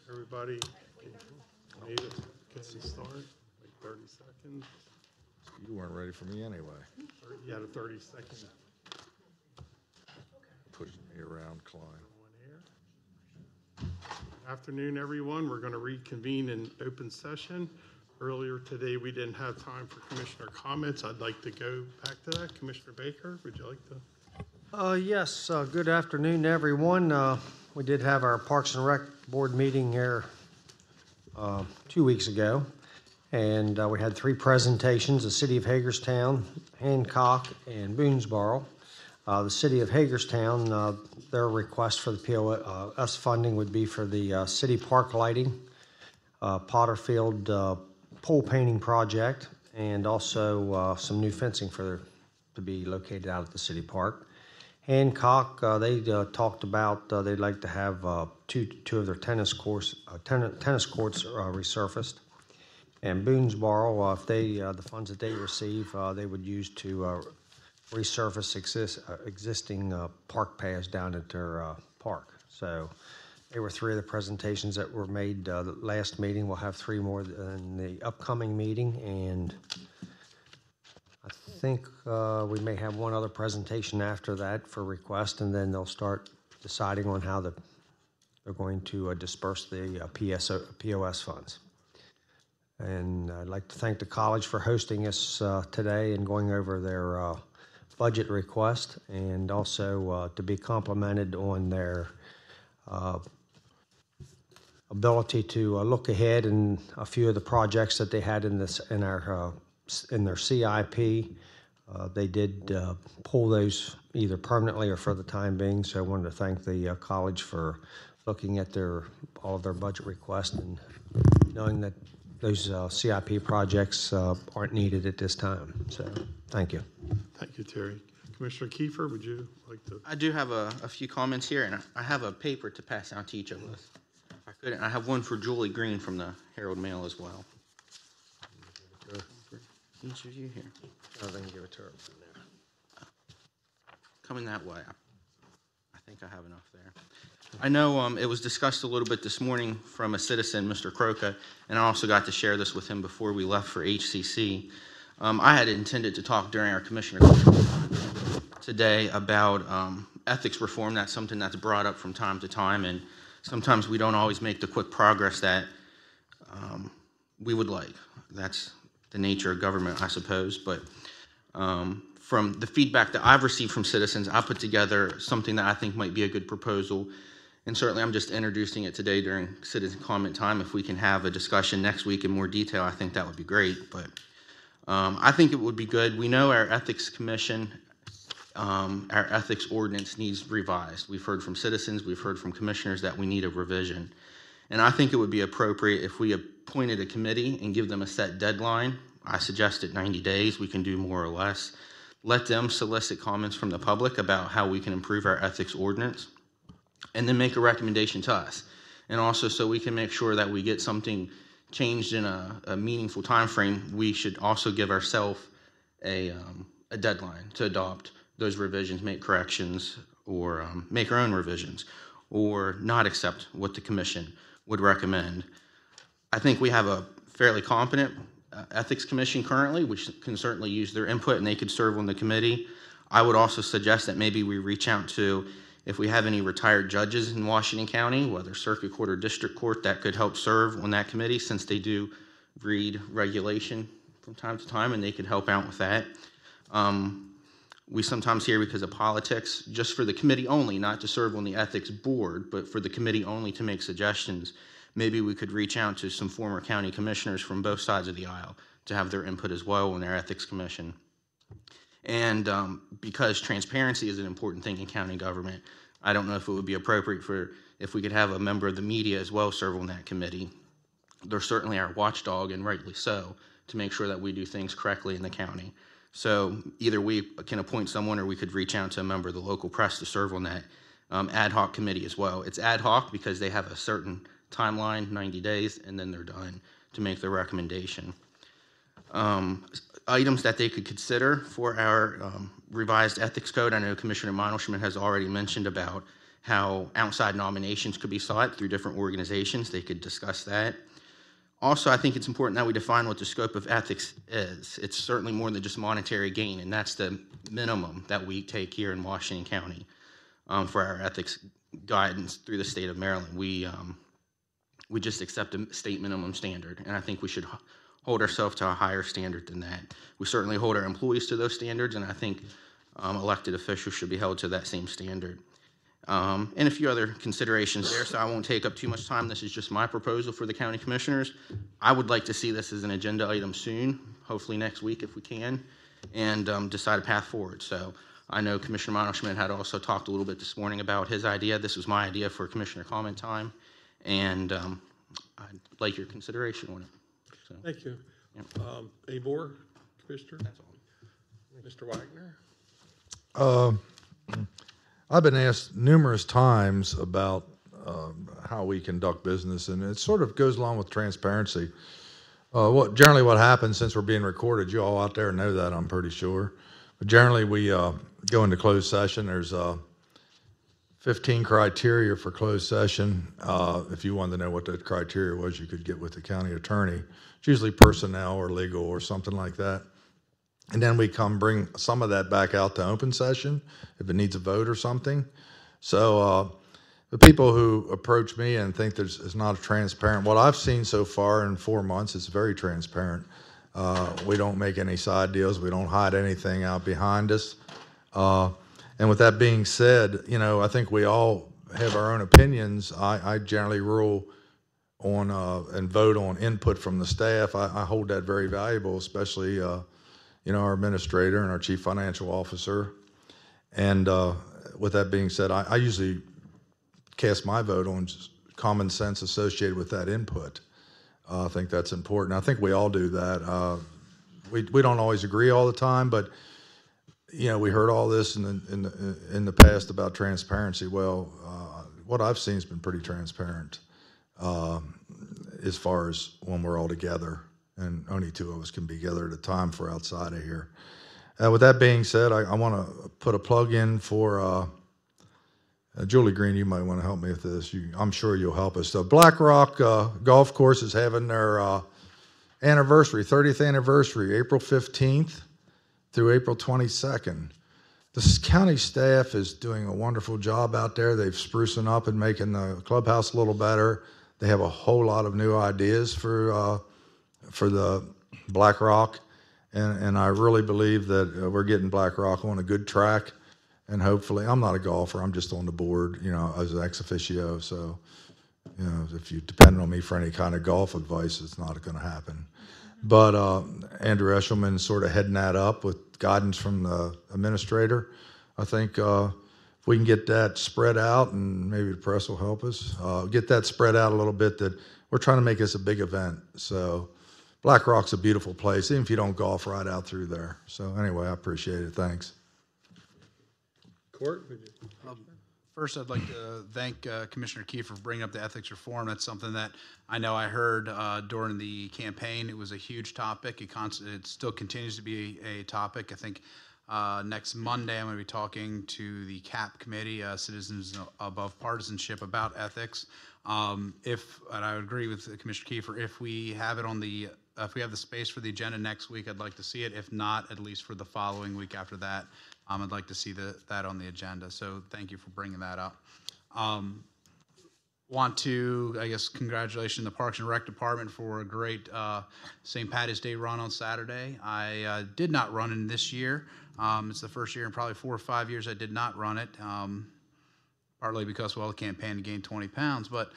Everybody made it. Can we start? Like 30 seconds. You weren't ready for me anyway. You had a 30-second Pushing me around, Klein. one here. Afternoon, everyone. We're going to reconvene in open session. Earlier today, we didn't have time for commissioner comments. I'd like to go back to that. Commissioner Baker, would you like to? Yes, good afternoon, everyone. We did have our Parks and Rec Board meeting here 2 weeks ago, and we had three presentations: the City of Hagerstown, Hancock, and Boonesboro. The City of Hagerstown, their request for the POS funding would be for the city park lighting, Potterfield pole painting project, and also some new fencing to be located out at the city park. Hancock, they talked about they'd like to have two of their tennis courts resurfaced. And Boonesboro, if the funds that they receive, they would use to resurface existing park paths down at their park. So there were three of the presentations that were made the last meeting. We'll have three more in the upcoming meeting, and I think we may have one other presentation after that for request, and then they'll start deciding on how they're going to disperse the POS funds. And I'd like to thank the college for hosting us today and going over their budget request, and also to be complimented on their ability to look ahead in a few of the projects that they had in their CIP. They did pull those either permanently or for the time being, so I wanted to thank the college for looking at all of their budget requests and knowing that those CIP projects aren't needed at this time. So thank you. Thank you, Terry. Commissioner Kiefer, would you like to? I do have a few comments here, and I have a paper to pass out to each of us. I have one for Julie Green from the Herald Mail as well. Each of you here. I think give it to her. Coming that way. I think I have enough there. I know it was discussed a little bit this morning from a citizen, Mr. Croca, and I also got to share this with him before we left for HCC. I had intended to talk during our commissioner today about ethics reform. That's something that's brought up from time to time, and sometimes we don't always make the quick progress that we would like. That's the nature of government, I suppose. But from the feedback that I've received from citizens, I put together something that I think might be a good proposal. And certainly I'm just introducing it today during citizen comment time. If we can have a discussion next week in more detail, I think that would be great. But I think it would be good. We know our ethics commission, our ethics ordinance needs revised. We've heard from citizens, we've heard from commissioners that we need a revision. And I think it would be appropriate if we appointed a committee and give them a set deadline. I suggested 90 days. We can do more or less. Let them solicit comments from the public about how we can improve our ethics ordinance, and then make a recommendation to us. And also, so we can make sure that we get something changed in a meaningful time frame, we should also give ourselves a deadline to adopt those revisions, make corrections, or make our own revisions, or not accept what the commission would recommend. I think we have a fairly competent ethics commission currently, which can certainly use their input, and they could serve on the committee. I would also suggest that maybe we reach out to, if we have any retired judges in Washington County, whether circuit court or district court, that could help serve on that committee, since they do read regulation from time to time, and they could help out with that. We sometimes hear, because of politics, just for the committee only, not to serve on the ethics board, but for the committee only to make suggestions, maybe we could reach out to some former county commissioners from both sides of the aisle to have their input as well on their ethics commission. And because transparency is an important thing in county government, I don't know if it would be appropriate if we could have a member of the media as well serve on that committee. They're certainly our watchdog, and rightly so, to make sure that we do things correctly in the county. So either we can appoint someone, or we could reach out to a member of the local press to serve on that ad hoc committee as well. It's ad hoc because they have a certain timeline, 90 days, and then they're done to make their recommendation. Items that they could consider for our revised ethics code. I know Commissioner Monelschmidt has already mentioned about how outside nominations could be sought through different organizations. They could discuss that. Also, I think it's important that we define what the scope of ethics is. It's certainly more than just monetary gain, and that's the minimum that we take here in Washington County for our ethics guidance through the state of Maryland. We just accept a state minimum standard, and I think we should hold ourselves to a higher standard than that. We certainly hold our employees to those standards, and I think elected officials should be held to that same standard. And a few other considerations there, so I won't take up too much time. This is just my proposal for the county commissioners. I would like to see this as an agenda item soon, hopefully next week if we can, and decide a path forward. So I know Commissioner Monschmidt had also talked a little bit this morning about his idea. This was my idea for commissioner comment time, and I'd like your consideration on it. So, Thank you. yeah. Any more, Commissioner? That's all. Mr. Wagner? I've been asked numerous times about how we conduct business, and it sort of goes along with transparency. Generally what happens, since we're being recorded, you all out there know that, I'm pretty sure. But generally we go into closed session. There's 15 criteria for closed session. If you wanted to know what that criteria was, you could get with the county attorney. It's usually personnel or legal or something like that. And then we bring some of that back out to open session if it needs a vote or something. So the people who approach me and think it's not transparent, what I've seen so far in 4 months is very transparent. We don't make any side deals. We don't hide anything out behind us. And with that being said, I think we all have our own opinions. I generally rule on and vote on input from the staff. I hold that very valuable, especially our administrator and our chief financial officer. And with that being said, I usually cast my vote on just common sense associated with that input. I think that's important. I think we all do that. We don't always agree all the time, but we heard all this in the past about transparency. Well, what I've seen has been pretty transparent as far as when we're all together, and only two of us can be together at a time for outside of here. With that being said, I want to put a plug in for Julie Green. You might want to help me with this. I'm sure you'll help us. So Black Rock Golf Course is having their anniversary, 30th anniversary, April 15th through April 22nd. The county staff is doing a wonderful job out there. They've sprucing up and making the clubhouse a little better. They have a whole lot of new ideas for the Black Rock, and I really believe that we're getting Black Rock on a good track. And hopefully, I'm not a golfer. I'm just on the board, as an ex officio. So, if you depend on me for any kind of golf advice, it's not going to happen. But Andrew Eshelman's sort of heading that up with guidance from the administrator. I think if we can get that spread out, and maybe the press will help us, get that spread out a little bit, that we're trying to make this a big event. So Black Rock's a beautiful place, even if you don't golf right out through there. So anyway, I appreciate it. Thanks. Court? First, I'd like to thank Commissioner Key for bringing up the ethics reform. That's something that I know I heard during the campaign. It was a huge topic. It still continues to be a topic. I think next Monday I'm going to be talking to the CAP committee, Citizens Above Partisanship, about ethics. And I would agree with Commissioner Kiefer, if we have the space for the agenda next week, I'd like to see it. If not, at least for the following week after that, I'd like to see that on the agenda. So thank you for bringing that up. Want to, congratulations to the Parks and Rec Department for a great St. Patty's Day run on Saturday. I did not run in this year. It's the first year in probably 4 or 5 years I did not run it, partly because, the campaign to gain 20 pounds. But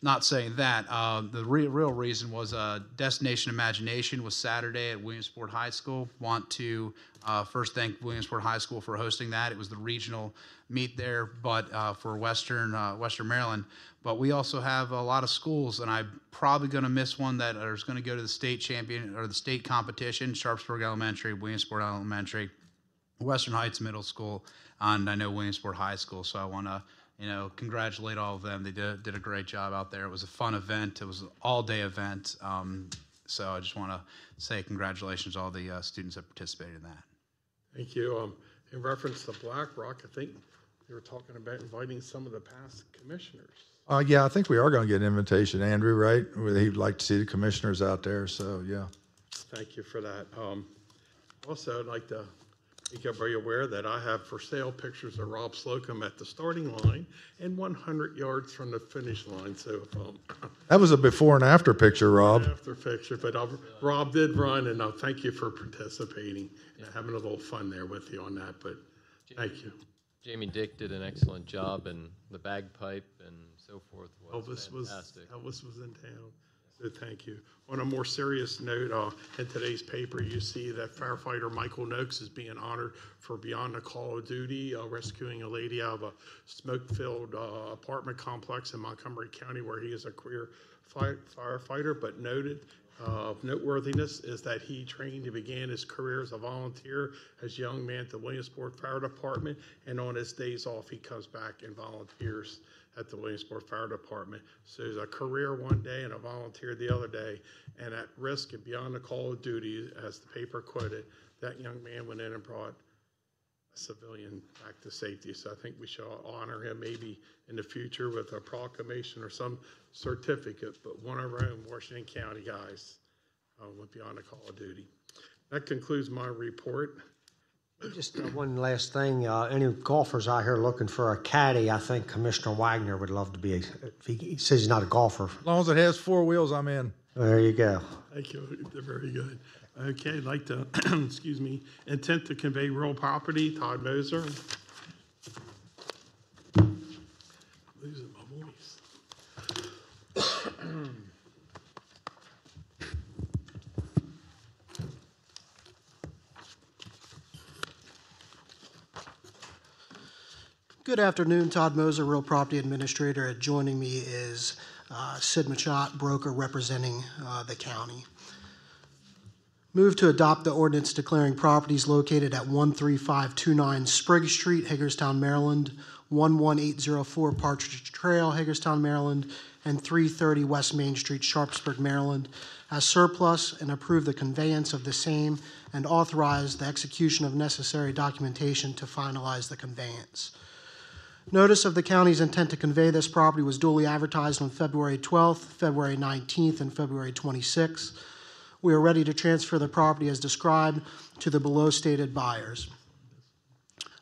not saying that. The real reason was Destination Imagination was Saturday at Williamsport High School. Want to first thank Williamsport High School for hosting that. It was the regional meet there, but for Western Maryland. But we also have a lot of schools, and I'm probably going to miss one that is going to go to the state champion or the state competition: Sharpsburg Elementary, Williamsport Elementary, Western Heights Middle School, and I know Williamsport High School. So I want to congratulate all of them. They did a great job out there. It was a fun event. It was an all-day event. So I just want to say congratulations to all the students that participated in that. Thank you. In reference to Black Rock, I think They were talking about inviting some of the past commissioners. Yeah, I think we are going to get an invitation, Andrew, right? He'd like to see the commissioners out there, so yeah. Thank you for that. Also, I'd like to make everybody aware that I have for sale pictures of Rob Slocum at the starting line and 100 yards from the finish line. So That was a before and after picture, Rob. after picture, but Rob did run, and thank you for participating and having a little fun there with you on that. But thank you. Jamie Dick did an excellent job, and the bagpipe and so forth was fantastic. Elvis was in town. So thank you. On a more serious note, in today's paper, you see that firefighter Michael Noakes is being honored for Beyond the Call of Duty, rescuing a lady out of a smoke-filled apartment complex in Montgomery County where he is a career firefighter, but of noteworthiness is that he trained and began his career as a volunteer as a young man at the Williamsport Fire Department, and on his days off, he comes back and volunteers at the Williamsport Fire Department. So there's a career one day and a volunteer the other day, and at risk and beyond the call of duty, as the paper quoted, that young man went in and brought a civilian back to safety. So I think we should honor him maybe in the future with a proclamation or some certificate, but one of our own Washington County guys went beyond the call of duty. That concludes my report. Just one last thing. Any golfers out here looking for a caddy, I think Commissioner Wagner would love to be. He says he's not a golfer. As long as it has 4 wheels, I'm in. There you go. Thank you. They're very good. Okay, I'd like to, excuse me, intent to convey real property, Todd Moser. Losing my voice. Good afternoon, Todd Moser, Real Property Administrator. Joining me is Sid Machat, broker representing the county. Move to adopt the ordinance declaring properties located at 13529 Sprigg Street, Hagerstown, Maryland, 11804 Partridge Trail, Hagerstown, Maryland, and 330 West Main Street, Sharpsburg, Maryland, as surplus, and approve the conveyance of the same and authorize the execution of necessary documentation to finalize the conveyance. Notice of the county's intent to convey this property was duly advertised on February 12th, February 19th, and February 26th. We are ready to transfer the property as described to the below stated buyers.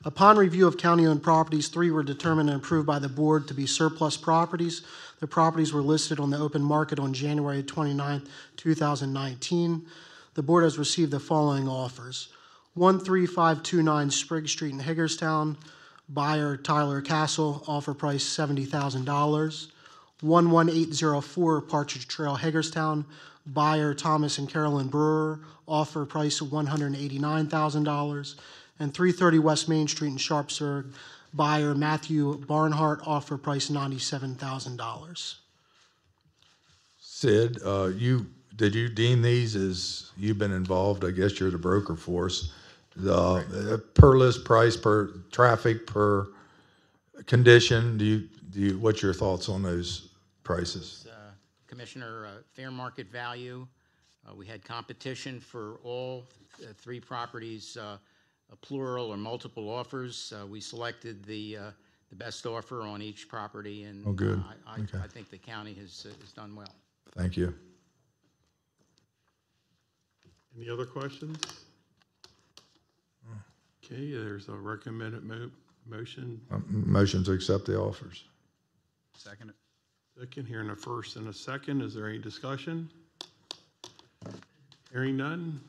Upon review of county-owned properties, 3 were determined and approved by the board to be surplus properties. The properties were listed on the open market on January 29th, 2019. The board has received the following offers. 13529 Sprigg Street in Hagerstown, buyer Tyler Castle, offer price $70,000. 11804 Partridge Trail, Hagerstown, buyer Thomas and Carolyn Brewer, offer price $189,000. And 330 West Main Street in Sharpsburg, buyer Matthew Barnhart, offer price $97,000. Sid, did you deem these as you've been involved? I guess you're the broker for us. The per list price, per traffic, per condition. What's your thoughts on those prices? Commissioner, fair market value. We had competition for all 3 properties, plural or multiple offers. We selected the best offer on each property, and oh, good. I think the county has done well. Thank you. Any other questions? Okay, there's a recommended motion. Motion to accept the offers. Second. Second, here in a first and a second. Is there any discussion? Hearing none.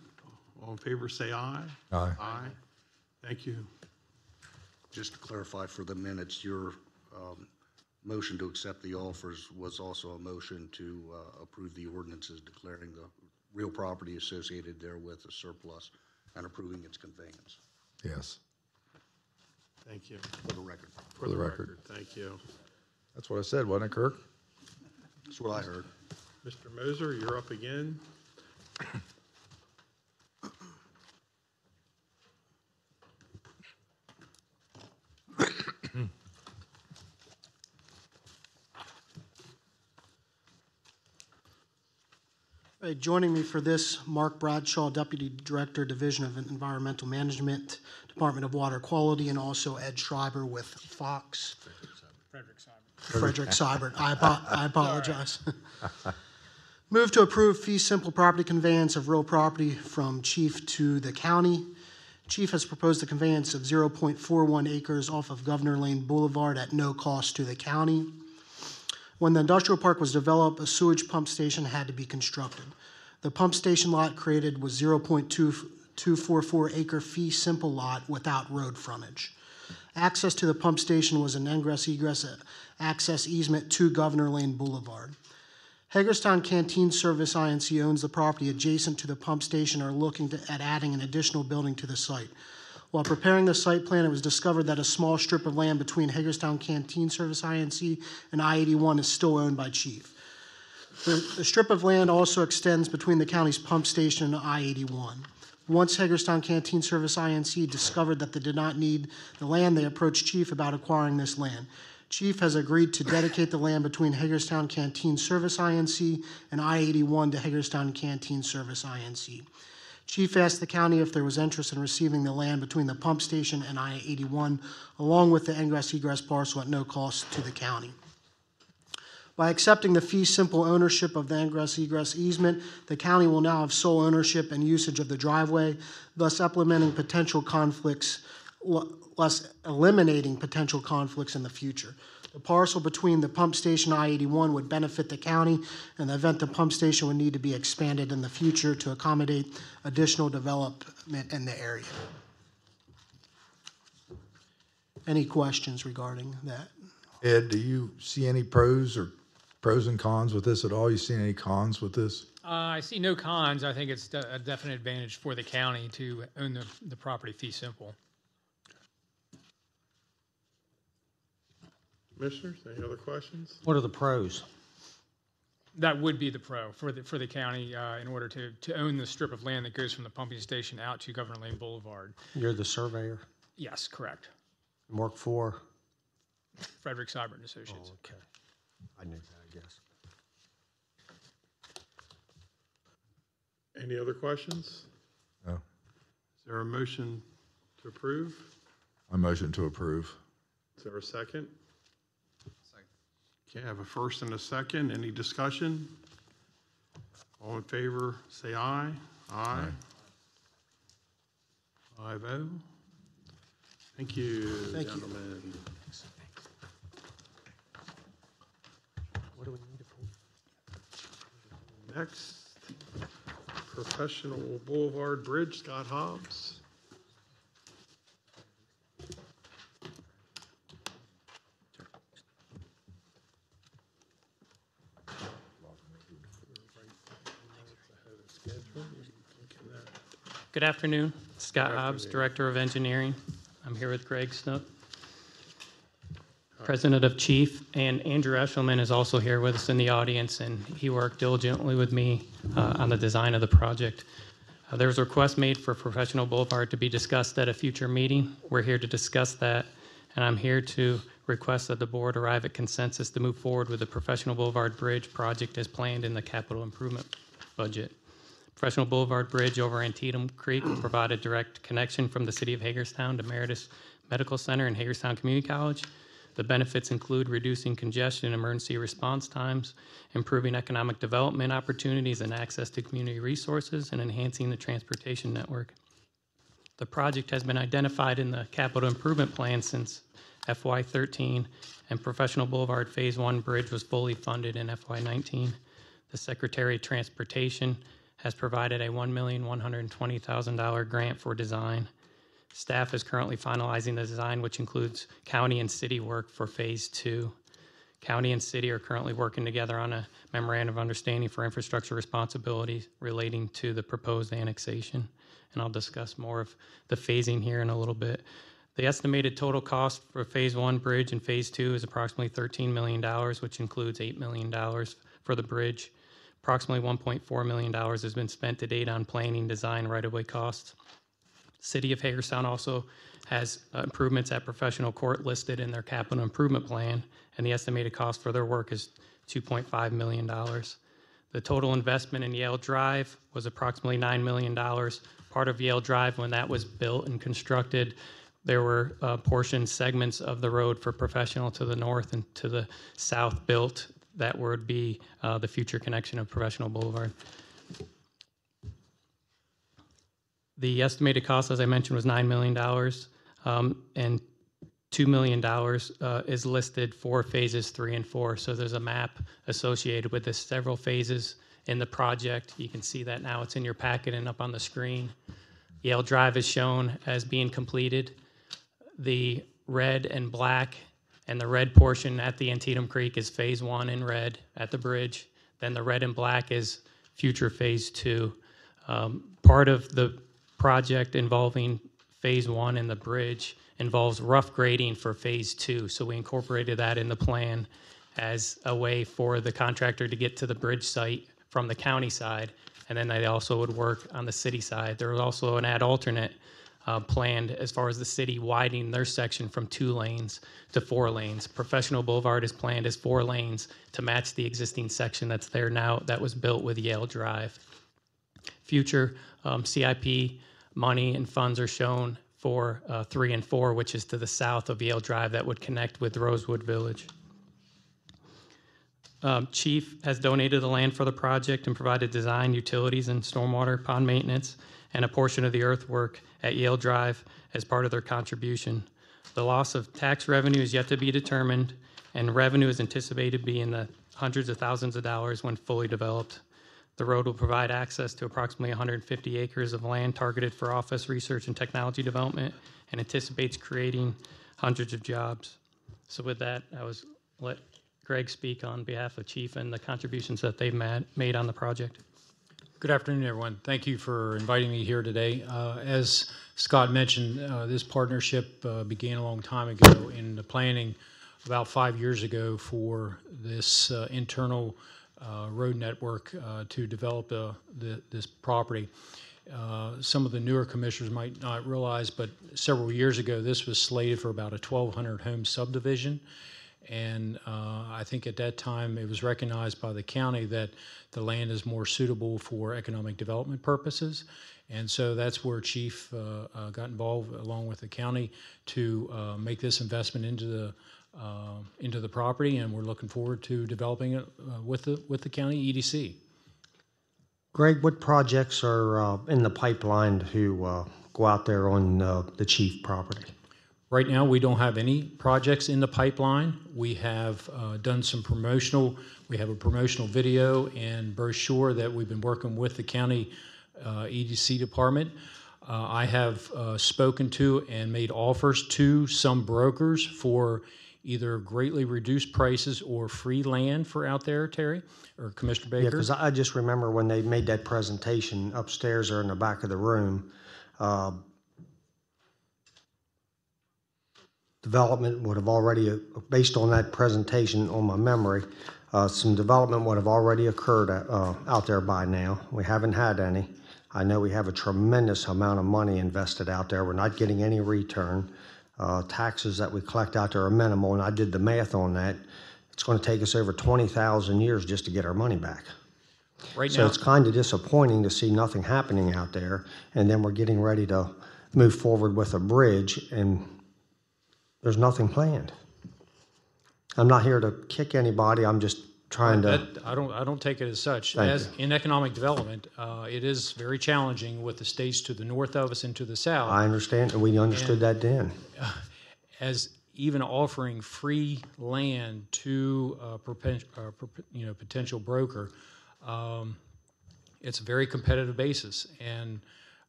All in favor say aye. Aye. Aye. Thank you. Just to clarify for the minutes, your motion to accept the offers was also a motion to approve the ordinances declaring the real property associated therewith a surplus and approving its conveyance. Yes. Thank you. For the record. For the record. Thank you. That's what I said, wasn't it, Kirk? That's what I heard. Mr. Moser, you're up again. Right, joining me for this, Mark Bradshaw, Deputy Director, Division of Environmental Management, Department of Water Quality, and also Ed Schreiber with Fox. Frederick Seibert. I apologize. Move to approve fee simple property conveyance of real property from Chief to the county. Chief has proposed the conveyance of 0.41 acres off of Governor Lane Boulevard at no cost to the county. When the industrial park was developed, a sewage pump station had to be constructed. The pump station lot created was 0.244 acre fee simple lot without road frontage. Access to the pump station was an ingress-egress access easement to Governor Lane Boulevard. Hagerstown Canteen Service Inc. owns the property adjacent to the pump station and are looking at adding an additional building to the site. While preparing the site plan, it was discovered that a small strip of land between Hagerstown Canteen Service Inc. and I-81 is still owned by Chief. The strip of land also extends between the county's pump station and I-81. Once Hagerstown Canteen Service Inc. discovered that they did not need the land, they approached Chief about acquiring this land. Chief has agreed to dedicate the land between Hagerstown Canteen Service Inc. and I-81 to Hagerstown Canteen Service Inc. Chief asked the county if there was interest in receiving the land between the pump station and I-81, along with the ingress-egress parcel at no cost to the county. By accepting the fee simple ownership of the ingress-egress easement, the county will now have sole ownership and usage of the driveway, thus eliminating potential conflicts in the future. The parcel between the pump station and I-81 would benefit the county in the event the pump station would need to be expanded in the future to accommodate additional development in the area. Any questions regarding that? Ed, do you see any pros and cons with this at all? You see any cons with this? I see no cons. I think it's a definite advantage for the county to own the property fee simple. Commissioners, any other questions? What are the pros? That would be the pro for the county in order to own the strip of land that goes from the pumping station out to Governor Lane Boulevard. You're the surveyor? Yes, correct. Work for? Frederick Seibert and Associates. Oh, okay. I knew that, I guess. Any other questions? No. Is there a motion to approve? I motion to approve. Is there a second? Okay, I have a first and a second. Any discussion? All in favor, say aye. Aye. 5-0. Thank you, Thank you. gentlemen. What do we need it for? Next, Professional Boulevard Bridge, Scott Hobbs. Good afternoon. Scott Hobbs, Director of Engineering. I'm here with Greg Snook, President of Chief, and Andrew Eshelman is also here with us in the audience, and he worked diligently with me on the design of the project. There was a request made for Professional Boulevard to be discussed at a future meeting. We're here to discuss that, and I'm here to request that the board arrive at consensus to move forward with the Professional Boulevard Bridge project as planned in the capital improvement budget. Professional Boulevard Bridge over Antietam Creek will provide a direct connection from the city of Hagerstown to Meritus Medical Center and Hagerstown Community College. The benefits include reducing congestion and emergency response times, improving economic development opportunities and access to community resources, and enhancing the transportation network. The project has been identified in the capital improvement plan since FY13, and Professional Boulevard Phase 1 Bridge was fully funded in FY19. The Secretary of Transportation has provided a $1,120,000 grant for design. Staff is currently finalizing the design, which includes county and city work for Phase 2. County and city are currently working together on a memorandum of understanding for infrastructure responsibilities relating to the proposed annexation. And I'll discuss more of the phasing here in a little bit. The estimated total cost for Phase 1 bridge and Phase 2 is approximately $13 million, which includes $8 million for the bridge. Approximately $1.4 million has been spent to date on planning, design, right-of-way costs. City of Hagerstown also has improvements at Professional Court listed in their capital improvement plan, and the estimated cost for their work is $2.5 million. The total investment in Yale Drive was approximately $9 million. Part of Yale Drive, when that was built and constructed, there were segments of the road for Professional to the north and to the south built. That would be the future connection of Professional Boulevard. The estimated cost, as I mentioned, was $9 million, and $2 million is listed for phases 3 and 4. So there's a map associated with this, several phases in the project. You can see that now. It's in your packet and up on the screen. Yale Drive is shown as being completed. The red and black, and the red portion at the Antietam Creek is phase 1 in red at the bridge. Then the red and black is future phase 2. Part of the project involving phase 1 and the bridge involves rough grading for phase 2. So we incorporated that in the plan as a way for the contractor to get to the bridge site from the county side. And then they also would work on the city side. There was also an ad alternate planned as far as the city widening their section from 2 lanes to 4 lanes. Professional Boulevard is planned as 4 lanes to match the existing section that's there now that was built with Yale Drive. Future CIP money and funds are shown for 3 and 4, which is to the south of Yale Drive, that would connect with Rosewood Village. Chief has donated the land for the project and provided design, utilities, and stormwater pond maintenance, and a portion of the earthwork at Yale Drive as part of their contribution. The loss of tax revenue is yet to be determined, and revenue is anticipated to be in the hundreds of thousands of dollars when fully developed. The road will provide access to approximately 150 acres of land targeted for office, research, and technology development, and anticipates creating hundreds of jobs. So with that, I was let Greg speak on behalf of Chief and the contributions that they've made on the project. Good afternoon, everyone. Thank you for inviting me here today. As Scott mentioned, this partnership began a long time ago in the planning about 5 years ago for this internal road network to develop this property. Some of the newer commissioners might not realize, but several years ago, this was slated for about a 1,200 home subdivision. And I think at that time, it was recognized by the county that the land is more suitable for economic development purposes. And so that's where Chief got involved along with the county to make this investment into the property, and we're looking forward to developing it with the county EDC. Greg, what projects are in the pipeline to go out there on the Chief property? Right now, we don't have any projects in the pipeline. We have done some promotional. We have a promotional video and brochure that we've been working with the county EDC department. I have spoken to and made offers to some brokers for either greatly reduced prices or free land for out there, Terry, or Commissioner Baker. Yeah, because I just remember when they made that presentation upstairs or in the back of the room, development would have already, based on that presentation on my memory, some development would have already occurred out there by now. We haven't had any. I know we have a tremendous amount of money invested out there. We're not getting any return. Taxes that we collect out there are minimal, and I did the math on that. It's going to take us over 20,000 years just to get our money back. Right So now, it's kind of disappointing to see nothing happening out there, and then we're getting ready to move forward with a bridge, and there's nothing planned. I'm not here to kick anybody. I'm just trying to. I don't take it as such. Thank As you. in economic development, it is very challenging with the states to the north of us and to the south. I understand, and we understood that then. As even offering free land to a potential broker, it's a very competitive basis. And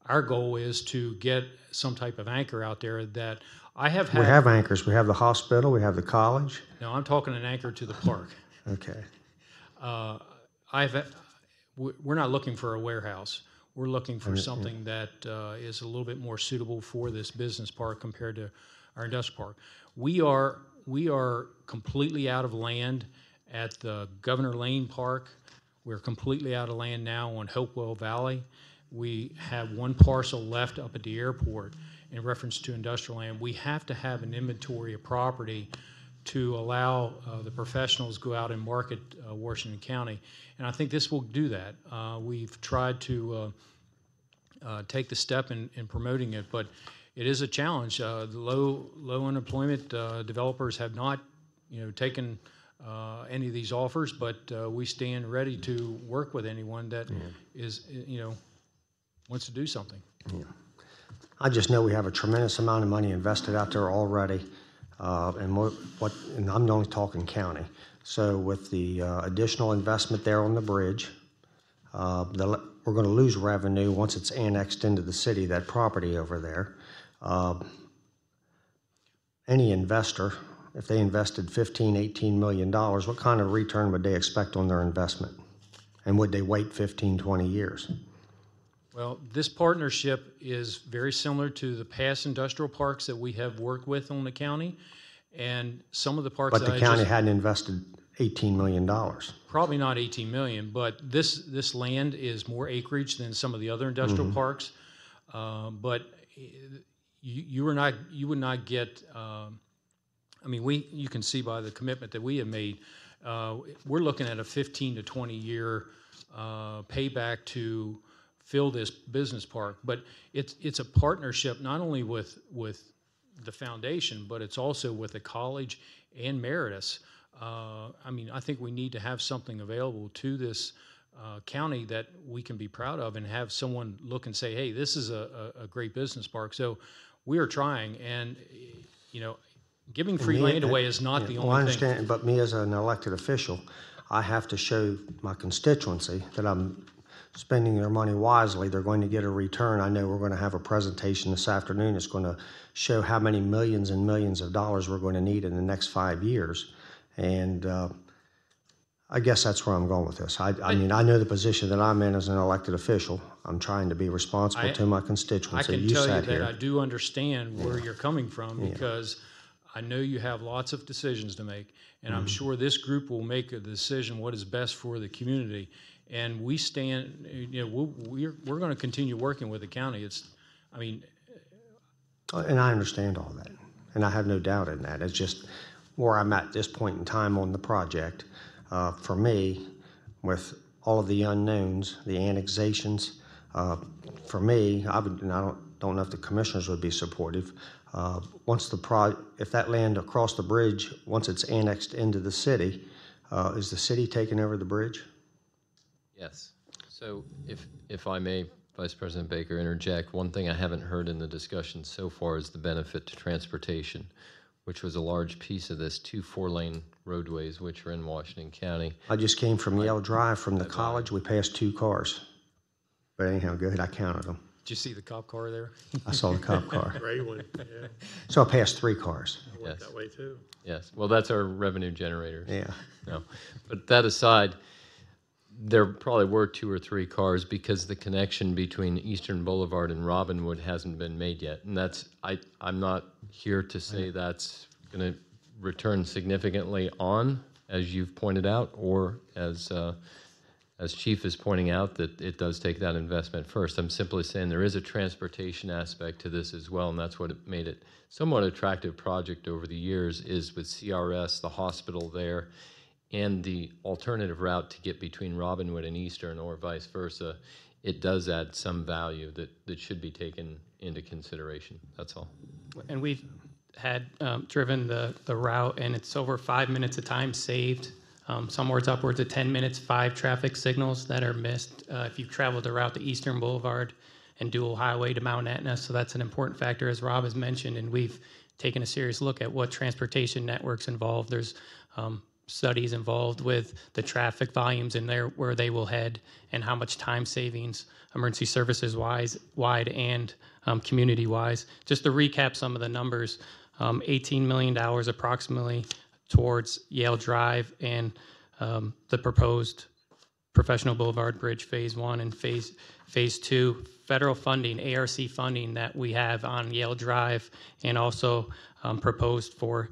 our goal is to get some type of anchor out there that I have had. We have anchors. We have the hospital. We have the college. No, I'm talking an anchor to the park. Okay. We're not looking for a warehouse. We're looking for something that is a little bit more suitable for this business park compared to our industrial park. We are completely out of land at the Governor Lane Park. We're completely out of land now on Hopewell Valley. We have one parcel left up at the airport in reference to industrial land. We have to have an inventory of property to allow the professionals go out and market Washington County. And I think this will do that. We've tried to take the step in promoting it, but it is a challenge. The low unemployment developers have not, taken any of these offers, but we stand ready to work with anyone that is, wants to do something. Yeah. I just know we have a tremendous amount of money invested out there already, and I'm only talking county. So with the additional investment there on the bridge, we're going to lose revenue once it's annexed into the city, that property over there. Any investor, if they invested $15, $18 million, what kind of return would they expect on their investment? And would they wait 15, 20 years? Well, this partnership is very similar to the past industrial parks that we have worked with on the county, and some of the parks. But the county hadn't invested $18 million. Probably not 18 million, but this land is more acreage than some of the other industrial parks. But you would not get. You can see by the commitment that we have made, we're looking at a 15 to 20 year payback to fill this business park. But it's a partnership not only with the foundation, but it's also with the college and Meritus. I think we need to have something available to this county that we can be proud of and have someone look and say, hey, this is a great business park. So we are trying, and giving free land away is not the only thing. I understand, but me as an elected official, I have to show my constituency that I'm spending their money wisely. They're going to get a return. I know we're going to have a presentation this afternoon. It's going to show how many millions and millions of dollars we're going to need in the next 5 years. And I guess that's where I'm going with this. I know the position that I'm in as an elected official. I'm trying to be responsible to my constituency. I can tell you that I do understand where you're coming from, because I know you have lots of decisions to make, and I'm sure this group will make a decision what is best for the community. And we stand, we're going to continue working with the county. And I understand all that, and I have no doubt in that. It's just where I'm at this point in time on the project. For me, with all of the unknowns, the annexations, for me, I don't know if the commissioners would be supportive. If that land across the bridge, once it's annexed into the city, is the city taking over the bridge? Yes. So if I may, Vice President Baker, interject, one thing I haven't heard in the discussion so far is the benefit to transportation, which was a large piece of this, 2 4-lane roadways, which are in Washington County. I just came from Yale Drive from the college. We passed 2 cars. But anyhow, go ahead. I counted them. Did you see the cop car there? I saw the cop car. Gray one, yeah. So I passed 3 cars. I went that way too. Yes. Well, that's our revenue generators. Yeah. No. But that aside, there probably were 2 or 3 cars because the connection between Eastern Boulevard and Robinwood hasn't been made yet. And I'm not here to say that's going to return significantly on, as you've pointed out, or as Chief is pointing out, that it does take that investment first. I'm simply saying there is a transportation aspect to this as well, and that's what made it somewhat attractive project over the years, is with CRS, the hospital there, and the alternative route to get between Robinwood and Eastern, or vice versa. It does add some value that should be taken into consideration. That's all. And we've had driven the route, and it's over 5 minutes of time saved. Somewhere it's upwards of 10 minutes, 5 traffic signals that are missed if you've traveled the route to Eastern Boulevard and dual highway to Mount Etna. So that's an important factor, as Rob has mentioned, and we've taken a serious look at what transportation networks involved. There's studies involved with the traffic volumes and where they will head, and how much time savings, emergency services wide and community wise. Just to recap some of the numbers, $18 million approximately towards Yale Drive and the proposed Professional Boulevard Bridge Phase 1 and Phase 2. Federal funding, ARC funding that we have on Yale Drive, and also proposed for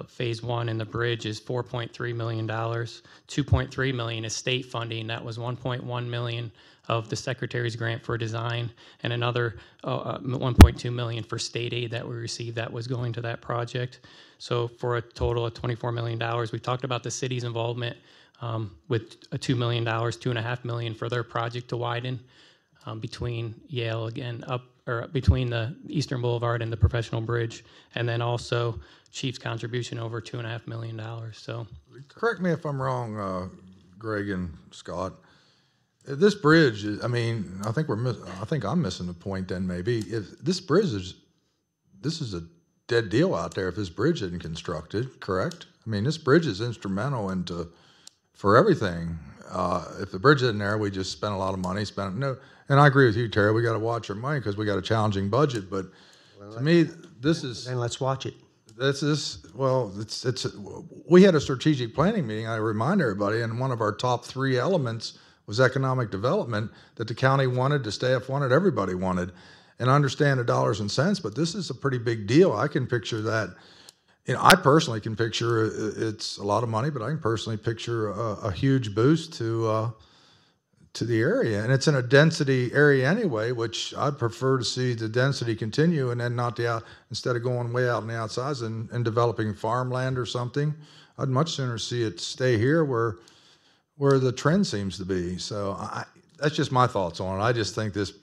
Phase 1 and the bridge is $4.3 million. $2.3 million is state funding. That was $1.1 million of the Secretary's grant for design, and another $1.2 million for state aid that we received that was going to that project. So for a total of $24 million. We talked about the city's involvement with a $2 million, $2.5 million for their project to widen between Yale again between the Eastern Boulevard and the Professional Bridge, and then also Chief's contribution over $2.5 million. So, correct me if I'm wrong, Greg and Scott. This bridge, I mean, I think I'm missing the point. Then maybe if this is a dead deal out there if this bridge isn't constructed. Correct? I mean, this bridge is instrumental for everything. If the bridge isn't there, we just spent a lot of money. And I agree with you, Terry. We got to watch our money because we got a challenging budget. But to me, this is. Then let's watch it. We had a strategic planning meeting. I remind everybody, and one of our top 3 elements was economic development that the county wanted, the staff wanted, everybody wanted. And I understand the dollars and cents, but this is a pretty big deal. I can picture that. I personally can picture it's a lot of money, but I can personally picture a huge boost to the area. And it's in a density area anyway, which I'd prefer to see the density continue and then not instead of going way out on the outsides and developing farmland or something. I'd much sooner see it stay here where the trend seems to be. So that's just my thoughts on it. I just think this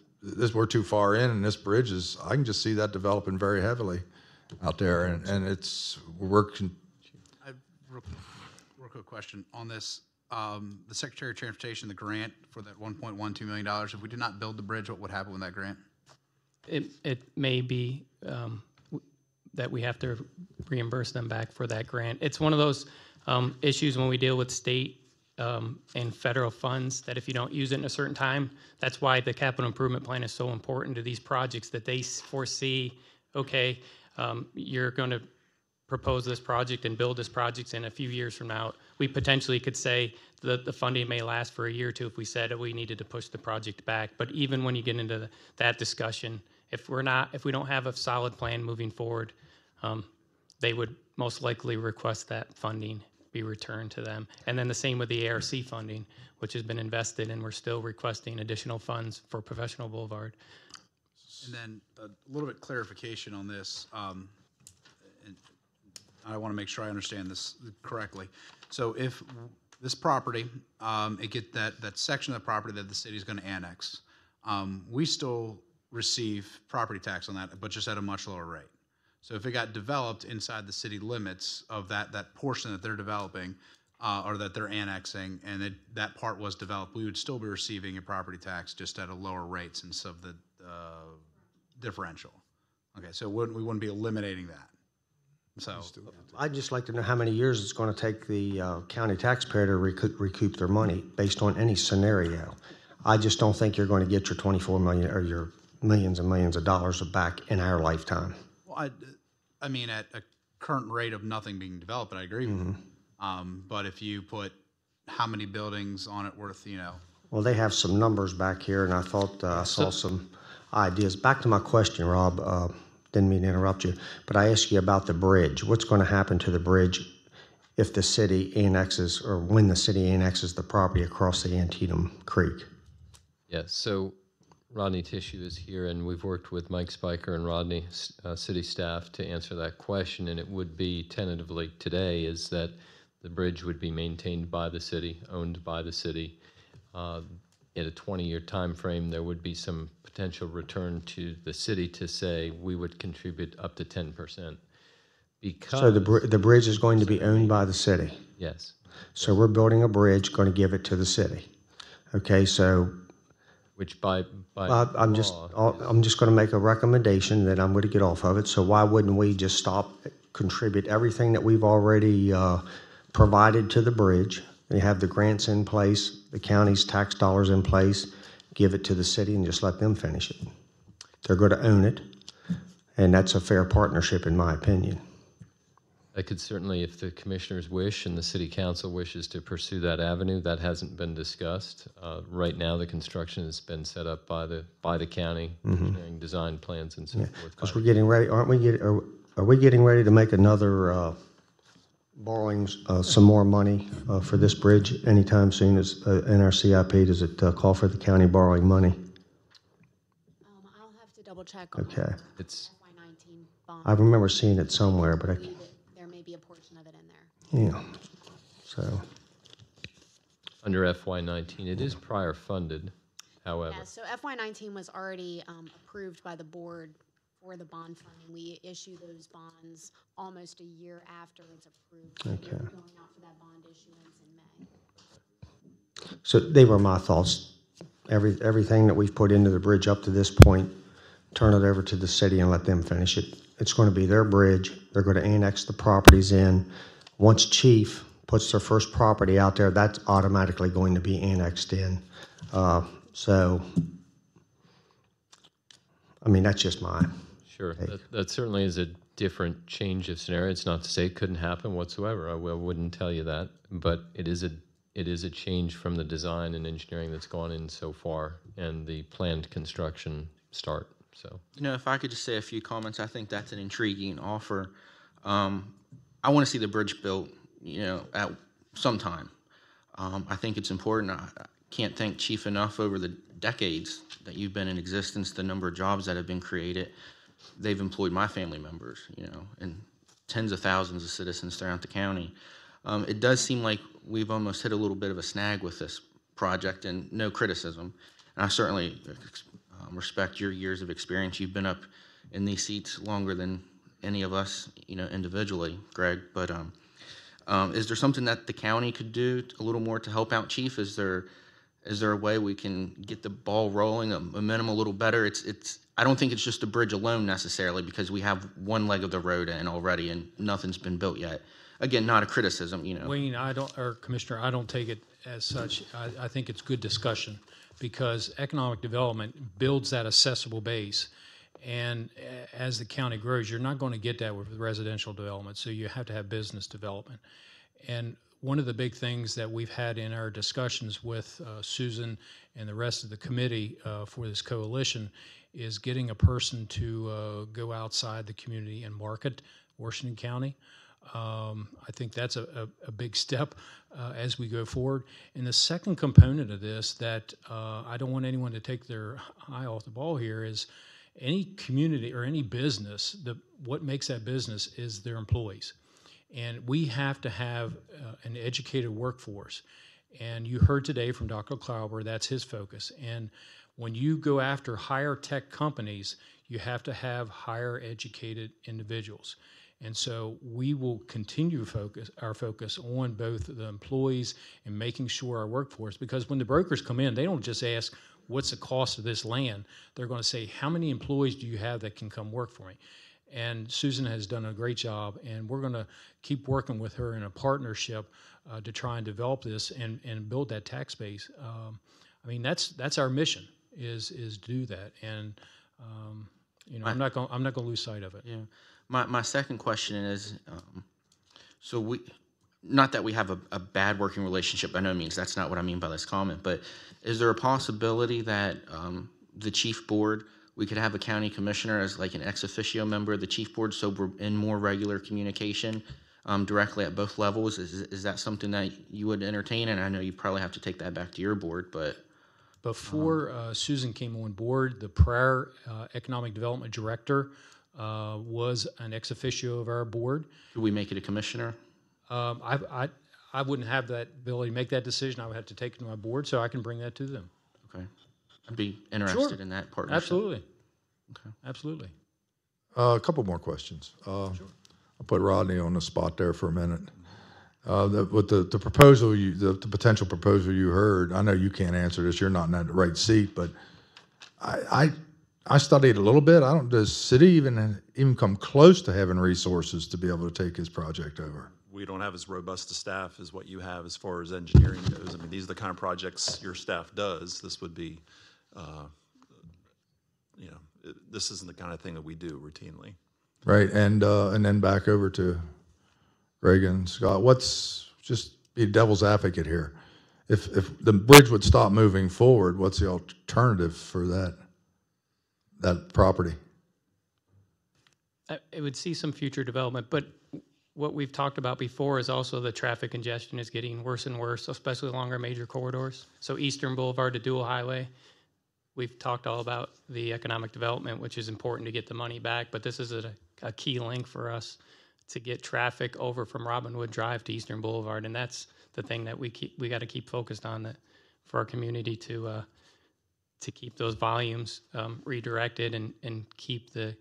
we're too far in, and this bridge I can just see that developing very heavily out there, and it's working. Real quick question on this. The Secretary of Transportation, the grant for that $1.12 million, if we did not build the bridge, what would happen with that grant? it may be that we have to reimburse them back for that grant. It's one of those issues when we deal with state and federal funds that if you don't use it in a certain time, that's why the capital improvement plan is so important to these projects, that they foresee, okay, you're going to propose this project and build this project in a few years from now. We potentially could say that the funding may last for a year or two if we said that we needed to push the project back. But even when you get into that discussion, if we don't have a solid plan moving forward, they would most likely request that funding be returned to them. And then the same with the ARC funding, which has been invested, and we're still requesting additional funds for Professional Boulevard. And then a little bit clarification on this. And I want to make sure I understand this correctly. So if this property, it get that section of the property that the city is going to annex, we still receive property tax on that, but just at a much lower rate. So if it got developed inside the city limits of that portion that they're developing or that they're annexing, and that part was developed, we would still be receiving a property tax just at a lower rate since of the differential. Okay, so we wouldn't be eliminating that. So I'd just like to know how many years it's going to take the county taxpayer to recoup their money based on any scenario. I just don't think you're going to get your $24 million or your millions and millions of dollars back in our lifetime. Well, I mean, at a current rate of nothing being developed, I agree with you. But if you put how many buildings on it worth, Well, they have some numbers back here, and I thought I saw some ideas. Back to my question, Rob. Didn't mean to interrupt you, but I asked you about the bridge. What's going to happen to the bridge if the city annexes, or when the city annexes the property across the Antietam Creek? Yes, so Rodney Tissue is here, and we've worked with Mike Spiker and Rodney, city staff, to answer that question, and it would be tentatively today is that the bridge would be maintained by the city, owned by the city. In a 20-year time frame, there would be some potential return to the city to say we would contribute up to 10%. Because So the bridge is going to be owned by the city? Yes. So we're building a bridge, going to give it to the city. Okay, so Which by I'm just going to make a recommendation that I'm going to get off of it. So why wouldn't we just contribute everything that we've already provided to the bridge? They have the grants in place, the county's tax dollars in place, give it to the city and just let them finish it. They're going to own it, and that's a fair partnership in my opinion. I could certainly, if the commissioners wish and the city council wishes to pursue that avenue, that hasn't been discussed. Right now, the construction has been set up by the county, engineering design plans and so forth. Because we're getting ready, aren't we? Are we getting ready to make another borrowing some more money for this bridge anytime soon? In our CIP, does it call for the county borrowing money? I'll have to double check on Okay. the It's FY19 bond. I remember seeing it somewhere, but I, believe there may be a portion of it in there. yeah, so, under FY19. It is prior funded, however. Yeah, so FY19 was already approved by the board for the bond funding. We issue those bonds almost a year after it's approved. So Okay. we're going out for that bond issuance in May. so they were my thoughts. Everything that we've put into the bridge up to this point, turn it over to the city and let them finish it. It's going to be their bridge. They're going to annex the properties in. Once Chief puts their first property out there, that's automatically going to be annexed in. So, I mean, that's just mine. Sure, that certainly is a different change of scenario. It's not to say it couldn't happen whatsoever. I wouldn't tell you that, but it is a change from the design and engineering that's gone in so far and the planned construction start. So, If I could just say a few comments, I think that's an intriguing offer. I want to see the bridge built, at some time. I think it's important. I can't thank Chief enough over the decades that you've been in existence, the number of jobs that have been created. They've employed my family members, and tens of thousands of citizens throughout the county. It does seem like we've almost hit a little bit of a snag with this project, and no criticism. And I certainly respect your years of experience. You've been up in these seats longer than any of us, individually, Greg. But is there something that the county could do a little more to help out Chief? Is there a way we can get the ball rolling a minimum a little better? I don't think it's just the bridge alone necessarily, because we have one leg of the road in already and nothing's been built yet. Again, not a criticism, Wayne, Commissioner, I don't take it as such. I think it's good discussion because economic development builds that accessible base. And as the county grows, you're not going to get that with residential development. So you have to have business development. And one of the big things that we've had in our discussions with Susan and the rest of the committee for this coalition is getting a person to go outside the community and market Washington County. I think that's a big step as we go forward. And the second component of this that I don't want anyone to take their eye off the ball here is any community or any business, what makes that business is their employees. And we have to have an educated workforce. And you heard today from Dr. Klauber, that's his focus. And when you go after higher tech companies, you have to have higher educated individuals. And so we will continue our focus on both the employees and making sure our workforce, because when the brokers come in, they don't just ask, what's the cost of this land? They're going to say, how many employees do you have that can come work for me? And Susan has done a great job, and we're going to keep working with her in a partnership to try and develop this and build that tax base. I mean, that's our mission is to do that, and I'm not going to lose sight of it. Yeah. My second question is, so not that we have a bad working relationship by no means. That's not what I mean by this comment. But is there a possibility that the chief board, we could have a county commissioner as like an ex officio member of the chief board, so we're in more regular communication directly at both levels? Is that something that you would entertain? And I know you probably have to take that back to your board, but before Susan came on board, the prior economic development director was an ex officio of our board. Could we make it a commissioner? I wouldn't have that ability to make that decision. I would have to take it to my board, so I can bring that to them. Okay. I'd be interested in that partnership. Absolutely. Okay. Absolutely. A couple more questions. I'll put Rodney on the spot there for a minute. With the proposal, the potential proposal you heard, I know you can't answer this. You're not in that right seat, but I studied a little bit. Does city even come close to having resources to be able to take his project over? We don't have as robust a staff as what you have as far as engineering goes. I mean, these are the kind of projects your staff does. This would be, this isn't the kind of thing that we do routinely. Right, and then back over to Greg and Scott. Just be devil's advocate here. If the bridge would stop moving forward, what's the alternative for that property? It would see some future development, but what we've talked about before is also the traffic congestion is getting worse and worse, especially along our major corridors. So Eastern Boulevard to Dual Highway, we've talked all about the economic development, which is important to get the money back, but this is a key link for us to get traffic over from Robinwood Drive to Eastern Boulevard, and that's the thing that we got to keep focused on, that for our community to keep those volumes redirected and keep the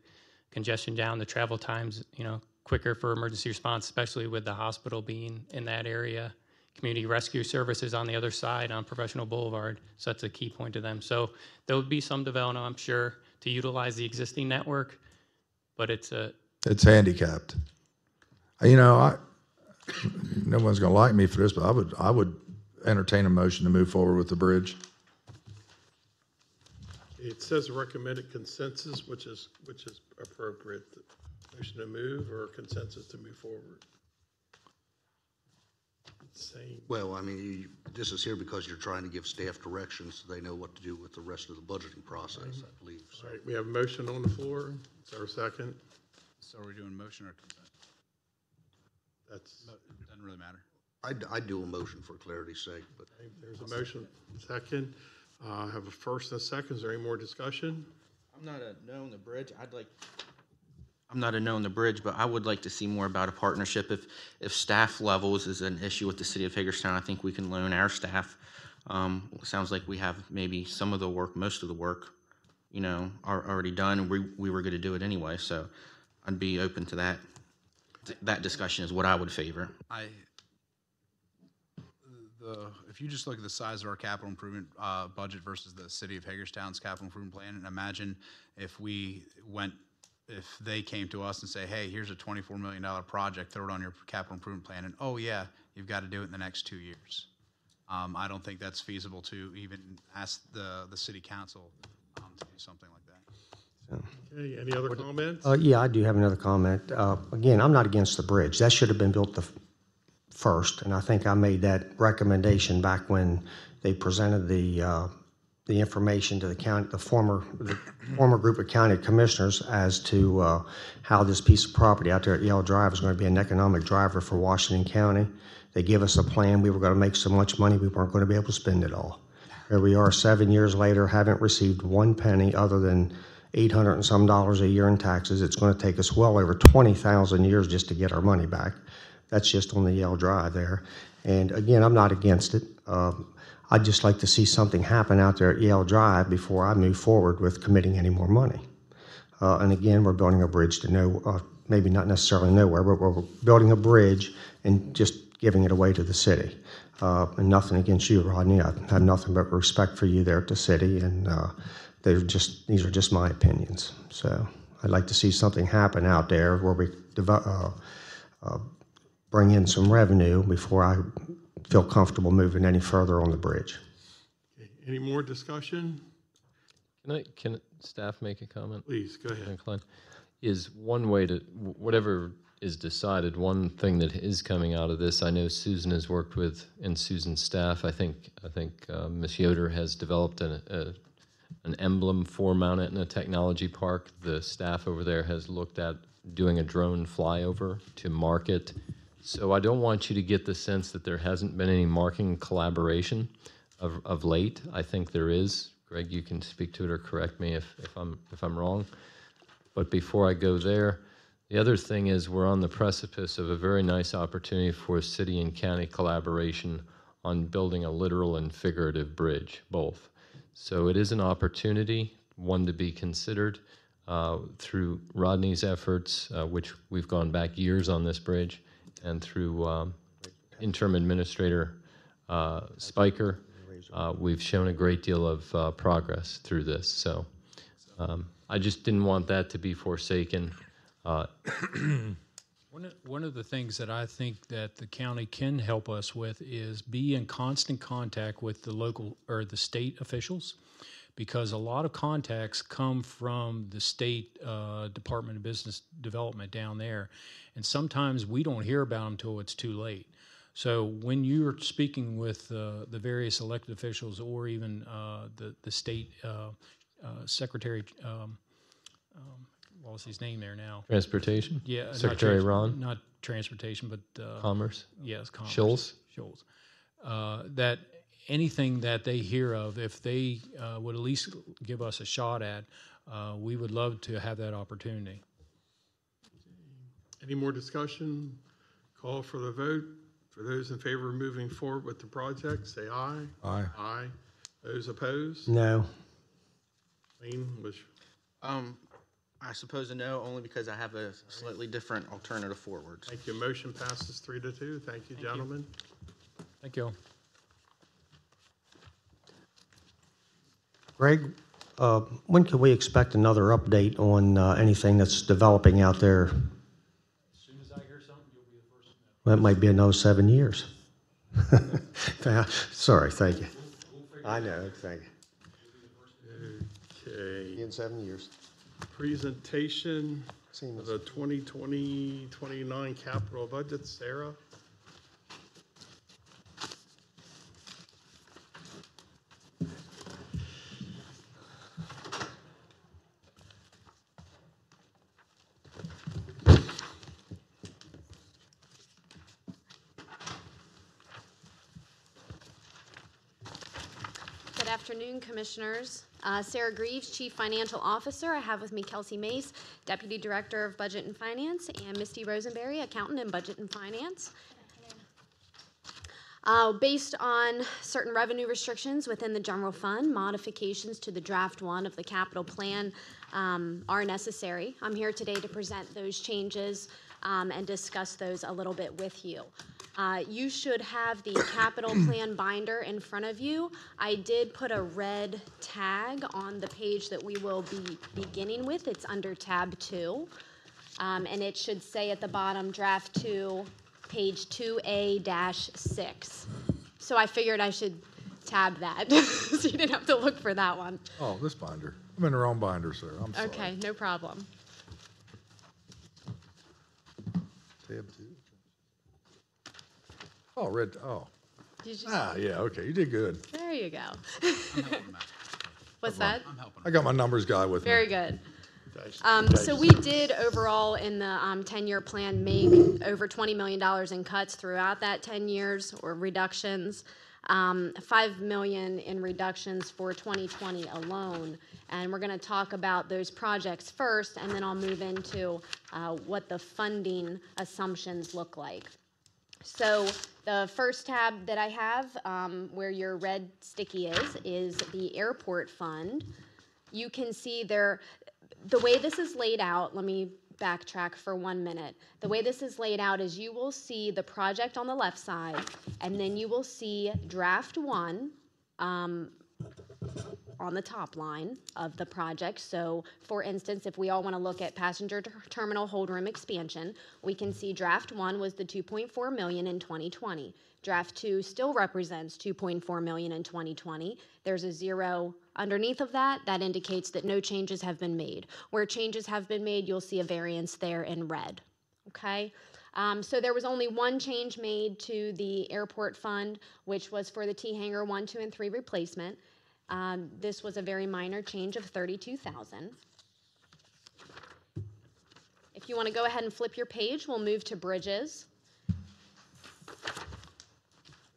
congestion down, the travel times, quicker for emergency response, especially with the hospital being in that area. Community rescue services on the other side on Professional Boulevard, so that's a key point to them. So there would be some development, I'm sure, to utilize the existing network, but it's handicapped. No one's going to like me for this, but I would entertain a motion to move forward with the bridge. It says recommended consensus, which is appropriate. Motion to move or consensus to move forward? Same. Well, I mean, this is here because you're trying to give staff directions so they know what to do with the rest of the budgeting process, I believe. So. All right, we have a motion on the floor. Is there a second? So are we doing motion or consent? It doesn't really matter. I'd do a motion for clarity's sake, but. Okay, there's a motion, second. Have a first and a second. Is there any more discussion? I'm not a no on the bridge. I'm not a no on the bridge, but I would like to see more about a partnership. If staff levels is an issue with the city of Hagerstown, I think we can loan our staff. It sounds like we have maybe some of the work, most of the work, are already done, and we were going to do it anyway. So I'd be open to that. That discussion is what I would favor. If you just look at the size of our capital improvement budget versus the city of Hagerstown's capital improvement plan, and imagine if they came to us and say, hey, here's a $24 million project, throw it on your capital improvement plan, and oh yeah, you've got to do it in the next 2 years. I don't think that's feasible to even ask the city council to do something like that. Okay, any other comments? Yeah, I do have another comment. Again, I'm not against the bridge. That should have been built first, and I think I made that recommendation back when they presented the information to the county, the former group of county commissioners as to how this piece of property out there at Yale Drive is going to be an economic driver for Washington County. They give us a plan. We were going to make so much money we weren't going to be able to spend it all. Here we are 7 years later, haven't received one penny other than $800 and some a year in taxes. It's going to take us well over 20,000 years just to get our money back. That's just on the Yale Drive there. And again, I'm not against it. I'd just like to see something happen out there at Yale Drive before I move forward with committing any more money. And again, we're building a bridge to maybe not necessarily nowhere, but we're building a bridge and just giving it away to the city. And nothing against you, Rodney. I have nothing but respect for you there at the city, and these are just my opinions. So I'd like to see something happen out there where we bring in some revenue before I feel comfortable moving any further on the bridge. Okay, any more discussion? Can staff make a comment? Please, go ahead. Is one way to, whatever is decided, one thing that is coming out of this, I know Susan has worked with, and Susan's staff, I think Ms. Yoder has developed an emblem for Mount Etna Technology Park. The staff over there has looked at doing a drone flyover to market. So I don't want you to get the sense that there hasn't been any marketing collaboration of late. I think there is. Greg, you can speak to it or correct me if I'm wrong. But before I go there, the other thing is we're on the precipice of a very nice opportunity for city and county collaboration on building a literal and figurative bridge, both. So it is an opportunity, one to be considered through Rodney's efforts, which we've gone back years on this bridge, and through interim administrator Spiker, we've shown a great deal of progress through this. So I just didn't want that to be forsaken. One of the things that I think that the county can help us with is be in constant contact with the local or the state officials, because a lot of contacts come from the state Department of Business Development down there, and sometimes we don't hear about them until it's too late. So when you're speaking with the various elected officials or even the state secretary, lost his name there now. Transportation? Yeah. Secretary Ron? Not transportation, but. Commerce? Yes, commerce. Schultz? That anything that they hear of, if they would at least give us a shot at, we would love to have that opportunity. Any more discussion? Call for the vote. For those in favor of moving forward with the project, say aye. Aye. Aye. Those opposed? No. Wayne, was I suppose a no, only because I have a slightly different alternative forwards. thank you. Motion passes 3-2. Thank you, gentlemen. Thank you. Greg, when can we expect another update on anything that's developing out there? As soon as I hear something, you'll be the first to know. That might be another 7 years. Sorry, thank you. I know, thank you. Okay. In 7 years. Presentation of the 2020-29 capital budget. Sarah? Good afternoon, Commissioners. Sarah Greaves, Chief Financial Officer. I have with me Kelsey Mace, Deputy Director of Budget and Finance, and Misty Rosenberry, Accountant in Budget and Finance. Based on certain revenue restrictions within the general fund, modifications to the draft 1 of the capital plan are necessary. I'm here today to present those changes and discuss those a little bit with you. You should have the capital plan binder in front of you. I did put a red tag on the page that we will be beginning with. It's under tab 2. And it should say at the bottom, draft 2, page 2A-6. So I figured I should tab that, so you didn't have to look for that one. Oh, this binder. I'm in the wrong binder, sir. I'm sorry. Okay, no problem. Tab 2. Oh, red. Oh. Did you, Yeah, okay. You did good. there you go. I'm helping him out. What's that? I'm helping him. I got my numbers guy with me. Very good. So we did overall in the 10-year plan make over $20 million in cuts throughout that 10 years or reductions. $5 million in reductions for 2020 alone. And we're going to talk about those projects first, and then I'll move into what the funding assumptions look like. So the first tab that I have, where your red sticky is the airport fund. You can see there, the way this is laid out, let me backtrack for 1 minute. The way this is laid out is you will see the project on the left side, and then you will see draft 1 on the top line of the project. So for instance, if we all want to look at passenger terminal hold room expansion, we can see draft 1 was the $2.4 million in 2020. Draft 2 still represents $2.4 million in 2020. There's a 0 underneath of that. That indicates that no changes have been made. Where changes have been made, you'll see a variance there in red. Okay? So there was only one change made to the airport fund, which was for the T-Hangar 1, 2, and 3 replacement. This was a very minor change of $32,000. If you want to go ahead and flip your page, we'll move to bridges.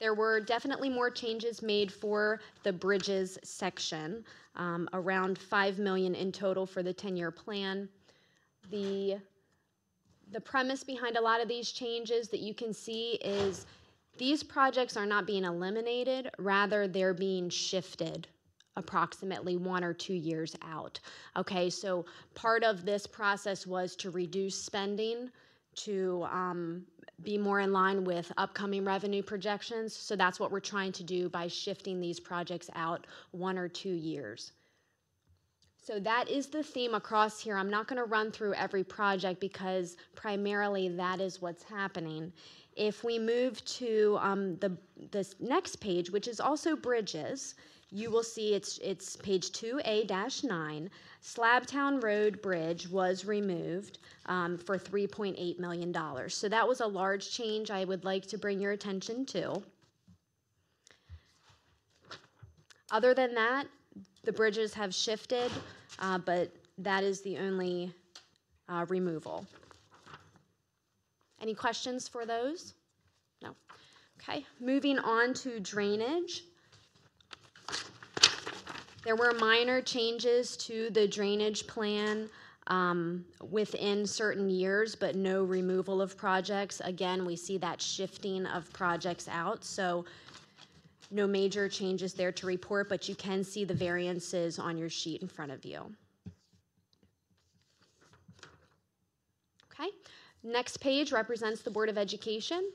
There were definitely more changes made for the bridges section, around $5 million in total for the 10-year plan. The premise behind a lot of these changes that you can see is these projects are not being eliminated, rather they're being shifted approximately 1 or 2 years out. Okay, so part of this process was to reduce spending, to be more in line with upcoming revenue projections. So that's what we're trying to do by shifting these projects out 1 or 2 years. So that is the theme across here. I'm not going to run through every project because primarily that is what's happening. If we move to this next page, which is also bridges, you will see it's page 2A-9. Slabtown Road Bridge was removed for $3.8 million. So that was a large change I would like to bring your attention to. Other than that, the bridges have shifted, but that is the only removal. Any questions for those? No. Okay, moving on to drainage. There were minor changes to the drainage plan within certain years, but no removal of projects. Again, we see that shifting of projects out, so no major changes there to report, but you can see the variances on your sheet in front of you. Okay, next page represents the Board of Education.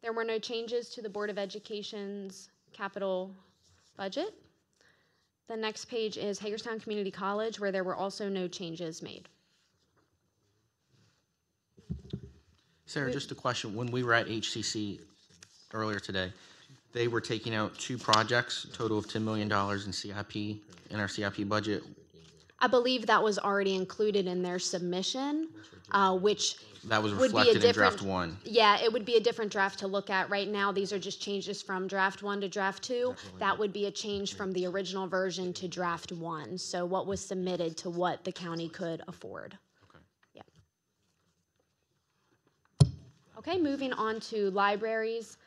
There were no changes to the Board of Education's capital budget. The next page is Hagerstown Community College, where there were also no changes made. Sarah, just a question. When we were at HCC earlier today, they were taking out 2 projects, a total of $10 million in CIP, in our CIP budget. I believe that was already included in their submission, which That was would be a reflected in different draft 1. Yeah, it would be a different draft to look at. Right now, these are just changes from draft 1 to draft 2. That would be a change from the original version to draft 1. So what was submitted to what the county could afford. Okay. Yeah. Okay, moving on to libraries.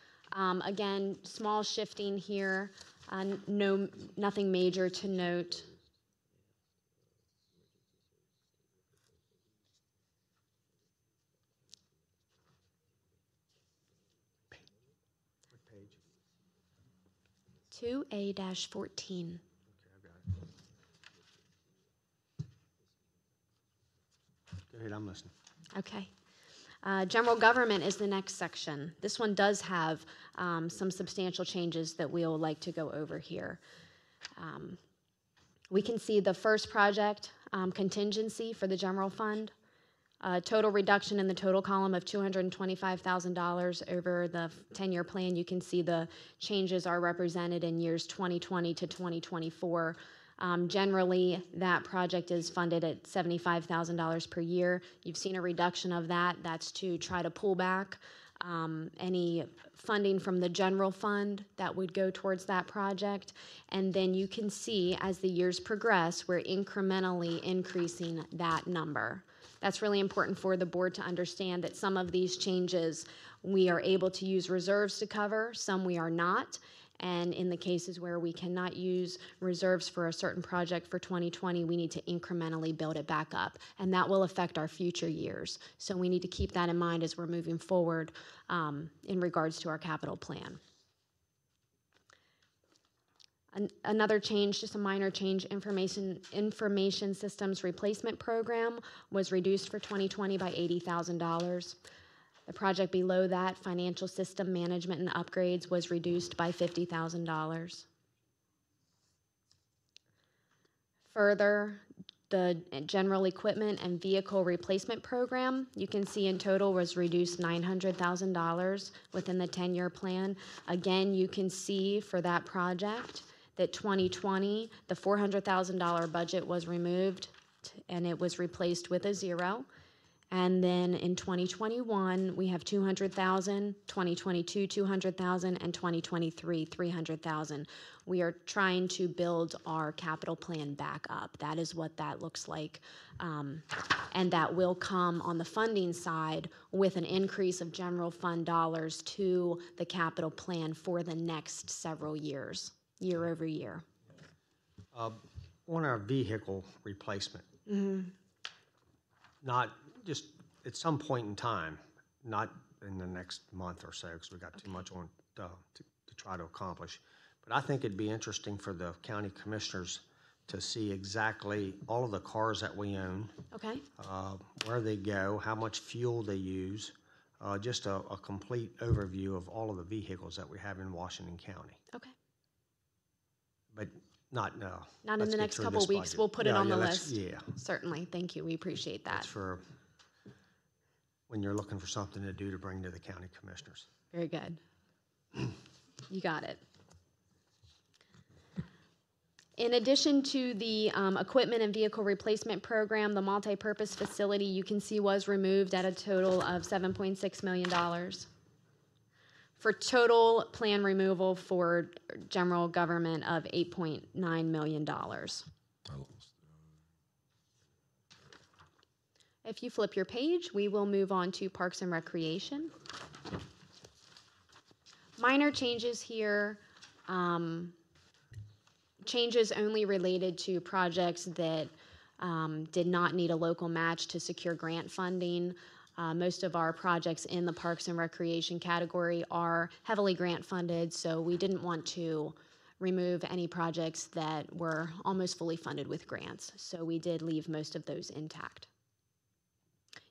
Again, small shifting here. Nothing major to note. What page? 2A-14. Go ahead, I'm listening. Okay. General government is the next section. This one does have some substantial changes that we'll like to go over here. We can see the first project, contingency for the general fund. Total reduction in the total column of $225,000 over the 10-year plan. You can see the changes are represented in years 2020 to 2024. Generally, that project is funded at $75,000 per year. You've seen a reduction of that. That's to try to pull back any funding from the general fund that would go towards that project. And then you can see as the years progress, we're incrementally increasing that number. That's really important for the board to understand that some of these changes we are able to use reserves to cover, some we are not. And in the cases where we cannot use reserves for a certain project for 2020, we need to incrementally build it back up. And that will affect our future years. So we need to keep that in mind as we're moving forward in regards to our capital plan. Another change, just a minor change, information systems replacement program was reduced for 2020 by $80,000. The project below that, financial system management and upgrades, was reduced by $50,000. Further, the general equipment and vehicle replacement program, you can see in total was reduced $900,000 within the 10-year plan. Again, you can see for that project that 2020, the $400,000 budget was removed and it was replaced with a 0. And then in 2021, we have $200,000, 2022, $200,000, and 2023, $300,000. We are trying to build our capital plan back up. That is what that looks like. And that will come on the funding side with an increase of general fund dollars to the capital plan for the next several years, year over year. On our vehicle replacement, not just at some point in time, not in the next month or so, because we've got too much on to try to accomplish. But I think it'd be interesting for the county commissioners to see exactly all of the cars that we own, Okay. where they go, how much fuel they use, just a complete overview of all of the vehicles that we have in Washington County. Okay. But not now. Not in the next couple weeks. We'll put it on the list. Yeah. Certainly. Thank you. We appreciate that. That's for when you're looking for something to do to bring to the county commissioners. Very good. You got it. In addition to the equipment and vehicle replacement program, the multi-purpose facility you can see was removed at a total of $7.6 million. For total plan removal for general government of $8.9 million. I lost. If you flip your page, we will move on to Parks and Recreation. Minor changes here, changes only related to projects that did not need a local match to secure grant funding. Most of our projects in the Parks and Recreation category are heavily grant funded, so we didn't want to remove any projects that were almost fully funded with grants. So we did leave most of those intact.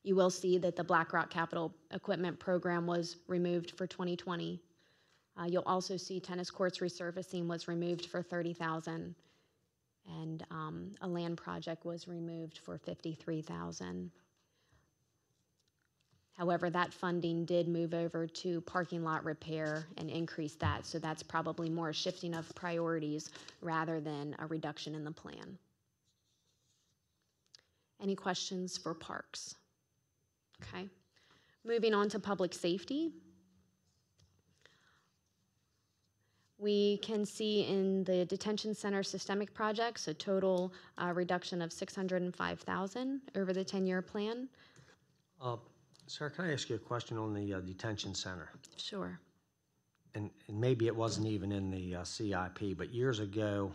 You will see that the Black Rock Capital Equipment Program was removed for 2020. You'll also see tennis courts resurfacing was removed for $30,000, and a land project was removed for $53,000. However, that funding did move over to parking lot repair and increase that, so that's probably more a shifting of priorities rather than a reduction in the plan. Any questions for parks? Okay. Moving on to public safety. We can see in the detention center systemic projects a total reduction of $605,000 over the 10-year plan. Sir, can I ask you a question on the detention center? Sure. And maybe it wasn't even in the CIP, but years ago,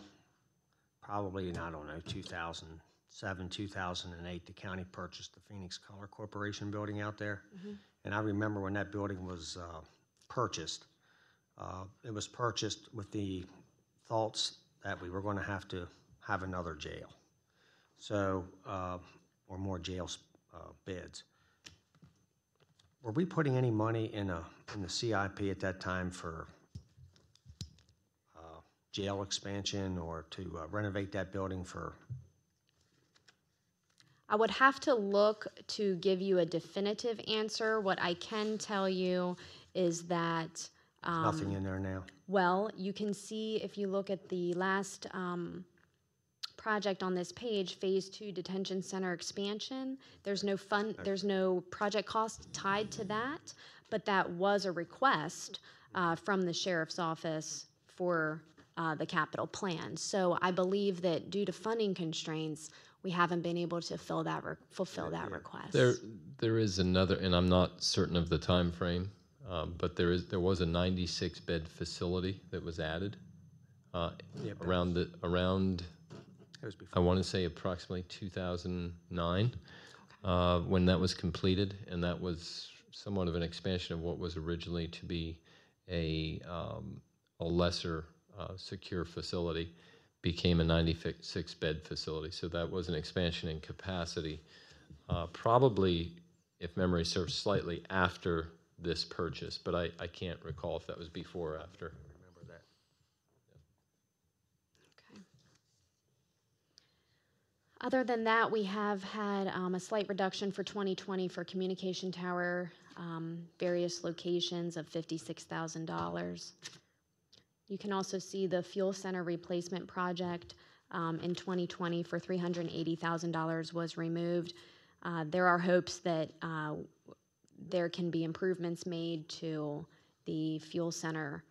probably, I don't know, 2007, 2008, the county purchased the Phoenix Color Corporation building out there. Mm-hmm. And I remember when that building was purchased, it was purchased with the thoughts that we were going to have another jail, so or more jail beds. Were we putting any money in the CIP at that time for jail expansion or to renovate that building for? I would have to look to give you a definitive answer. What I can tell you is that Nothing in there now? well, you can see if you look at the last project on this page, Phase 2 Detention Center expansion. There's no project cost tied to that, but that was a request from the sheriff's office for the capital plan. So I believe that due to funding constraints, we haven't been able to fulfill that request. There is another, and I'm not certain of the time frame, but there was a 96-bed facility that was added around I want to say approximately 2009 when that was completed, and that was somewhat of an expansion of what was originally to be a lesser secure facility, became a 96-bed facility. So that was an expansion in capacity, probably, if memory serves, slightly after this purchase, but I can't recall if that was before or after. Other than that, we have had a slight reduction for 2020 for communication tower, various locations of $56,000. You can also see the fuel center replacement project in 2020 for $380,000 was removed. There are hopes that there can be improvements made to the fuel center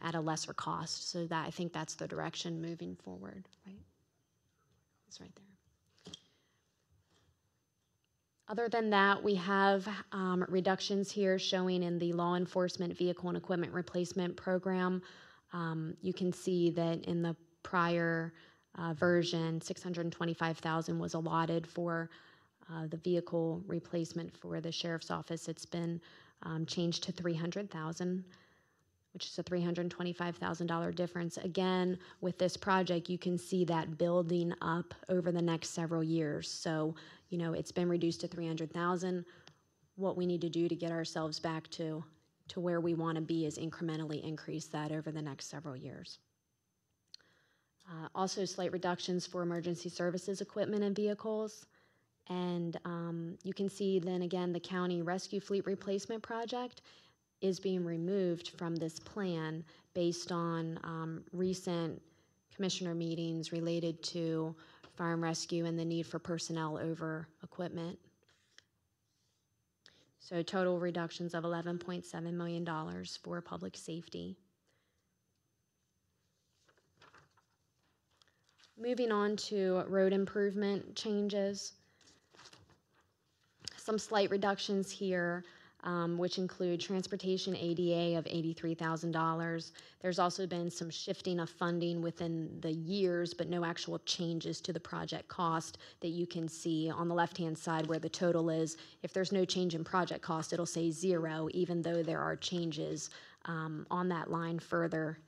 at a lesser cost. So that I think that's the direction moving forward, right? It's right there. Other than that, we have reductions here showing in the law enforcement vehicle and equipment replacement program. You can see that in the prior version, $625,000 was allotted for the vehicle replacement for the sheriff's office. It's been changed to $300,000, which is a $325,000 difference. Again, with this project, you can see that building up over the next several years. So, you know, it's been reduced to $300,000. What we need to do to get ourselves back to where we want to be is incrementally increase that over the next several years. Also, slight reductions for emergency services equipment and vehicles. And you can see then again the county rescue fleet replacement project is being removed from this plan based on recent commissioner meetings related to fire and rescue and the need for personnel over equipment. So total reductions of $11.7 million for public safety. Moving on to road improvement changes. Some slight reductions here, which include transportation ADA of $83,000. There's also been some shifting of funding within the years, but no actual changes to the project cost that you can see on the left-hand side where the total is. If there's no change in project cost, it'll say 0, even though there are changes on that line further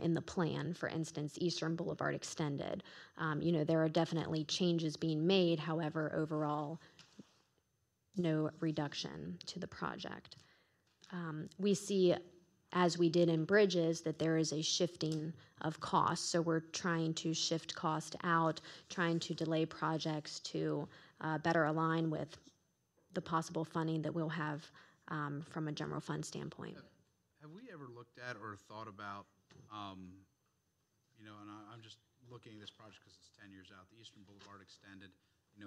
in the plan. For instance, Eastern Boulevard extended. There are definitely changes being made. However, overall, no reduction to the project. We see, as we did in bridges, that there is a shifting of costs. So we're trying to shift cost out, trying to delay projects to better align with the possible funding that we'll have from a general fund standpoint. Have we ever looked at or thought about, and I'm just looking at this project because it's 10 years out, the Eastern Boulevard extended,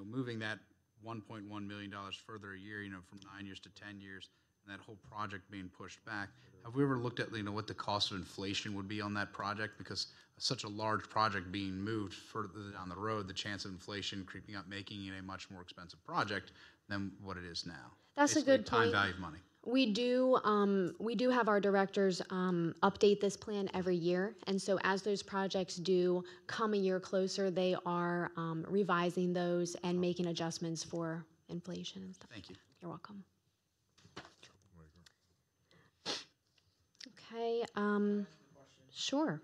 moving that $1.1 million further a year, from 9 years to 10 years, and that whole project being pushed back. Have we ever looked at, what the cost of inflation would be on that project? Because such a large project being moved further down the road, the chance of inflation creeping up, making it a much more expensive project than what it is now. That's Basically, a good point. time value of money. We do have our directors update this plan every year, and so as those projects do come a year closer, they are revising those and making adjustments for inflation and stuff. Thank you. You're welcome. Okay, sure.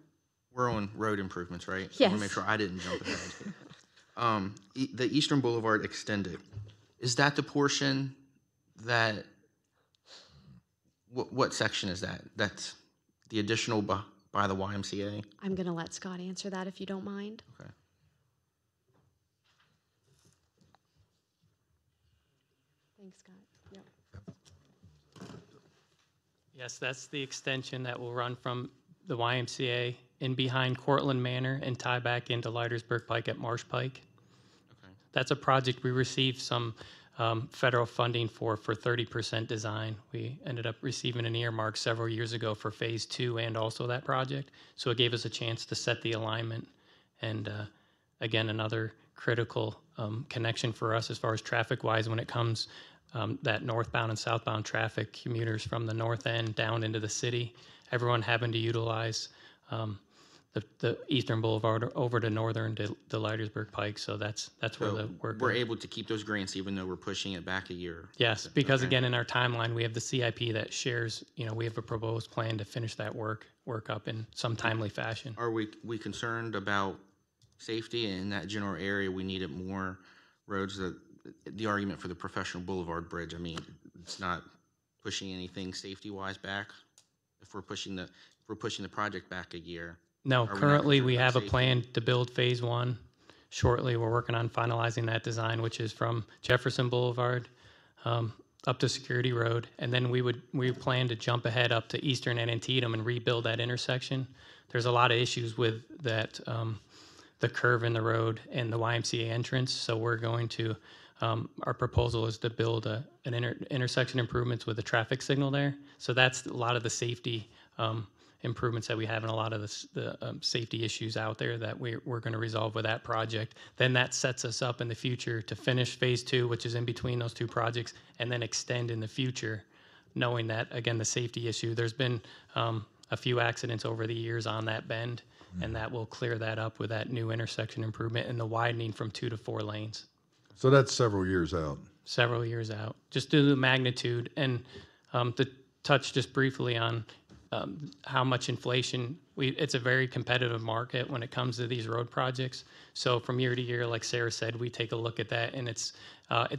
We're on road improvements, right? Yes. I want to make sure I didn't jump ahead. The Eastern Boulevard extended, is that the portion that, what section is that? That's the additional by the YMCA? I'm going to let Scott answer that if you don't mind. Okay. Thanks, Scott. Yep. Yes, that's the extension that will run from the YMCA in behind Cortland Manor and tie back into Leitersburg Pike at Marsh Pike. Okay. That's a project we received some federal funding for 30% design. We ended up receiving an earmark several years ago for phase 2 and also that project. So it gave us a chance to set the alignment. And again, another critical connection for us as far as traffic-wise when it comes that northbound and southbound traffic, commuters from the north end down into the city, everyone having to utilize the Eastern Boulevard over to northern to Leitersburg Pike. So that's where the work. We're able to keep those grants even though we're pushing it back a year. Yes, because Okay. again, in our timeline, we have the CIP that shares, we have a proposed plan to finish that work up in some timely fashion. Are we concerned about safety in that general area? We needed more roads. The argument for the Professional Boulevard Bridge, I mean, it's not pushing anything safety-wise back. If we're pushing the project back a year. No, Are we not currently concerned we about have a safety? plan to build phase 1 shortly. We're working on finalizing that design, which is from Jefferson Boulevard up to Security Road. And then we plan to jump ahead up to Eastern and Antietam and rebuild that intersection. There's a lot of issues with that, the curve in the road and the YMCA entrance. So we're going to, our proposal is to build an intersection improvements with a traffic signal there. So that's a lot of the safety improvements that we have and a lot of the safety issues out there that we're going to resolve with that project. Then that sets us up in the future to finish phase 2, which is in between those two projects, and then extend in the future, knowing that, again, the safety issue. There's been a few accidents over the years on that bend, and that will clear that up with that new intersection improvement and the widening from 2 to 4 lanes. So that's several years out. Several years out, just due to the magnitude. And to touch just briefly on how much inflation, it's a very competitive market when it comes to these road projects. So from year to year, like Sarah said, we take a look at that, and it's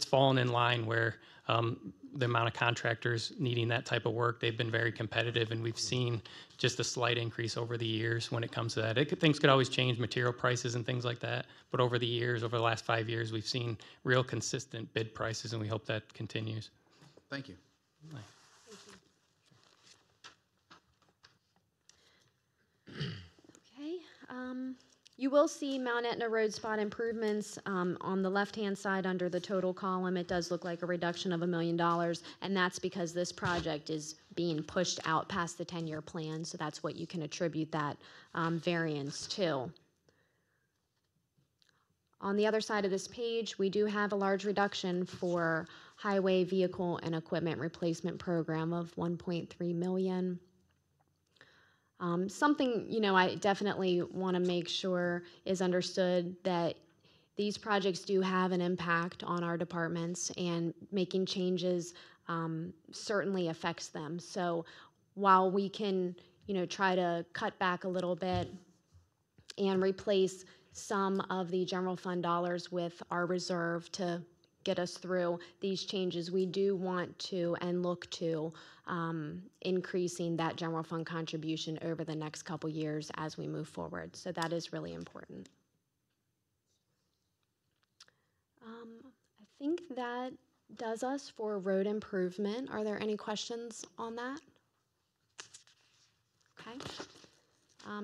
fallen in line where the amount of contractors needing that type of work, they've been very competitive, and we've seen just a slight increase over the years when it comes to that. Things could always change, material prices and things like that, but over the years, over the last 5 years, we've seen real consistent bid prices, and we hope that continues. Thank you. Okay, you will see Mount Etna Road spot improvements on the left-hand side under the total column. It does look like a reduction of $1 million, and that's because this project is being pushed out past the 10-year plan, so that's what you can attribute that variance to. On the other side of this page, we do have a large reduction for highway vehicle and equipment replacement program of 1.3 million. Something, I definitely want to make sure is understood that these projects do have an impact on our departments, and making changes certainly affects them. So while we can, try to cut back a little bit and replace some of the general fund dollars with our reserve to get us through these changes, we do want to and look to increasing that general fund contribution over the next couple years as we move forward. So that is really important. I think that does us for road improvement. Are there any questions on that? Okay.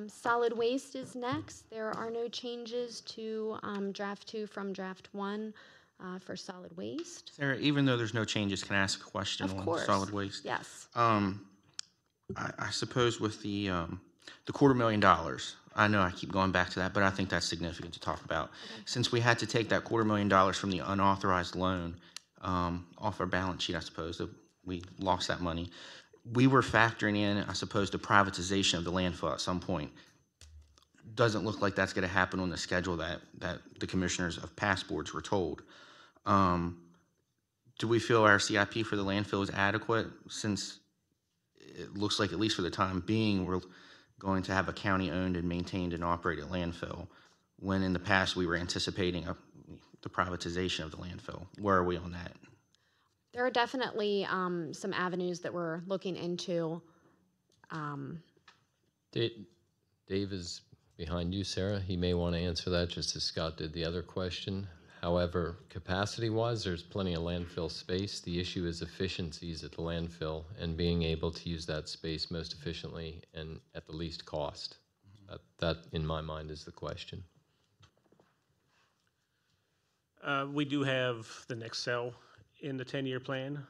Solid waste is next. There are no changes to draft 2 from draft 1 for solid waste. Sarah, even though there's no changes, can I ask a question Of on course. solid waste? Yes. I suppose with the $250,000, I know I keep going back to that, but I think that's significant to talk about. Okay. Since we had to take that $250,000 from the unauthorized loan off our balance sheet, I suppose, that we lost that money. We were factoring in, I suppose, the privatization of the landfill at some point. Doesn't look like that's going to happen on the schedule that the commissioners of past boards were told. Do we feel our CIP for the landfill is adequate, since it looks like, at least for the time being, we're going to have a county-owned and maintained and operated landfill, when in the past we were anticipating the privatization of the landfill? Where are we on that? There are definitely some avenues that we're looking into. Dave is behind you, Sarah. He may want to answer that, just as Scott did the other question. However, capacity-wise, there's plenty of landfill space. The issue is efficiencies at the landfill and being able to use that space most efficiently and at the least cost. That, in my mind, is the question. We do have the next cell in the 10-year plan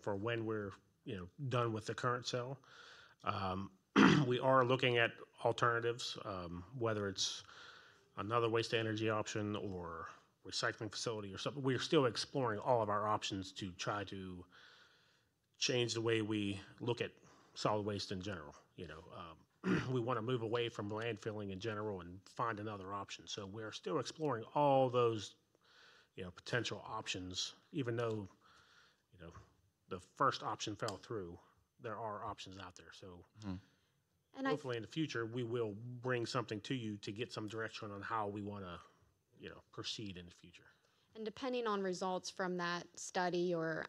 for when we're done with the current cell. We are looking at alternatives, whether it's another waste to energy option or recycling facility or something. We're still exploring all of our options to try to change the way we look at solid waste in general. We want to move away from landfilling in general and find another option. So we're still exploring all those potential options, even though the first option fell through. There are options out there. So and hopefully in the future we will bring something to you to get some direction on how we want to proceed in the future. And depending on results from that study or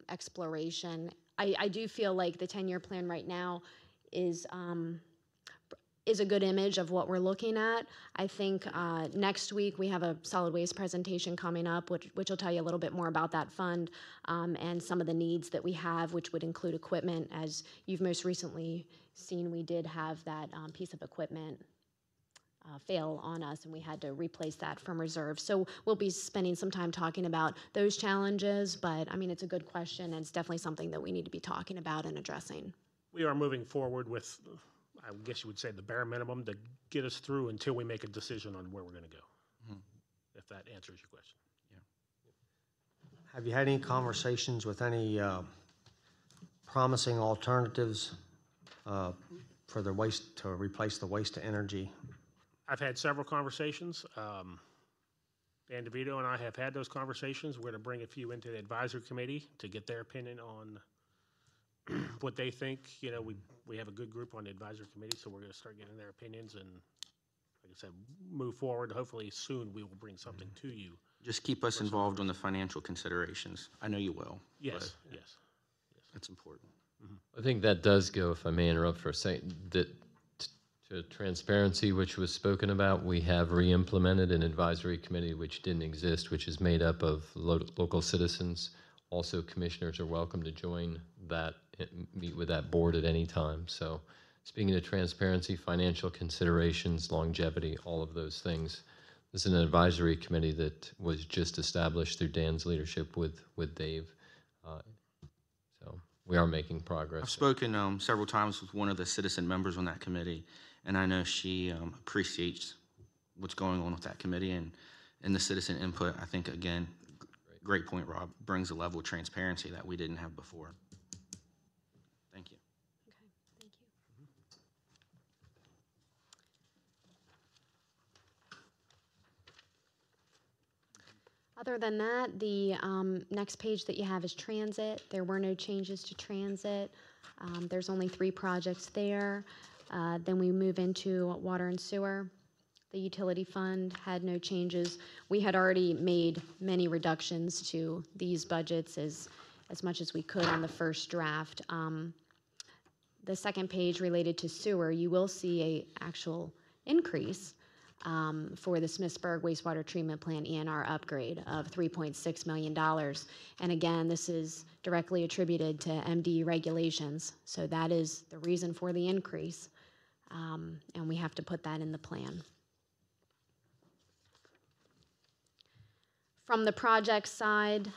exploration, I do feel like the 10-year plan right now is a good image of what we're looking at. I think next week we have a solid waste presentation coming up, which will tell you a little bit more about that fund and some of the needs that we have, which would include equipment. As you've most recently seen, we did have that piece of equipment fail on us, and we had to replace that from reserve. So we'll be spending some time talking about those challenges, but I mean, it's a good question, and it's definitely something that we need to be talking about and addressing. We are moving forward with, I guess you would say, the bare minimum to get us through until we make a decision on where we're going to go, if that answers your question. Yeah. Have you had any conversations with any promising alternatives for the waste, to replace the waste to energy? I've had several conversations. Dan DeVito and I have had those conversations. We're going to bring a few into the advisory committee to get their opinion on what they think. We have a good group on the advisory committee, so we're going to start getting their opinions and, like I said, move forward. Hopefully soon we will bring something to you. Just keep us involved on the financial considerations. I know you will. Yes, yes. That's important. I think that does go, if I may interrupt for a second, that to transparency, which was spoken about, we have re-implemented an advisory committee which didn't exist, which is made up of local citizens. Also, commissioners are welcome to join that, meet with that board at any time. So speaking of transparency, financial considerations, longevity, all of those things, this is an advisory committee that was just established through Dan's leadership with Dave. So we are making progress. I've spoken several times with one of the citizen members on that committee, and I know she appreciates what's going on with that committee, and and the citizen input, I think, again, great point, Rob, brings a level of transparency that we didn't have before. Thank you. Okay, thank you. Other than that, the next page that you have is transit. There were no changes to transit. There's only 3 projects there. Then we move into water and sewer. The utility fund had no changes. We had already made many reductions to these budgets as much as we could on the first draft. The second page related to sewer, you will see a actual increase for the Smithsburg wastewater treatment plant ENR upgrade of $3.6 million. And again, this is directly attributed to MDE regulations. So that is the reason for the increase. And we have to put that in the plan. From the project side,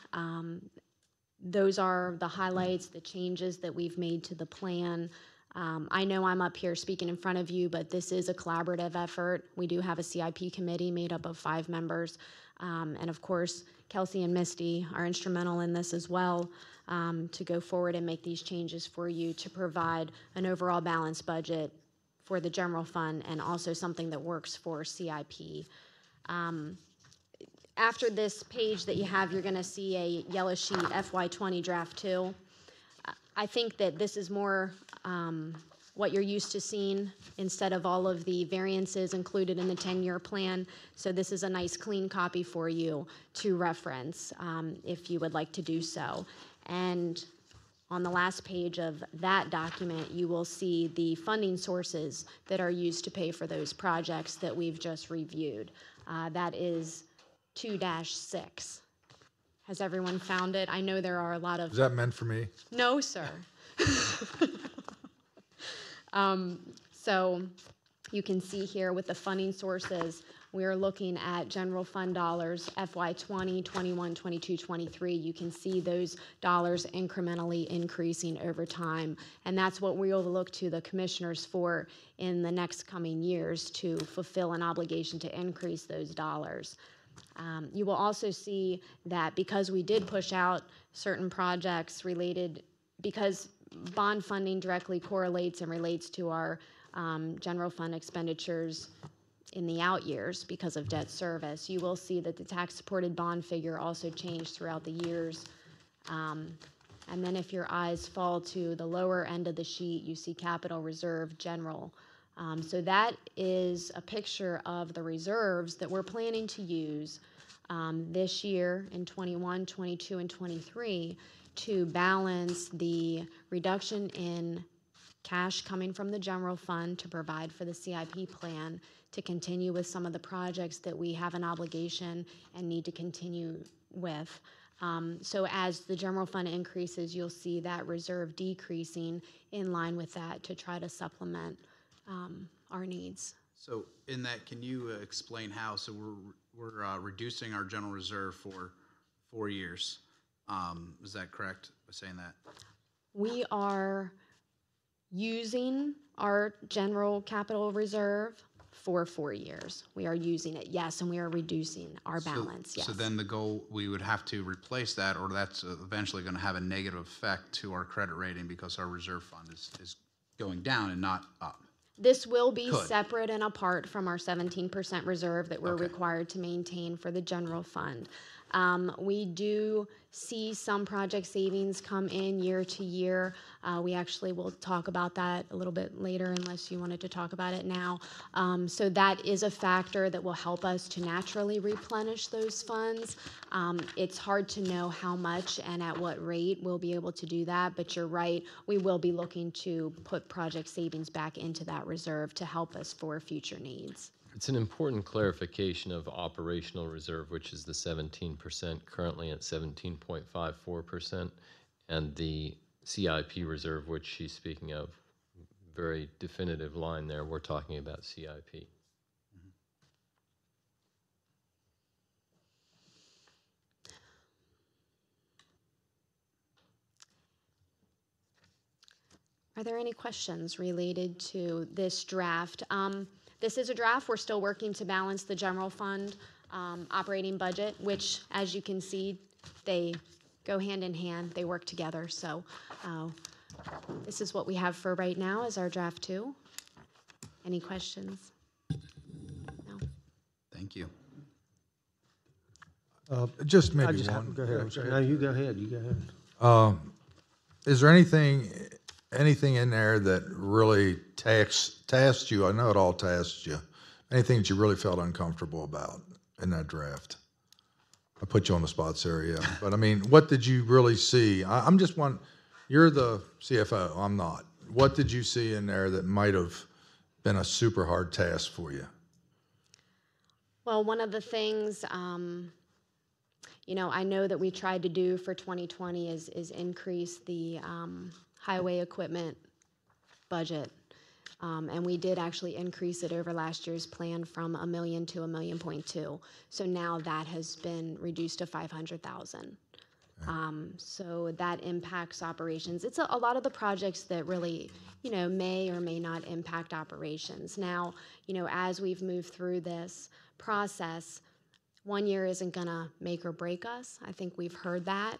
those are the highlights, the changes that we've made to the plan. I know I'm up here speaking in front of you, but this is a collaborative effort. We do have a CIP committee made up of 5 members. And of course, Kelsey and Misty are instrumental in this as well, to go forward and make these changes for you to provide an overall balanced budget for the general fund and also something that works for CIP. After this page that you have, you're going to see a yellow sheet, FY20 Draft 2. I think that this is more what you're used to seeing instead of all of the variances included in the 10-year plan. So this is a nice clean copy for you to reference if you would like to do so. And on the last page of that document, you will see the funding sources that are used to pay for those projects that we've just reviewed. That is 2-6. Has everyone found it? I know there are a lot of... Is that meant for me? No, sir. So you can see here with the funding sources, we are looking at general fund dollars, FY20, 21, 22, 23. You can see those dollars incrementally increasing over time. And that's what we will look to the commissioners for in the next coming years to fulfill an obligation to increase those dollars. You will also see that because we did push out certain projects related, because bond funding directly correlates and relates to our general fund expenditures in the out years because of debt service, you will see that the tax-supported bond figure also changed throughout the years. And then if your eyes fall to the lower end of the sheet, you see capital reserve general. So that is a picture of the reserves that we're planning to use this year in 21, 22, and 23 to balance the reduction in cash coming from the general fund to provide for the CIP plan, to continue with some of the projects that we have an obligation and need to continue with. So as the general fund increases, you'll see that reserve decreasing in line with that to try to supplement our needs. So in that, can you explain how? So we're reducing our general reserve for 4 years. Is that correct by saying that? We are using our general capital reserve for 4 years. We are using it, yes, and we are reducing our balance, yes. So then the goal, we would have to replace that, or that's eventually going to have a negative effect to our credit rating because our reserve fund is going down and not up. This will be separate and apart from our 17% reserve that we're required to maintain for the general fund. We do see some project savings come in year to year. We actually will talk about that a little bit later unless you wanted to talk about it now. So that is a factor that will help us to naturally replenish those funds. It's hard to know how much and at what rate we'll be able to do that, but you're right, we will be looking to put project savings back into that reserve to help us for future needs. It's an important clarification of operational reserve, which is the 17%, currently at 17.54%, and the CIP reserve, which she's speaking of. Very definitive line there. We're talking about CIP. Are there any questions related to this draft? This is a draft. We're still working to balance the general fund operating budget, which, as you can see, they go hand in hand. They work together. So this is what we have for right now as our draft 2. Any questions? No. Thank you. Just I maybe just one. go ahead. I'm sorry. No, you go ahead. You go ahead. Is there anything in there that really tasked you? I know it all tasked you. Anything that you really felt uncomfortable about in that draft? I put you on the spot, Sarah, yeah. But I mean, what did you really see? I'm just one. You're the CFO. I'm not. What did you see in there that might have been a super hard task for you? Well, one of the things, I know that we tried to do for 2020 is increase the highway equipment budget. And we did actually increase it over last year's plan from $1 million to $1.2 million. So now that has been reduced to $500,000. So that impacts operations. It's a lot of the projects that really, may or may not impact operations. Now, as we've moved through this process, 1 year isn't gonna make or break us. I think we've heard that,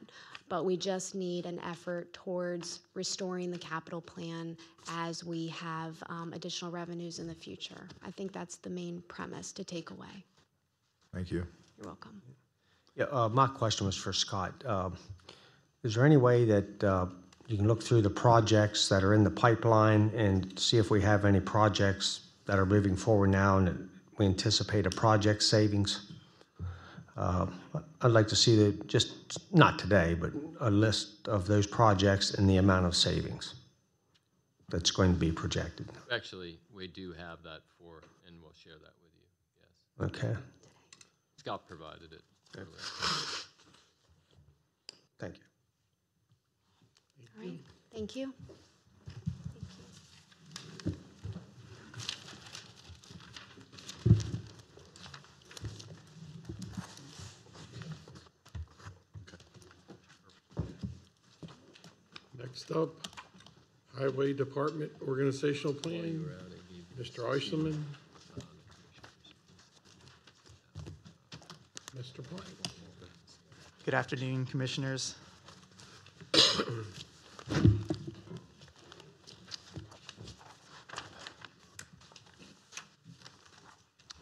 but we just need an effort towards restoring the capital plan as we have additional revenues in the future. I think that's the main premise to take away. Thank you. You're welcome. Yeah, my question was for Scott. Is there any way that you can look through the projects that are in the pipeline and see if we have any projects that are moving forward now and that we anticipate a project savings? I'd like to see just not today, but a list of those projects and the amount of savings that's going to be projected. Actually, we do have that and we'll share that with you, yes. Okay. Scott provided it earlier. Thank you. All right, thank you. Next up, Highway Department Organizational Plan, Mr. Eishelman. Mr. Blank. Good afternoon, Commissioners.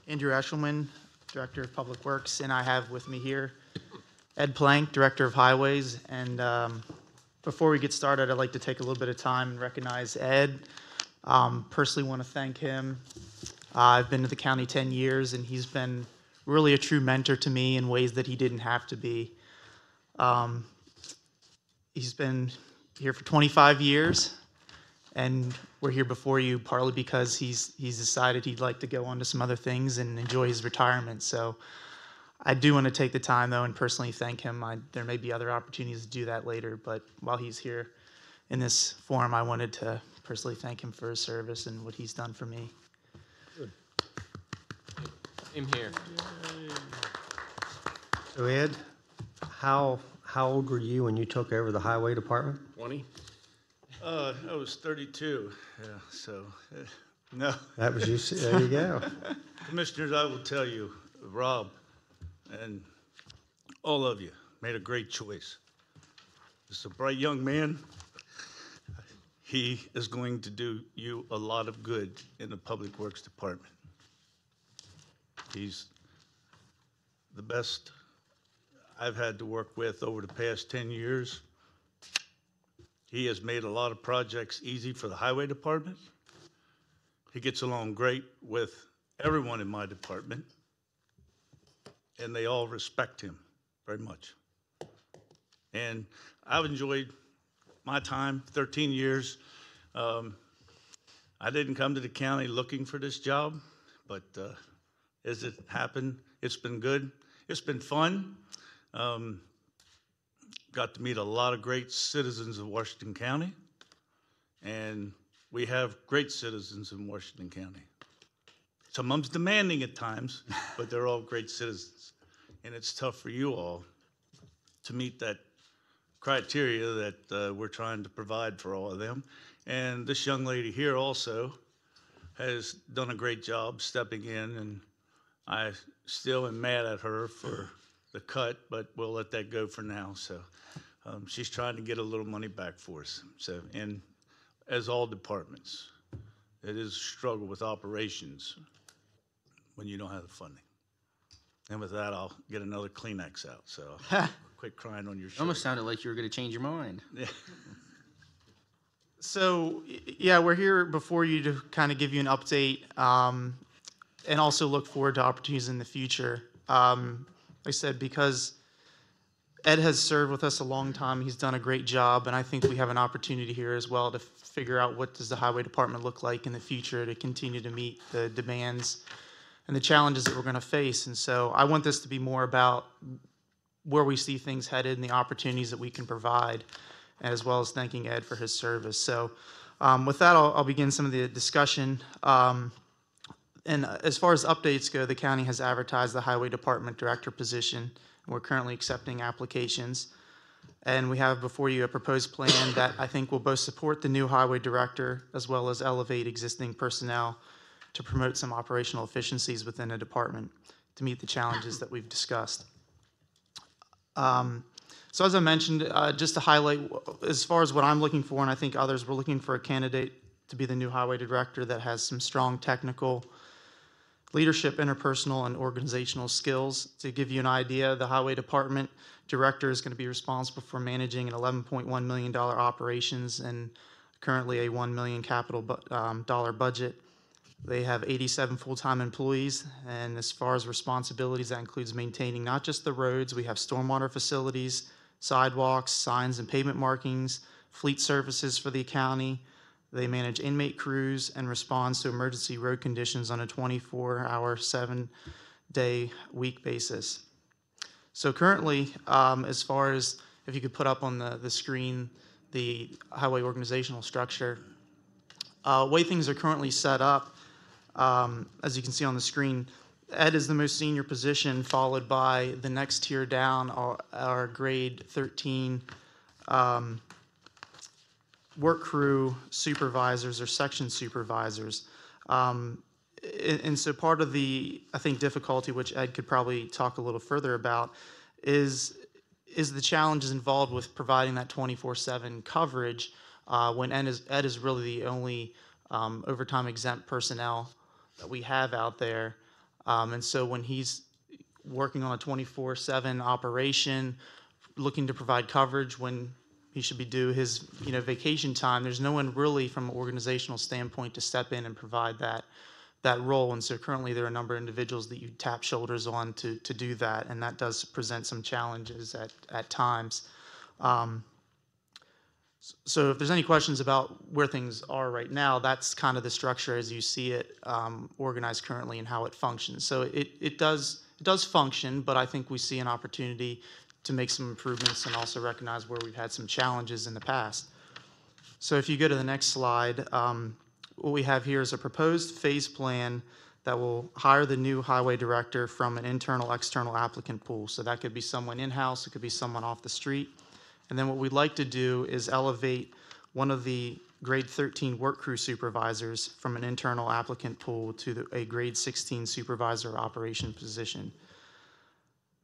Andrew Eshelman, Director of Public Works, and I have with me here Ed Plank, Director of Highways. And before we get started, I'd like to take a little bit of time and recognize Ed. Personally want to thank him. I've been to the county 10 years, and he's been really a true mentor to me in ways that he didn't have to be. He's been here for 25 years, and we're here before you partly because he's decided he'd like to go on to some other things and enjoy his retirement. So I do want to take the time, though, and personally thank him. There may be other opportunities to do that later, but while he's here in this forum, I wanted to personally thank him for his service and what he's done for me. Good. Same here. So Ed, how old were you when you took over the highway department? 20. I was 32. Yeah, so no. That was you. There you go. Commissioners, I will tell you, Rob and all of you made a great choice. This is a bright young man. He is going to do you a lot of good in the Public Works Department. He's the best I've had to work with over the past 10 years. He has made a lot of projects easy for the Highway Department. He gets along great with everyone in my department, and they all respect him very much. And I've enjoyed my time, 13 years. I didn't come to the county looking for this job, but as it happened, it's been good. It's been fun. Got to meet a lot of great citizens of Washington County, and we have great citizens in Washington County. Some of them's demanding at times, but they're all great citizens. And it's tough for you all to meet that criteria that we're trying to provide for all of them. And this young lady here also has done a great job stepping in, and I still am mad at her for the cut, but we'll let that go for now. So she's trying to get a little money back for us. So, and as all departments, it is a struggle with operations when you don't have the funding. And with that, I'll get another Kleenex out. So quit crying on your shoulder. Almost sounded like you were going to change your mind. Yeah. So, yeah, we're here before you to kind of give you an update and also look forward to opportunities in the future. Like I said, because Ed has served with us a long time, he's done a great job, and I think we have an opportunity here as well to figure out what does the highway department look like in the future to continue to meet the demands and the challenges that we're going to face. And so I want this to be more about where we see things headed and the opportunities that we can provide, as well as thanking Ed for his service. So with that, I'll begin some of the discussion. And as far as updates go, the county has advertised the highway department director position, and we're currently accepting applications. And we have before you a proposed plan that I think will both support the new highway director as well as elevate existing personnel to promote some operational efficiencies within the department to meet the challenges that we've discussed. So as I mentioned, just to highlight, as far as what I'm looking for, and I think others were looking for a candidate to be the new highway director that has some strong technical leadership, interpersonal, and organizational skills. To give you an idea, the highway department director is going to be responsible for managing an $11.1 million operations and currently a $1 million capital dollar budget. They have 87 full-time employees, and as far as responsibilities, that includes maintaining not just the roads. We have stormwater facilities, sidewalks, signs and pavement markings, fleet services for the county. They manage inmate crews and responds to emergency road conditions on a 24-hour, 7-day week basis. So currently, as far as if you could put up on the screen the highway organizational structure, way things are currently set up, as you can see on the screen, Ed is the most senior position, followed by the next tier down, our grade 13 work crew supervisors or section supervisors. And so part of the, I think, difficulty, which Ed could probably talk a little further about, is the challenges involved with providing that 24/7 coverage when Ed is really the only overtime exempt personnel that we have out there. And so when he's working on a 24/7 operation, looking to provide coverage when he should be due his vacation time, there's no one really from an organizational standpoint to step in and provide that role. And so currently there are a number of individuals that you tap shoulders on to do that, and that does present some challenges at times. So if there's any questions about where things are right now, that's kind of the structure as you see it organized currently and how it functions. So it does function, but I think we see an opportunity to make some improvements and also recognize where we've had some challenges in the past. So if you go to the next slide, what we have here is a proposed phase plan that will hire the new highway director from an internal, external applicant pool. So that could be someone in-house, it could be someone off the street. And then what we'd like to do is elevate one of the grade 13 work crew supervisors from an internal applicant pool to a grade 16 supervisor operation position.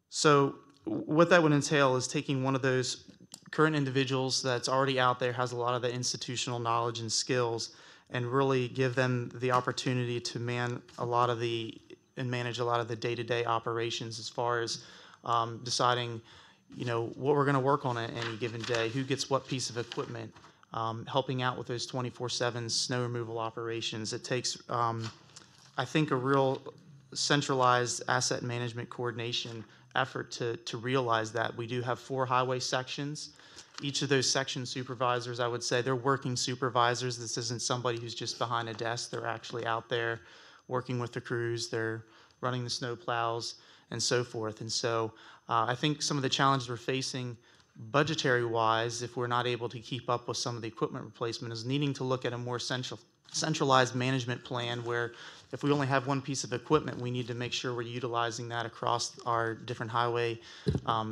So what that would entail is taking one of those current individuals that's already out there, has a lot of the institutional knowledge and skills, and really give them the opportunity to manage a lot of the day-to-day operations as far as deciding what we're going to work on any given day, who gets what piece of equipment, helping out with those 24/7 snow removal operations. It takes, I think, a real centralized asset management coordination effort to realize that. We do have 4 highway sections. Each of those section supervisors, I would say, they're working supervisors. This isn't somebody who's just behind a desk. They're actually out there working with the crews. They're running the snow plows and so forth. And so I think some of the challenges we're facing budgetary-wise, if we're not able to keep up with some of the equipment replacement, is needing to look at a more centralized management plan where if we only have one piece of equipment, we need to make sure we're utilizing that across our different highway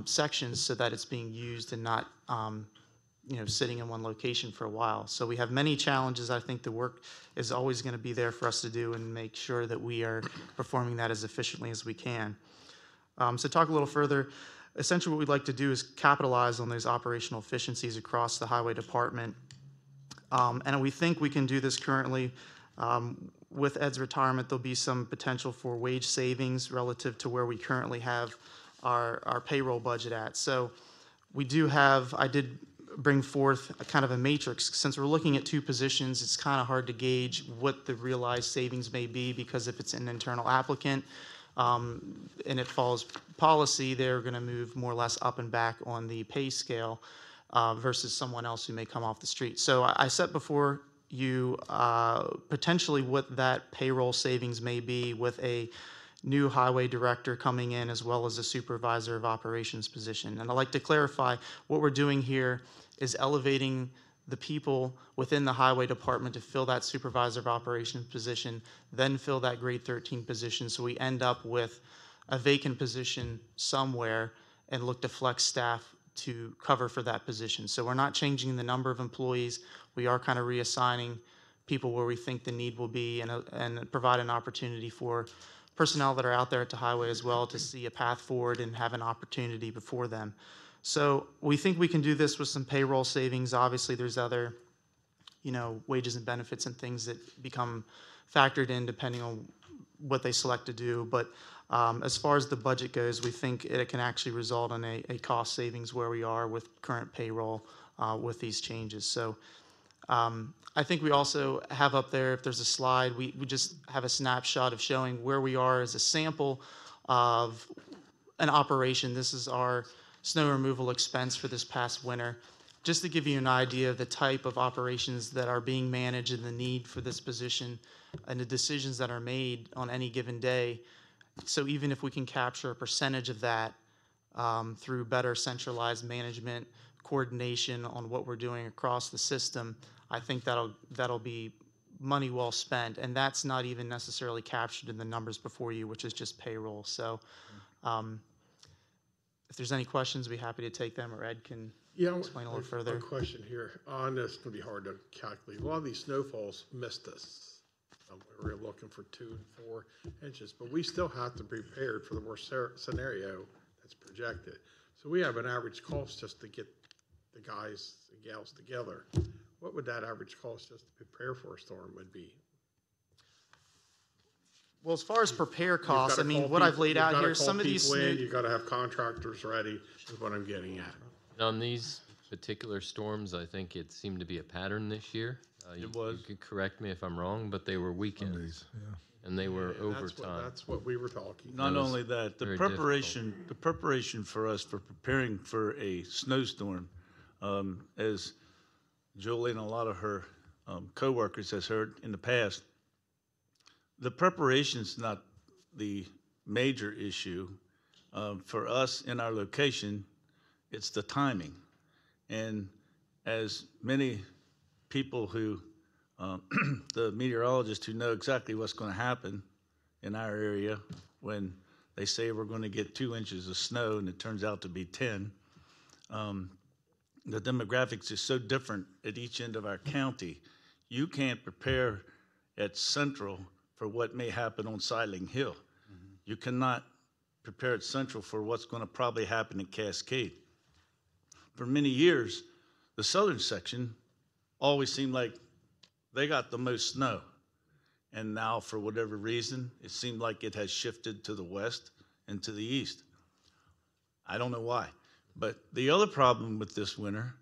sections so that it's being used and not sitting in one location for a while. So we have many challenges. I think the work is always going to be there for us to do and make sure that we are performing that as efficiently as we can. So talk a little further. Essentially what we'd like to do is capitalize on those operational efficiencies across the highway department. And we think we can do this currently. With Ed's retirement, there'll be some potential for wage savings relative to where we currently have our payroll budget at. So we do have, I did bring forth a kind of a matrix. Since we're looking at two positions, it's kind of hard to gauge what the realized savings may be, because if it's an internal applicant and it follows policy, they're going to move more or less up and back on the pay scale versus someone else who may come off the street. So I set before you potentially what that payroll savings may be with a new highway director coming in, as well as a supervisor of operations position. And I'd like to clarify, what we're doing here is elevating the people within the highway department to fill that supervisor of operations position, then fill that grade 13 position, so we end up with a vacant position somewhere and look to flex staff to cover for that position. So we're not changing the number of employees. We are kind of reassigning people where we think the need will be, and provide an opportunity for personnel that are out there at the highway as well to see a path forward and have an opportunity before them. So we think we can do this with some payroll savings. Obviously, there's other, wages and benefits and things that become factored in depending on what they select to do. But as far as the budget goes, we think it can actually result in a cost savings where we are with current payroll with these changes. So I think we also have up there, if there's a slide, we just have a snapshot of showing where we are as a sample of an operation. This is our snow removal expense for this past winter, just to give you an idea of the type of operations that are being managed and the need for this position and the decisions that are made on any given day. So even if we can capture a percentage of that through better centralized management, coordination on what we're doing across the system, I think that'll be money well spent. And that's not even necessarily captured in the numbers before you, which is just payroll. So if there's any questions, we'd be happy to take them, or Ed can explain a little further. A question here on this, it's going to be hard to calculate. A lot of these snowfalls missed us. We're looking for 2 and 4 inches, but we still have to be prepared for the worst scenario that's projected. So we have an average cost just to get the guys and gals together. What would that average cost just to prepare for a storm would be? Well, as far as prepare costs, I mean, what I've laid out here, some of these... You've got to have contractors ready, is what I'm getting at. On these particular storms, I think it seemed to be a pattern this year. It was. You could correct me if I'm wrong, but they were weekends. And they were overtime. That's what we were talking. Not only that, the preparation for us for preparing for a snowstorm, as Julie and a lot of her co-workers has heard in the past, the preparation's not the major issue. For us in our location, it's the timing. And as many people who, the meteorologists who know exactly what's going to happen in our area when they say we're going to get 2 inches of snow and it turns out to be 10, the demographics is so different at each end of our county. You can't prepare at Central for what may happen on Sidling Hill. You cannot prepare at Central for what's going to probably happen in Cascade. For many years, the southern section always seemed like they got the most snow. And now, for whatever reason, it seemed like it has shifted to the west and to the east. I don't know why. But the other problem with this winter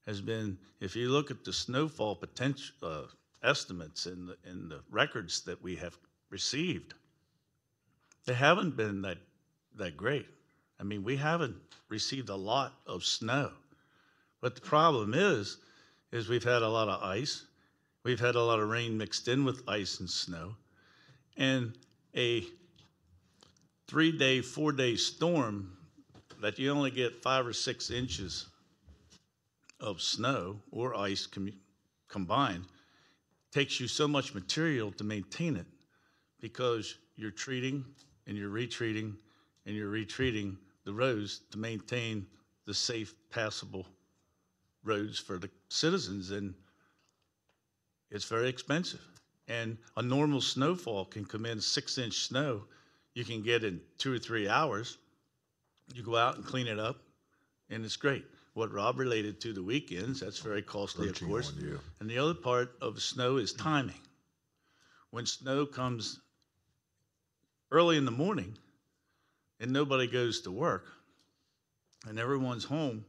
has been, if you look at the snowfall potential estimates in the records that we have received, they haven't been that great. I mean, we haven't received a lot of snow. But the problem is we've had a lot of ice. We've had a lot of rain mixed in with ice and snow. And a 3-day, 4-day storm that you only get 5 or 6 inches of snow or ice combined takes you so much material to maintain it, because you're treating and you're retreating and you're retreating the roads to maintain the safe, passable roads for the citizens, and it's very expensive. And a normal snowfall can come in 6-inch snow. You can get in 2 or 3 hours. You go out and clean it up, and it's great. What Rob related to the weekends, that's very costly, of course. And the other part of snow is timing. When snow comes early in the morning and nobody goes to work and everyone's home,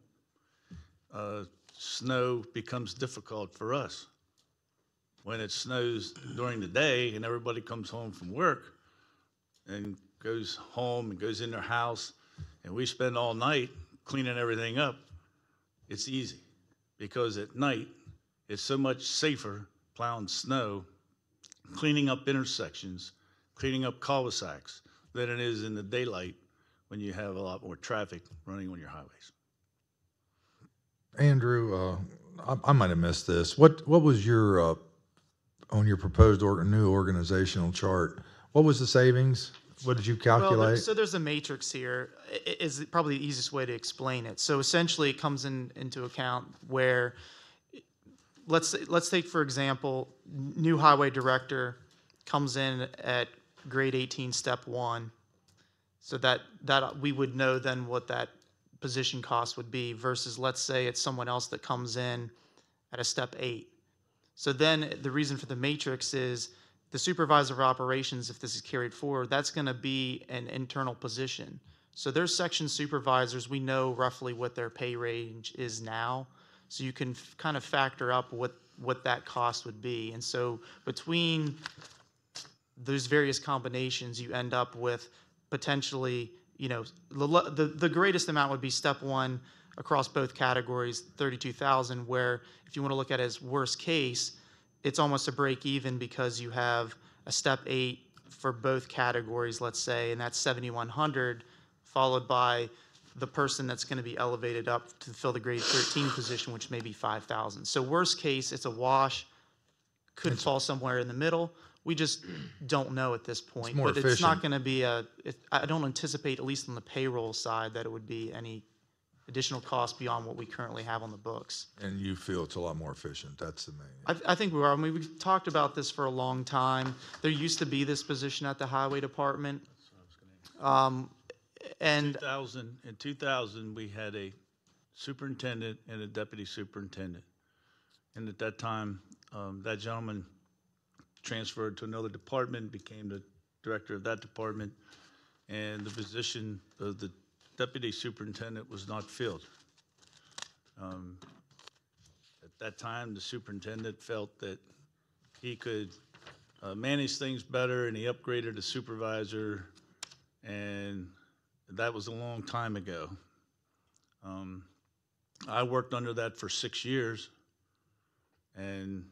snow becomes difficult for us. When it snows during the day and everybody comes home from work and goes home and goes in their house, and we spend all night cleaning everything up, it's easy, because at night it's so much safer plowing snow, cleaning up intersections, cleaning up cul-de-sacs than it is in the daylight when you have a lot more traffic running on your highways. Andrew, I might have missed this. What was your on your proposed new organizational chart? What was the savings? What did you calculate? Well, so there's a matrix here. Is probably the easiest way to explain it. So essentially, it comes into account where, let's take for example, new highway director comes in at grade 18, step 1. So that we would know then what that position cost would be versus, let's say it's someone else that comes in at a step 8. So then the reason for the matrix is the supervisor of operations, if this is carried forward, that's going to be an internal position. So there's section supervisors, we know roughly what their pay range is now. So you can kind of factor up what that cost would be. And so between those various combinations, you end up with potentially, the greatest amount would be step 1 across both categories, 32,000, where if you want to look at it as worst case, it's almost a break even because you have a step 8 for both categories, let's say, and that's 7,100, followed by the person that's going to be elevated up to fill the grade 13 position, which may be 5,000. So worst case, it's a wash, could fall somewhere in the middle. We just don't know at this point. more But it's efficient. not going to be I don't anticipate, at least on the payroll side, that it would be any additional cost beyond what we currently have on the books. And you feel it's a lot more efficient. That's the main. I think we are. I mean, we've talked about this for a long time. There used to be this position at the highway department. In 2000, we had a superintendent and a deputy superintendent. And at that time, that gentleman transferred to another department, became the director of that department, and the position of the deputy superintendent was not filled. At that time, the superintendent felt that he could manage things better, and he upgraded a supervisor, and that was a long time ago. I worked under that for 6 years, and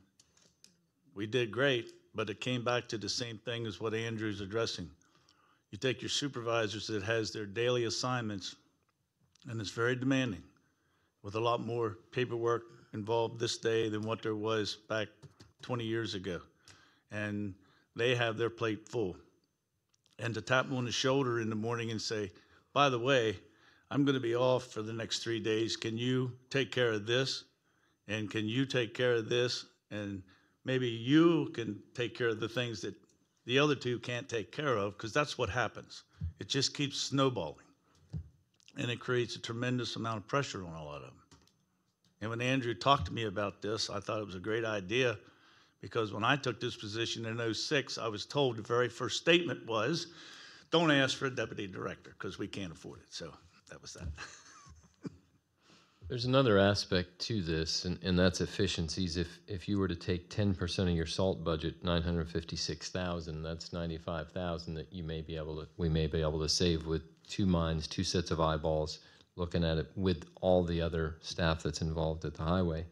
we did great, but it came back to the same thing as what Andrew's addressing. You take your supervisors that has their daily assignments, and it's very demanding, with a lot more paperwork involved this day than what there was back 20 years ago. And they have their plate full. And to tap them on the shoulder in the morning and say, by the way, I'm going to be off for the next 3 days. Can you take care of this? And can you take care of this? And maybe you can take care of the things that the other two can't take care of, because that's what happens. It just keeps snowballing. And it creates a tremendous amount of pressure on a lot of them. And when Andrew talked to me about this, I thought it was a great idea, because when I took this position in 2006, I was told the very first statement was, don't ask for a deputy director because we can't afford it. So that was that. There's another aspect to this, and that's efficiencies. If you were to take 10% of your salt budget, $956,000, that's $95,000 that we may be able to save with 2 minds, 2 sets of eyeballs, looking at it with all the other staff that's involved at the highway.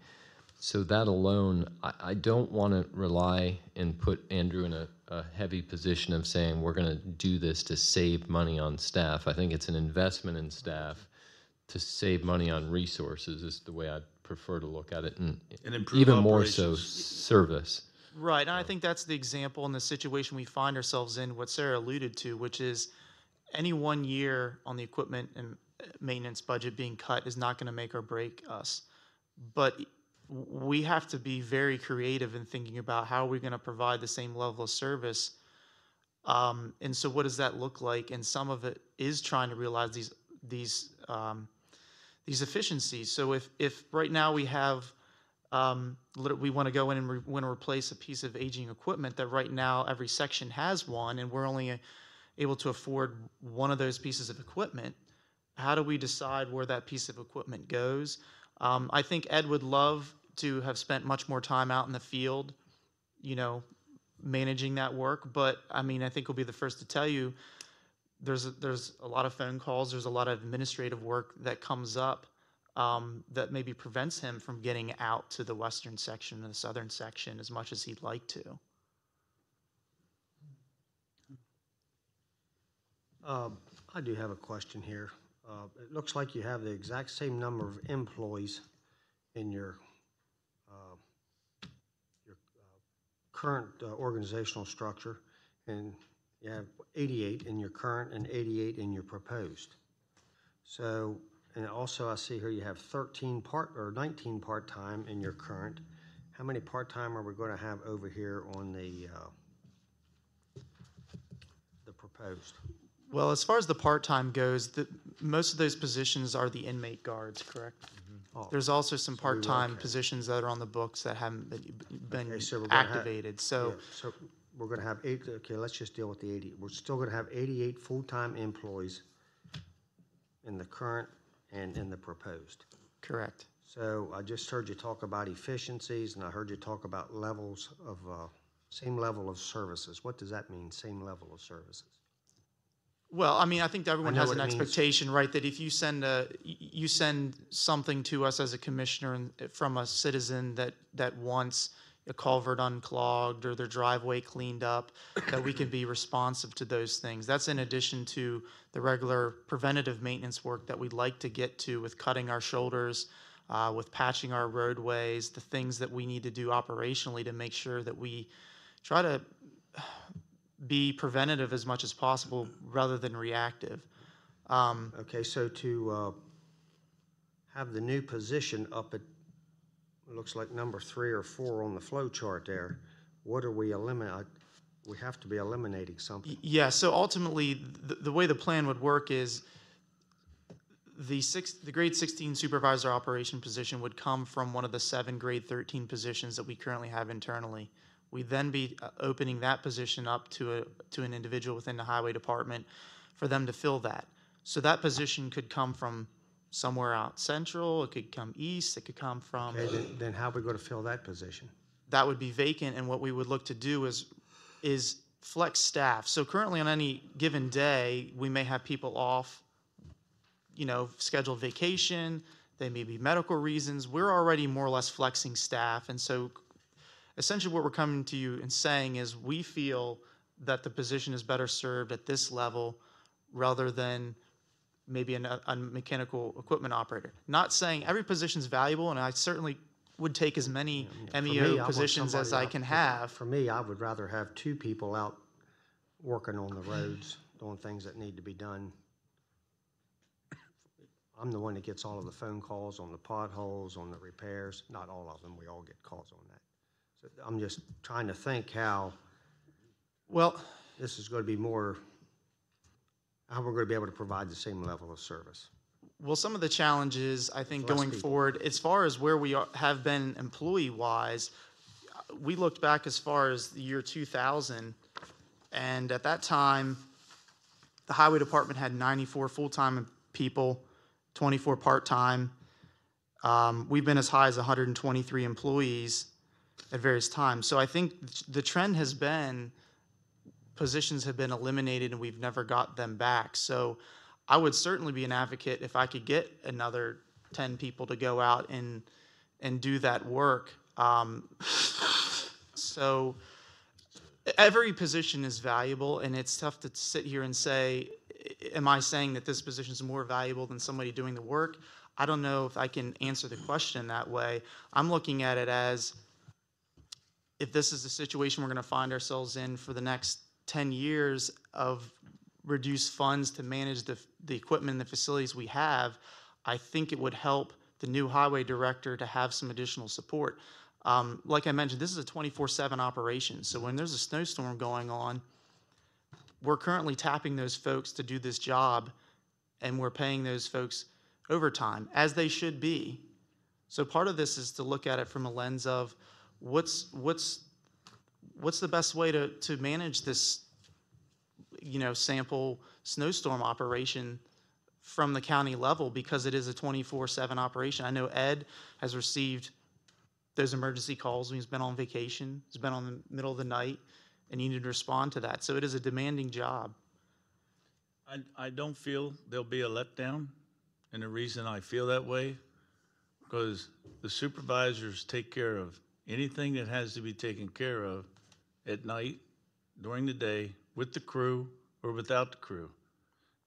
So that alone, I don't want to rely and put Andrew in a heavy position of saying we're going to do this to save money on staff. I think it's an investment in staff to save money on resources is the way I prefer to look at it, and improve even more so operations. service. Right, and I think that's the example in the situation we find ourselves in, what Sarah alluded to, which is any 1 year on the equipment and maintenance budget being cut is not going to make or break us. but we have to be very creative in thinking about how are we going to provide the same level of service. And so what does that look like? And some of it is trying to realize these efficiencies. So if right now we have, we want to go in and want to replace a piece of aging equipment that right now every section has one, and we're only able to afford one of those pieces of equipment, how do we decide where that piece of equipment goes? I think Ed would love to have spent much more time out in the field, managing that work. But I mean, I think he'll be the first to tell you there's a lot of phone calls, there's a lot of administrative work that comes up that maybe prevents him from getting out to the western section and the southern section as much as he'd like to. I do have a question here. It looks like you have the exact same number of employees in your current organizational structure, and you have 88 in your current and 88 in your proposed. So, and also I see here you have 19 part-time in your current. How many part-time are we going to have over here on the proposed? Well, as far as the part-time goes, most of those positions are the inmate guards, correct? Oh, There's also some part-time okay. positions that are on the books that haven't been Okay, so we're gonna activated. So we're going to have okay, let's just deal with the 80. We're still going to have 88 full-time employees in the current and in the proposed. correct. So I just heard you talk about efficiencies, and I heard you talk about levels of, same level of services. What does that mean, same level of services? Well, I mean, I think everyone I know has what an it means. expectation, right, that if you send something to us as a commissioner from a citizen that wants a culvert unclogged or their driveway cleaned up, that we can be responsive to those things. That's in addition to the regular preventative maintenance work that we'd like to get to with cutting our shoulders, with patching our roadways, the things that we need to do operationally to make sure that we try to be preventative as much as possible rather than reactive. Okay, so to have the new position up at, it looks like number 3 or 4 on the flow chart there, what are we eliminating? We have to be eliminating something. Yeah, so ultimately, the way the plan would work is the grade 16 supervisor operation position would come from one of the 7 grade 13 positions that we currently have internally. We'd then be opening that position up to an individual within the highway department for them to fill that. So that position could come from somewhere out central, it could come east, it could come from... Okay, then how are we going to fill that position? That would be vacant, and what we would look to do is flex staff. So currently on any given day, we may have people off, scheduled vacation, they may be medical reasons. We're already more or less flexing staff, and so essentially what we're coming to you and saying is we feel that the position is better served at this level rather than maybe a mechanical equipment operator. Not saying every position is valuable, and I certainly would take as many MEO positions as I can have. For me, I would rather have 2 people out working on the roads, doing things that need to be done. I'm the one that gets all of the phone calls on the potholes, on the repairs. Not all of them, we all get calls on that. So I'm just trying to think how this is going to be more, how we're going to be able to provide the same level of service. Well, some of the challenges, I think, going forward, as far as where we have been employee-wise, we looked back as far as the year 2000, and at that time, the highway department had 94 full-time people, 24 part-time. We've been as high as 123 employees at various times. So I think the trend has been positions have been eliminated and we've never got them back. So I would certainly be an advocate if I could get another 10 people to go out and do that work. So every position is valuable, and it's tough to sit here and say, am I saying that this position is more valuable than somebody doing the work? I don't know if I can answer the question that way. I'm looking at it as if this is the situation we're going to find ourselves in for the next 10 years of reduced funds to manage the equipment and the facilities we have, I think it would help the new highway director to have some additional support. Like I mentioned, this is a 24/7 operation. So when there's a snowstorm going on, we're currently tapping those folks to do this job, and we're paying those folks overtime, as they should be. So part of this is to look at it from a lens of what's the best way to manage this, sample snowstorm operation from the county level, because it is a 24/7 operation. I know Ed has received those emergency calls when he's been on vacation, he's been on the middle of the night, and you need to respond to that. So it is a demanding job. I don't feel there'll be a letdown, and the reason I feel that way, because the supervisors take care of anything that has to be taken care of at night, during the day, with the crew or without the crew.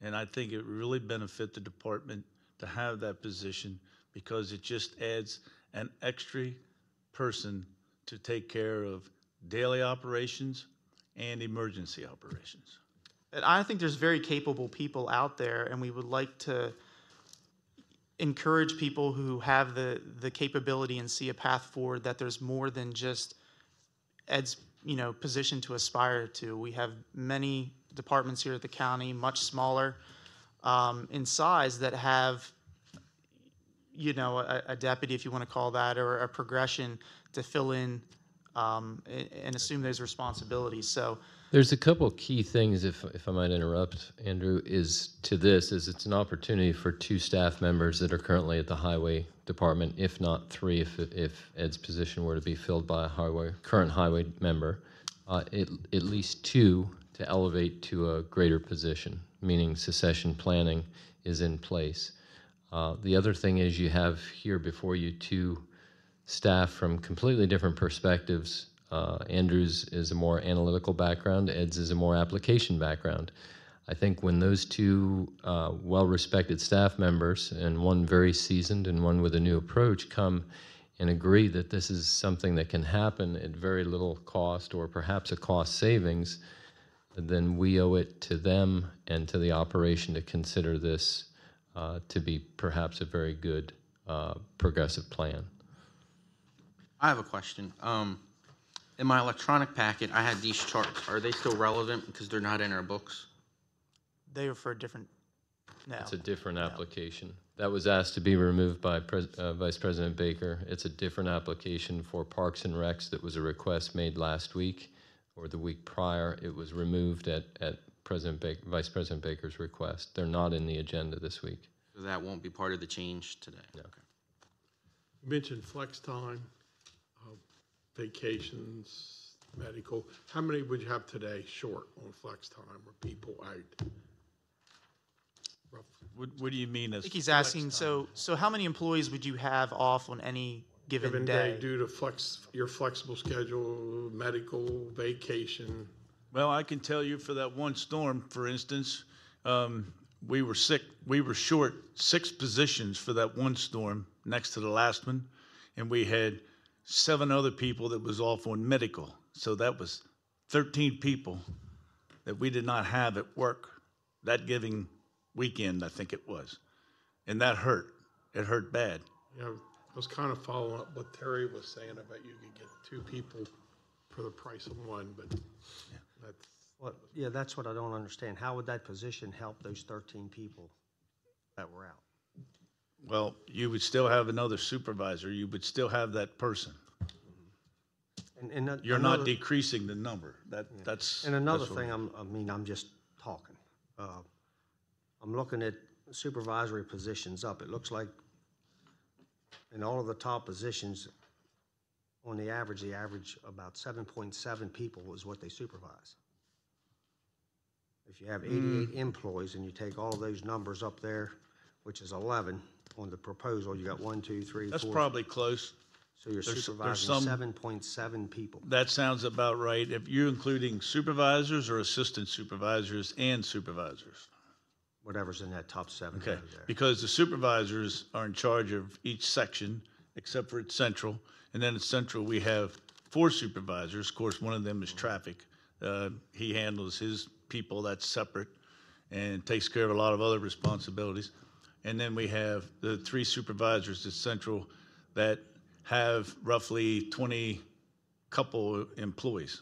And I think it would really benefit the department to have that position, because it just adds an extra person to take care of daily operations and emergency operations. And I think there's very capable people out there, and we would like to encourage people who have the capability and see a path forward, that there's more than just Ed's position to aspire to. We have many departments here at the county, much smaller in size, that have a deputy, if you want to call that, or a progression to fill in and assume those responsibilities. So there's a couple key things, if I might interrupt, Andrew, is it's an opportunity for 2 staff members that are currently at the highway department, if not 3, if Ed's position were to be filled by a current highway member, at least 2 to elevate to a greater position, meaning succession planning is in place. The other thing is you have here before you 2 staff from completely different perspectives. Andrew's is a more analytical background, Ed's is a more application background. I think when those 2 well-respected staff members, and one very seasoned and one with a new approach, come and agree that this is something that can happen at very little cost, or perhaps a cost savings, then we owe it to them and to the operation to consider this to be perhaps a very good progressive plan. I have a question. In my electronic packet, I had these charts. Are they still relevant because they're not in our books? they are for a different, no. It's a different application. That was asked to be removed by Vice President Baker. It's a different application for Parks and Recs. That was a request made last week or the week prior. It was removed at Vice President Baker's request. They're not in the agenda this week. So that won't be part of the change today? No. Okay. You mentioned flex time, vacations, medical. How many would you have today short on flex time or people out? What do you mean I as? think he's asking, so how many employees would you have off on any given day? Due to your flexible schedule, medical, vacation. Well, I can tell you for that one storm, for instance, we were short 6 positions for that one storm next to the last one, and we had 7 other people that was off on medical. So that was 13 people that we did not have at work that giving weekend, I think it was. And that hurt. It hurt bad. You know, I was kind of following up what Terry was saying about you could get 2 people for the price of 1, but that's... Well, yeah, that's what I don't understand. How would that position help those 13 people that were out? Well, you would still have another supervisor. You would still have that person. You're not decreasing the number. That's. And another thing, I'm just talking. I'm looking at supervisory positions up. It looks like in all of the top positions, on the average about 7.7 people is what they supervise. If you have 88 employees and you take all of those numbers up there, which is 11 on the proposal, you got 1, 2, 3, 4. That's probably close. So you're supervising 7.7 people. That sounds about right. If you're including supervisors or assistant supervisors and supervisors. Whatever's in that top 7. Okay, because the supervisors are in charge of each section, except for at Central. And then at Central, we have 4 supervisors. Of course, one of them is traffic. He handles his people, that's separate, and takes care of a lot of other responsibilities. And then we have the 3 supervisors at Central that have roughly 20 couple employees.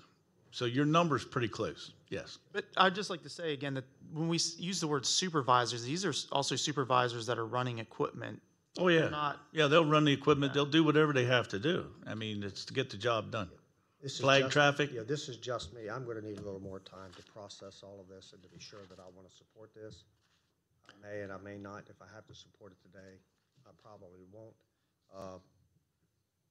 So your number's pretty close, yes. But I'd just like to say again that when we use the word supervisors, these are also supervisors that are running equipment. Oh, yeah. They're not, Yeah, they'll run the equipment. They'll do whatever they have to do. I mean, it's to get the job done. This is Flag just- traffic. Yeah, this is just me. I'm going to need a little more time to process all of this and to be sure that I want to support this. I may and I may not. If I have to support it today, I probably won't.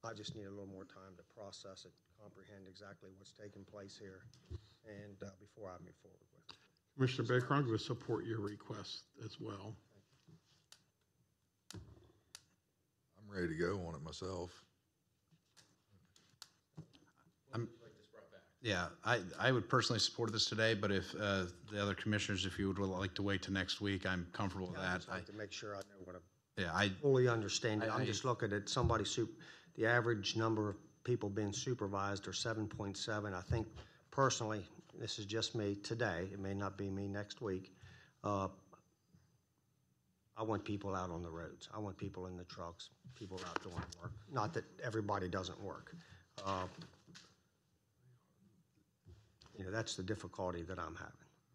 I just need a little more time to process it, comprehend exactly what's taking place here, and before I move forward with it. Commissioner Baker, I'm going to support your request as well. I'm ready to go on it myself. Yeah, I would personally support this today, but if the other commissioners, if you would like to wait till next week, I'm comfortable with I that. just like to make sure I know what I'm Yeah, I fully understand it. I'm I- just looking at somebody, the average number of people being supervised are 7.7. I think personally, this is just me today, it may not be me next week. I want people out on the roads. I want people in the trucks, people out doing work. Not that everybody doesn't work. That's the difficulty that I'm having.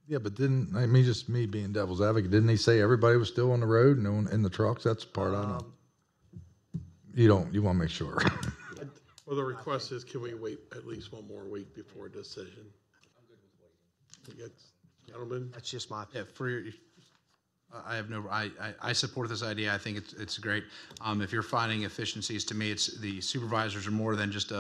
Yeah, but didn't, I mean, just me being devil's advocate, didn't he say everybody was still on the road and in the trucks? That's the part I know. You want to make sure. Well, the request is, can we wait at least one more week before a decision? I'm good with waiting. Gentlemen? That's just my. Yeah, for your, I have no, I support this idea. I think it's great. If you're finding efficiencies, to me, it's the supervisors are more than just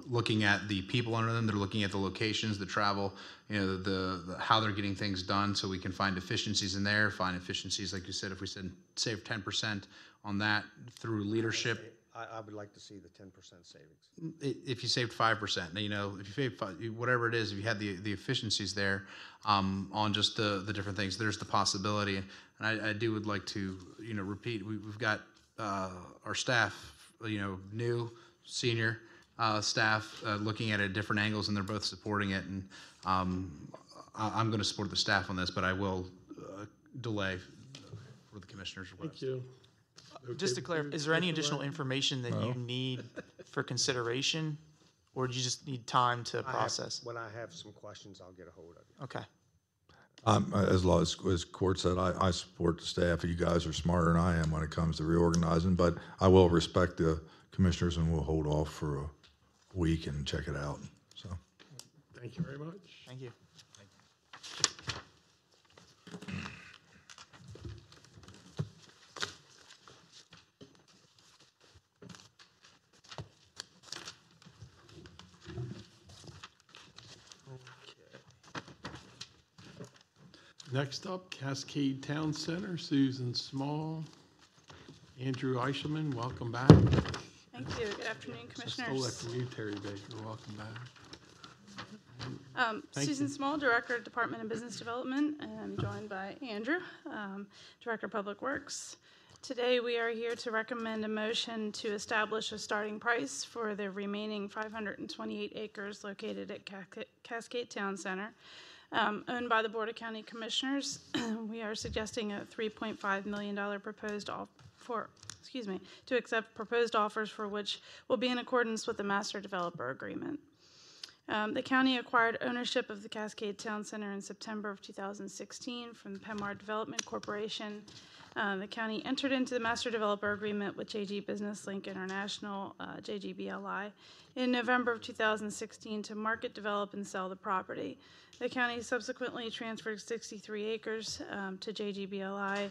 looking at the people under them. They're looking at the locations, the travel, the how they're getting things done, so we can find efficiencies in there. Find efficiencies, like you said, if we said save 10% on that through leadership. I would like to see the 10% savings. If you saved 5%, if you saved whatever it is, if you had the efficiencies there on just the different things, there's the possibility. And I would like to repeat. We've got our staff, new senior staff looking at it at different angles, and they're both supporting it. And I'm going to support the staff on this, but I will delay for the commissioner's request. Thank you. just to clarify, is there any additional information that you need for consideration, or do you just need time to process? When I have some questions, I'll get a hold of you. Okay. As Court said, I support the staff. You guys are smarter than I am when it comes to reorganizing, but I will respect the commissioners and we'll hold off for a week and check it out. So, Thank you very much. Thank you. Next up, Cascade Town Center, Susan Small. Andrew Eichelman, welcome back. Thank you. Good afternoon, I stole that Commissioners. from you, Terry Baker. Welcome back. Thank Susan you. Small, Director of Department of Business Development, and I'm joined by Andrew, Director of Public Works. Today, we are here to recommend a motion to establish a starting price for the remaining 528 acres located at Cascade Town Center, owned by the Board of County Commissioners. We are suggesting a $3.5 million to accept proposed offers for which will be in accordance with the Master Developer Agreement. The county acquired ownership of the Cascade Town Center in September of 2016 from the Pemar Development Corporation. The county entered into the Master Developer Agreement with JG Business Link International, JGBLI, in November of 2016 to market, develop, and sell the property. The county subsequently transferred 63 acres to JGBLI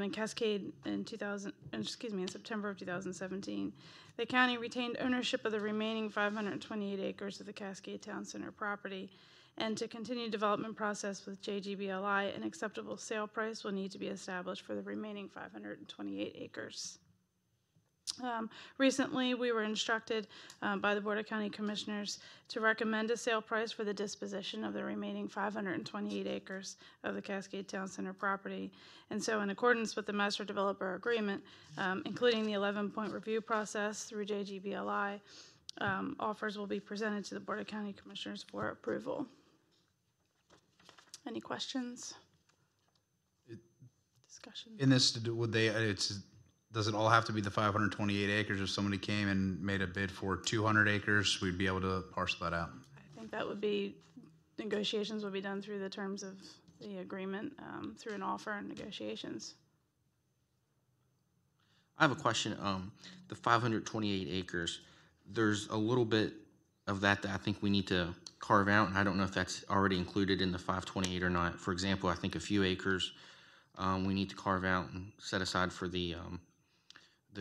in Cascade in September of 2017. The county retained ownership of the remaining 528 acres of the Cascade Town Center property. And to continue development process with JGBLI, an acceptable sale price will need to be established for the remaining 528 acres. Recently, we were instructed by the Board of County Commissioners to recommend a sale price for the disposition of the remaining 528 acres of the Cascade Town Center property. And so in accordance with the Master Developer Agreement, including the 11-point review process through JGBLI, offers will be presented to the Board of County Commissioners for approval. Any questions? discussion. In this, would they, does it all have to be the 528 acres? If somebody came and made a bid for 200 acres, we'd be able to parcel that out? I think that would be, negotiations would be done through the terms of the agreement, through an offer and negotiations. I have a question. The 528 acres, there's a little bit of that I think we need to carve out, and I don't know if that's already included in the 528 or not. For example, I think a few acres we need to carve out and set aside for the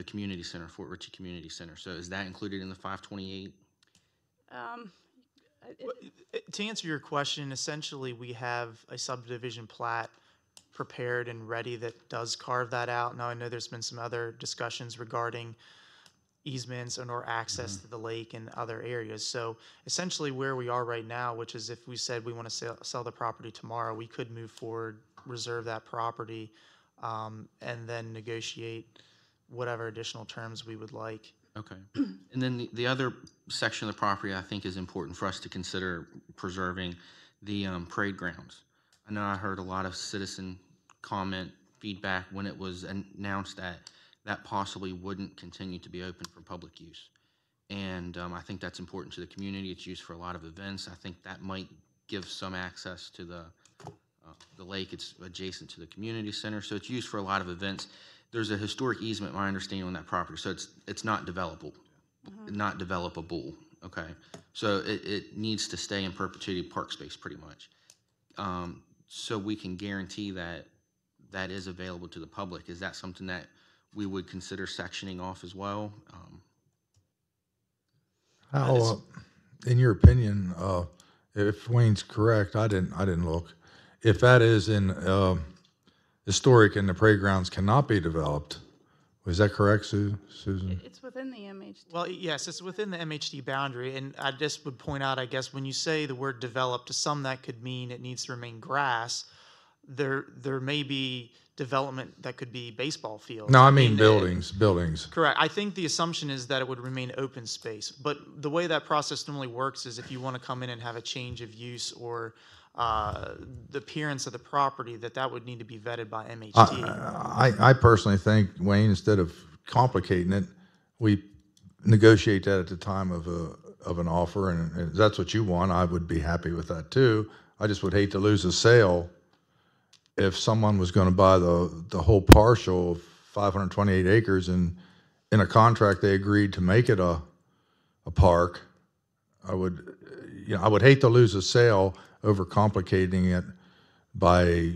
community center, Fort Ritchie Community Center. So is that included in the 528? To answer your question, essentially we have a subdivision plat prepared and ready that does carve that out. Now I know there's been some other discussions regarding easements and or access to the lake and other areas. So essentially where we are right now, which is if we said we want to sell the property tomorrow, we could move forward, reserve that property, and then negotiate whatever additional terms we would like. Okay. And then the other section of the property I think is important for us to consider preserving, the parade grounds. I know I heard a lot of citizen comment feedback when it was announced that possibly wouldn't continue to be open for public use. And I think that's important to the community. It's used for a lot of events. I think that might give some access to the lake. It's adjacent to the community center, so it's used for a lot of events. There's a historic easement, my understanding, on that property, so it's not developable, not developable. Okay, so it needs to stay in perpetuity park space, pretty much. So we can guarantee that is available to the public. Is that something that we would consider sectioning off as well? How, in your opinion, if Wayne's correct, I didn't look. If that is in historic and the parade grounds cannot be developed, was that correct, Susan? It's within the MHD. Well, yes, it's within the MHD boundary, and I just would point out, I guess, when you say the word develop, to some that could mean it needs to remain grass. There may be development that could be baseball fields. No, I mean buildings. Correct. I think the assumption is that it would remain open space, but the way that process normally works is if you want to come in and have a change of use or the appearance of the property, that would need to be vetted by MHD. I personally think, Wayne, instead of complicating it, we negotiate that at the time of an offer, and if that's what you want, I would be happy with that too. I just would hate to lose a sale if someone was going to buy the whole parcel of 528 acres and in a contract they agreed to make it a park. I would hate to lose a sale over complicating it by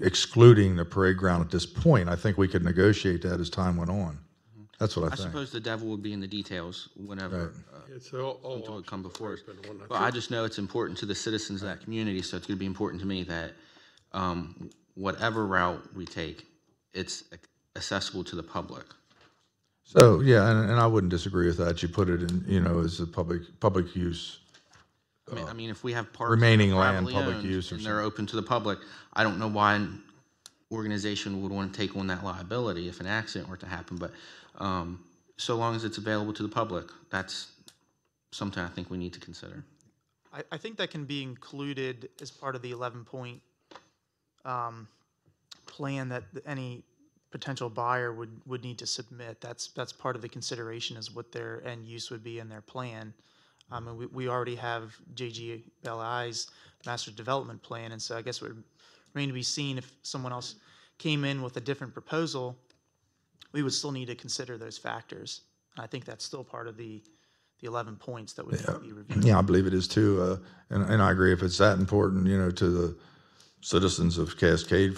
excluding the parade ground at this point. I think we could negotiate that as time went on. That's what I think. I suppose the devil would be in the details whenever something would come before us. But I just know it's important to the citizens of that community, so it's going to be important to me that whatever route we take, it's accessible to the public. So yeah, and I wouldn't disagree with that. You put it in, as a public use. I mean, if we have parks remaining that are land, privately public owned use, and they're open to the public, I don't know why an organization would want to take on that liability if an accident were to happen. But so long as it's available to the public, that's something I think we need to consider. I think that can be included as part of the 11-point plan that any potential buyer would need to submit. That's part of the consideration, is what their end use would be in their plan. And we already have JGLI's master development plan, and so I guess it would remain to be seen if someone else came in with a different proposal, we would still need to consider those factors. And I think that's still part of the 11 points that would need to be reviewed. Yeah, I believe it is too, and I agree. If it's that important, to the citizens of Cascade,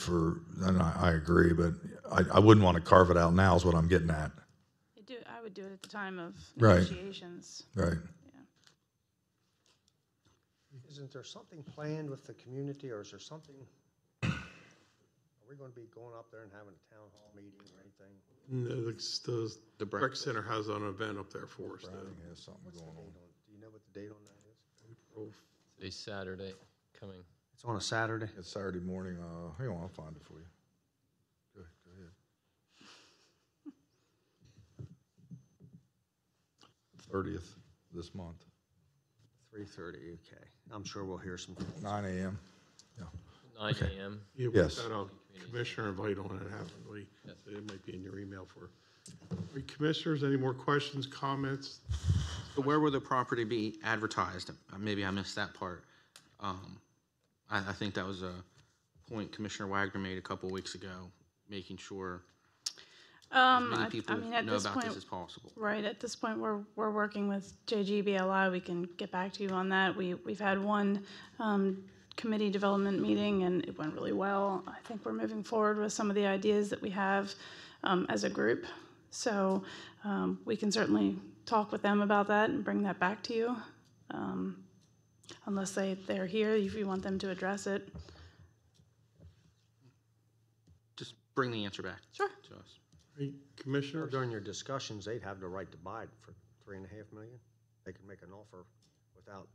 then I agree. But I wouldn't want to carve it out now. Is what I'm getting at. I would do it at the time of Right. negotiations. Right. Isn't there something planned with the community, or is there something, are we going to be going up there and having a town hall meeting or anything? No, the rec center has an event up there for us. Has something going on. Do you know what the date on that is? April. Today's Saturday coming. It's on a Saturday? It's Saturday morning. Hang on, I'll find it for you. Go ahead. 30th this month. 3:30, okay. I'm sure we'll hear some. 9 a.m. Yeah. 9 a.m. Yeah, we Yes. got a commissioner invite on it, haven't we? It might be in your email for. All right, commissioners, any more questions, comments? So where will the property be advertised? Maybe I missed that part. I think that was a point Commissioner Wagner made a couple weeks ago, making sure as many people at know this about point, this as possible. right, at this point, we're working with JGBLI. We can get back to you on that. We've had one committee development meeting, and it went really well. I think we're moving forward with some of the ideas that we have as a group. So we can certainly talk with them about that and bring that back to you, unless they're here, if you want them to address it. Just bring the answer back Sure. to us. Hey, Commissioner? During your discussions, they'd have the right to buy it for $3.5 million. They could make an offer without.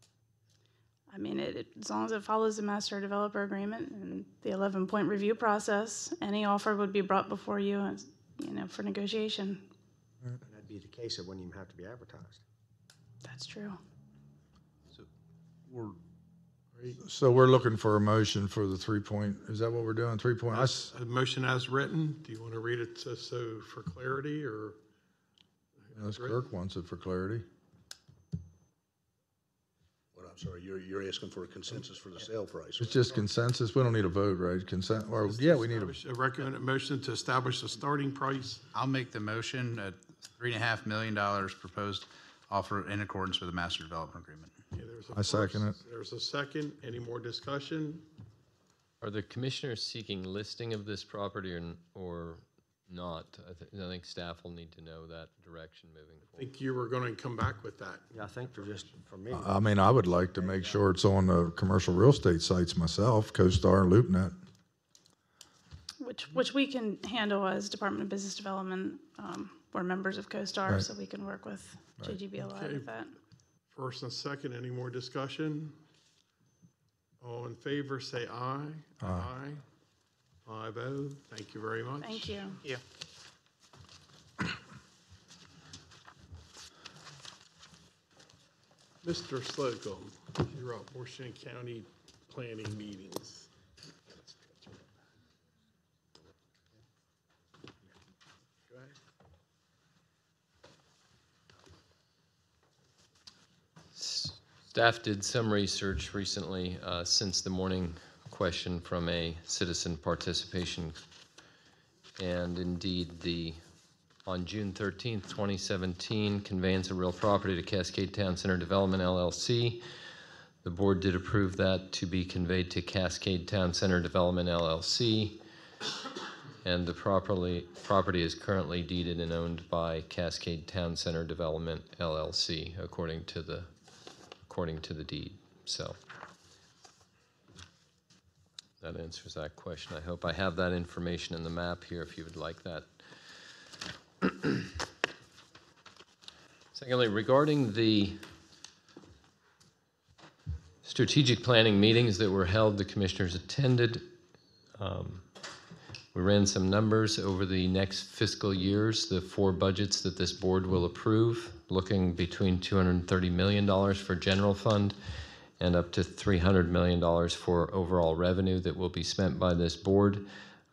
I mean, as long as it follows the master developer agreement and the 11-point review process, any offer would be brought before you, as, for negotiation. That'd be the case. It wouldn't even have to be advertised. That's true. So we're looking for a motion for the 3-point, is that what we're doing, 3-point? A motion as written, do you want to read it so for clarity, or? Unless Kirk wants it for clarity. Well, I'm sorry, you're asking for a consensus for the sale price. It's just consensus, we don't need a vote, right? Consent, or, yeah, we need A recommended motion to establish a starting price. I'll make the motion at $3.5 million proposed offer in accordance with the master development agreement. Yeah, there's a I second first, There's a second. Any more discussion? Are the commissioners seeking listing of this property or not? I think staff will need to know that direction moving I forward. think you were going to come back with that. Yeah, I think for me. I mean, I would like to make sure it's on the commercial real estate sites myself, CoStar and LoopNet. Which we can handle as Department of Business Development. We're members of CoStar, Right. so we can work with JGBLI Okay. with that. First and second, any more discussion? All in favor, say aye. Aye. 5-0. Thank you very much. Thank you. Yeah. Mr. Slocum, you're up. Washington County Planning Meetings. Go ahead. Staff did some research recently since the morning question from a citizen participation. And indeed, on June 13th, 2017, conveyance of real property to Cascade Town Center Development LLC. The board did approve that to be conveyed to Cascade Town Center Development LLC. And the property is currently deeded and owned by Cascade Town Center Development LLC, according to the deed. So that answers that question. I hope I have that information in the map here if you would like that. Secondly, regarding the strategic planning meetings that were held, the commissioners attended. We ran some numbers over the next fiscal years, the 4 budgets that this board will approve, looking between $230 million for general fund and up to $300 million for overall revenue that will be spent by this board.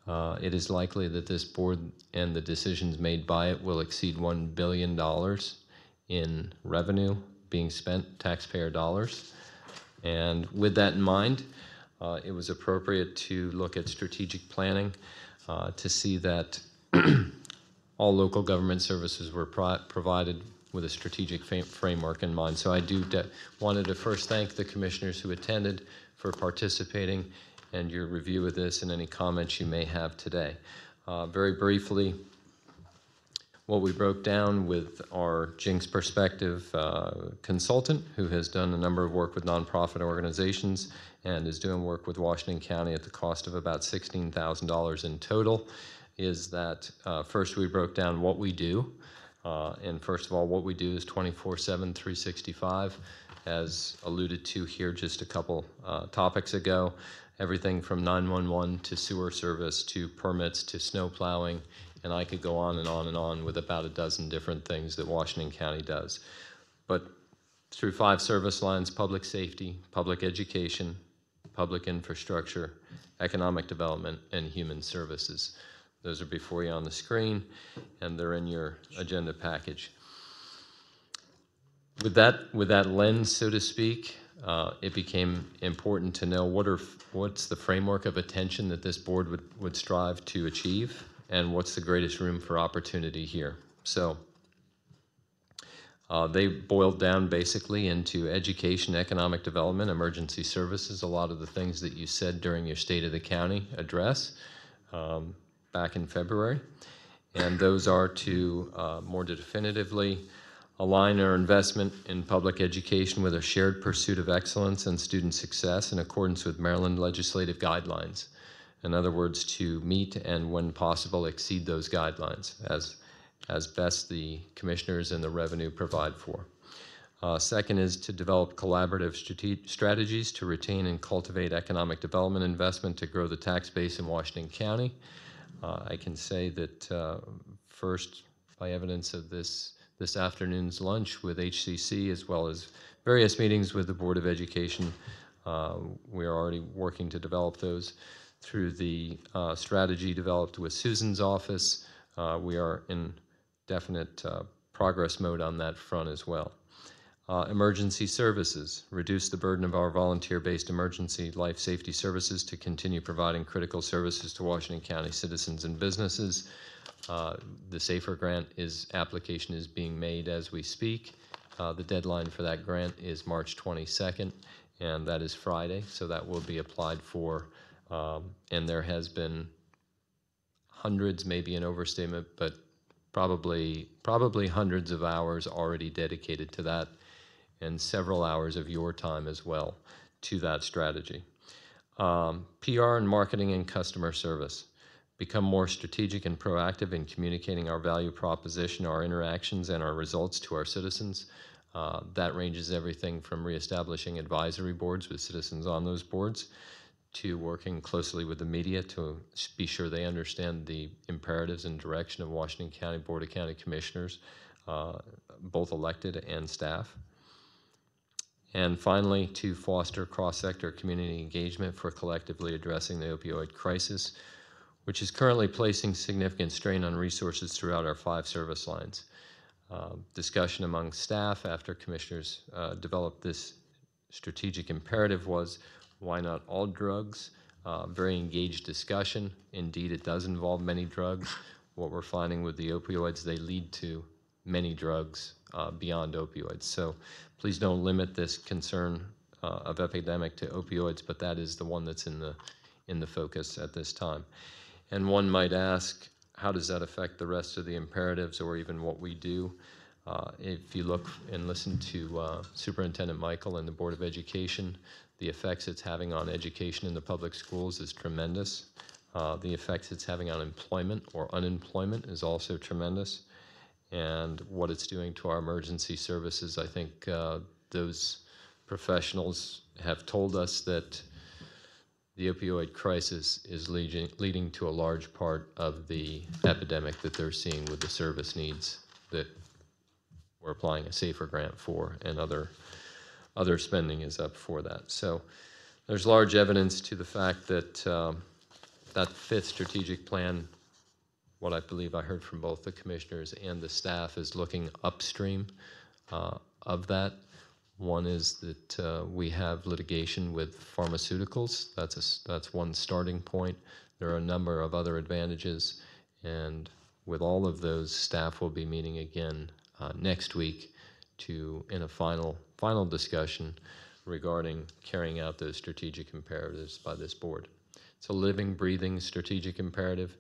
It is likely that this board and the decisions made by it will exceed $1 billion in revenue being spent, taxpayer dollars. And with that in mind, it was appropriate to look at strategic planning to see that all local government services were provided with a strategic framework in mind. So I wanted to first thank the commissioners who attended for participating and your review of this and any comments you may have today. Very briefly, what we broke down with our Jinx Perspective consultant, who has done a number of work with nonprofit organizations and is doing work with Washington County at the cost of about $16,000 in total, is that first we broke down what we do. And first of all, what we do is 24/7, 365, as alluded to here just a couple topics ago. Everything from 911 to sewer service to permits to snow plowing, and I could go on and on and on with about a dozen different things that Washington County does. But through 5 service lines: public safety, public education, public infrastructure, Economic Development, and Human Services. Those are before you on the screen, and they're in your agenda package. With that lens, so to speak, it became important to know what's the framework of attention that this board would strive to achieve, and what's the greatest room for opportunity here. So they boiled down basically into education, economic development, emergency services, a lot of the things that you said during your State of the County address back in February. And those are to more definitively align our investment in public education with a shared pursuit of excellence and student success in accordance with Maryland legislative guidelines. In other words, to meet and, when possible, exceed those guidelines as best the commissioners and the revenue provide for. Second is to develop collaborative strategies to retain and cultivate economic development investment to grow the tax base in Washington County. I can say that first, by evidence of this afternoon's lunch with HCC, as well as various meetings with the Board of Education, we are already working to develop those through the strategy developed with Susan's office. We are in definite progress mode on that front as well. Emergency services, reduce the burden of our volunteer-based emergency life safety services to continue providing critical services to Washington County citizens and businesses. The SAFER grant application is being made as we speak. The deadline for that grant is March 22nd, and that is Friday, so that will be applied for. And there has been hundreds, maybe an overstatement, but probably hundreds of hours already dedicated to that, and several hours of your time as well to that strategy. PR and marketing and customer service. Become more strategic and proactive in communicating our value proposition, our interactions, and our results to our citizens. That ranges everything from reestablishing advisory boards with citizens on those boards to working closely with the media to be sure they understand the imperatives and direction of Washington County Board of County Commissioners, both elected and staff. And finally, to foster cross-sector community engagement for collectively addressing the opioid crisis, which is currently placing significant strain on resources throughout our 5 service lines. Discussion among staff after commissioners developed this strategic imperative was, why not all drugs? Very engaged discussion. Indeed, it does involve many drugs. What we're finding with the opioids, they lead to many drugs beyond opioids. So please don't limit this concern of epidemic to opioids, but that is the one that's in the focus at this time. And one might ask, how does that affect the rest of the imperatives or even what we do? If you look and listen to Superintendent Michael and the Board of Education, the effects it's having on education in the public schools is tremendous. The effects it's having on employment or unemployment is also tremendous. And what it's doing to our emergency services, I think those professionals have told us that the opioid crisis is leading to a large part of the epidemic that they're seeing with the service needs that we're applying a SAFER grant for, and other spending is up for that. So there's large evidence to the fact that that 5th strategic plan, what I believe I heard from both the commissioners and the staff, is looking upstream of that. One is that we have litigation with pharmaceuticals. That's one starting point. There are a number of other advantages, and with all of those, staff will be meeting again next week in a final discussion regarding carrying out those strategic imperatives by this board. It's a living, breathing strategic imperative.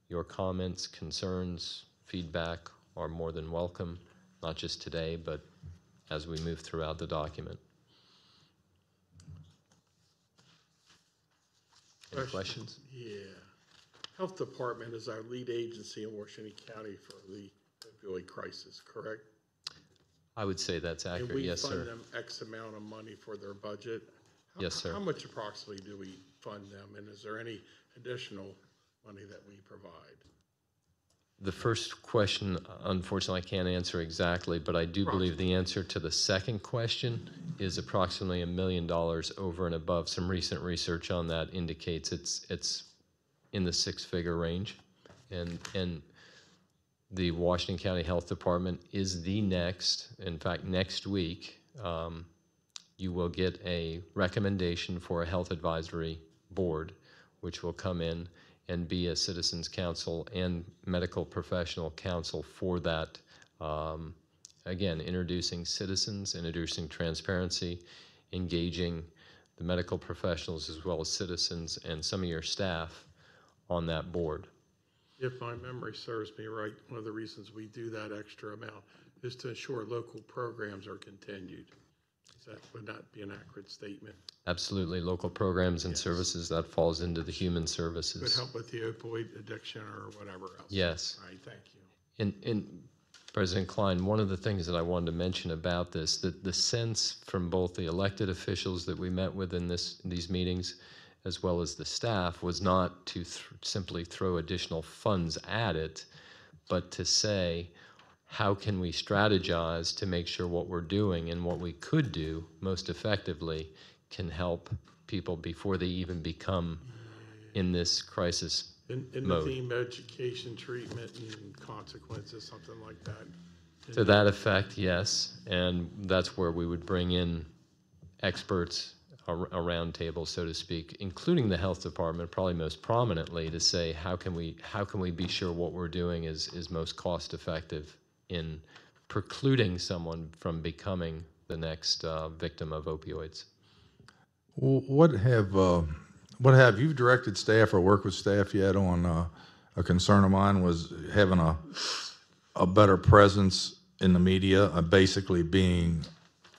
Your comments, concerns, feedback are more than welcome, not just today, but as we move throughout the document. Any questions? Yeah. Health Department is our lead agency in Washington County for the opioid crisis, correct? I would say that's accurate, yes, sir. And we fund them X amount of money for their budget? Yes, sir. How much approximately do we fund them, and is there any additional money that we provide? The first question, unfortunately, I can't answer exactly, but I do believe the answer to the second question is approximately $1 million over and above. Some recent research on that indicates it's in the six-figure range, and the Washington County Health Department is the next. In fact, next week, you will get a recommendation for a health advisory board, which will come in and be a citizens council and medical professional council for that. Again, introducing citizens, introducing transparency, engaging the medical professionals as well as citizens and some of your staff on that board. If my memory serves me right, one of the reasons we do that extra amount is to ensure local programs are continued. That would not be an accurate statement. Absolutely, local programs and services, that falls into the human services. Would help with the opioid addiction or whatever else. Yes. All right, thank you. And President Klein, one of the things that I wanted to mention about this, that the sense from both the elected officials that we met with in these meetings, as well as the staff, was not to simply throw additional funds at it, but to say, how can we strategize to make sure what we're doing and what we could do most effectively can help people before they even become in this crisis In the mode. theme education, treatment, and consequences, something like that. To that effect, yes, and that's where we would bring in experts, a round table, so to speak, including the health department, probably most prominently, to say how can we be sure what we're doing is most cost effective in precluding someone from becoming the next victim of opioids. What have you directed staff or worked with staff yet on a concern of mine was having a better presence in the media, basically being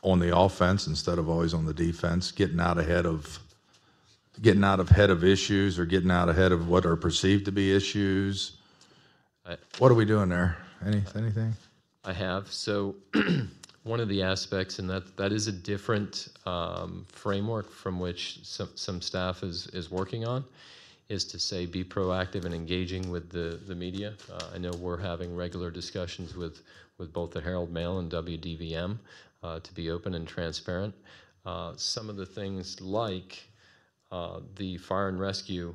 on the offense instead of always on the defense, getting out ahead of issues or getting out ahead of what are perceived to be issues. What are we doing there? Anything? I have. So one of the aspects, and that is a different framework from which some staff is working on, is to say be proactive and engaging with the media. I know we're having regular discussions with both the Herald Mail and WDVM to be open and transparent. Some of the things like the fire and rescue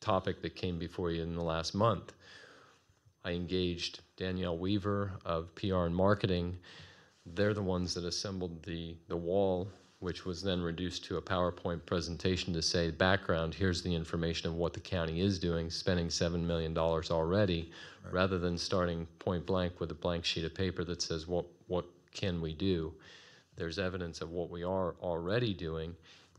topic that came before you in the last month, I engaged Danielle Weaver of PR and marketing. They're the ones that assembled the wall, which was then reduced to a PowerPoint presentation to say, background, here's the information of what the county is doing, spending $7 million already, right, rather than starting point blank with a blank sheet of paper that says, what can we do? There's evidence of what we are already doing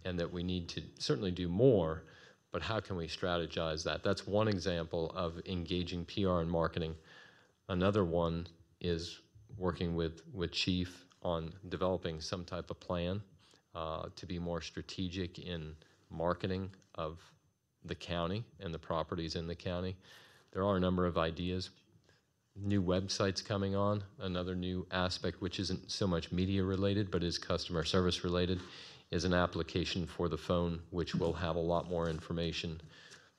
and that we need to certainly do more, but how can we strategize that? That's one example of engaging PR and marketing. Another one is working with Chief on developing some type of plan to be more strategic in marketing of the county and the properties in the county. There are a number of ideas. New websites coming on, another new aspect which isn't so much media related but is customer service related, is an application for the phone which will have a lot more information.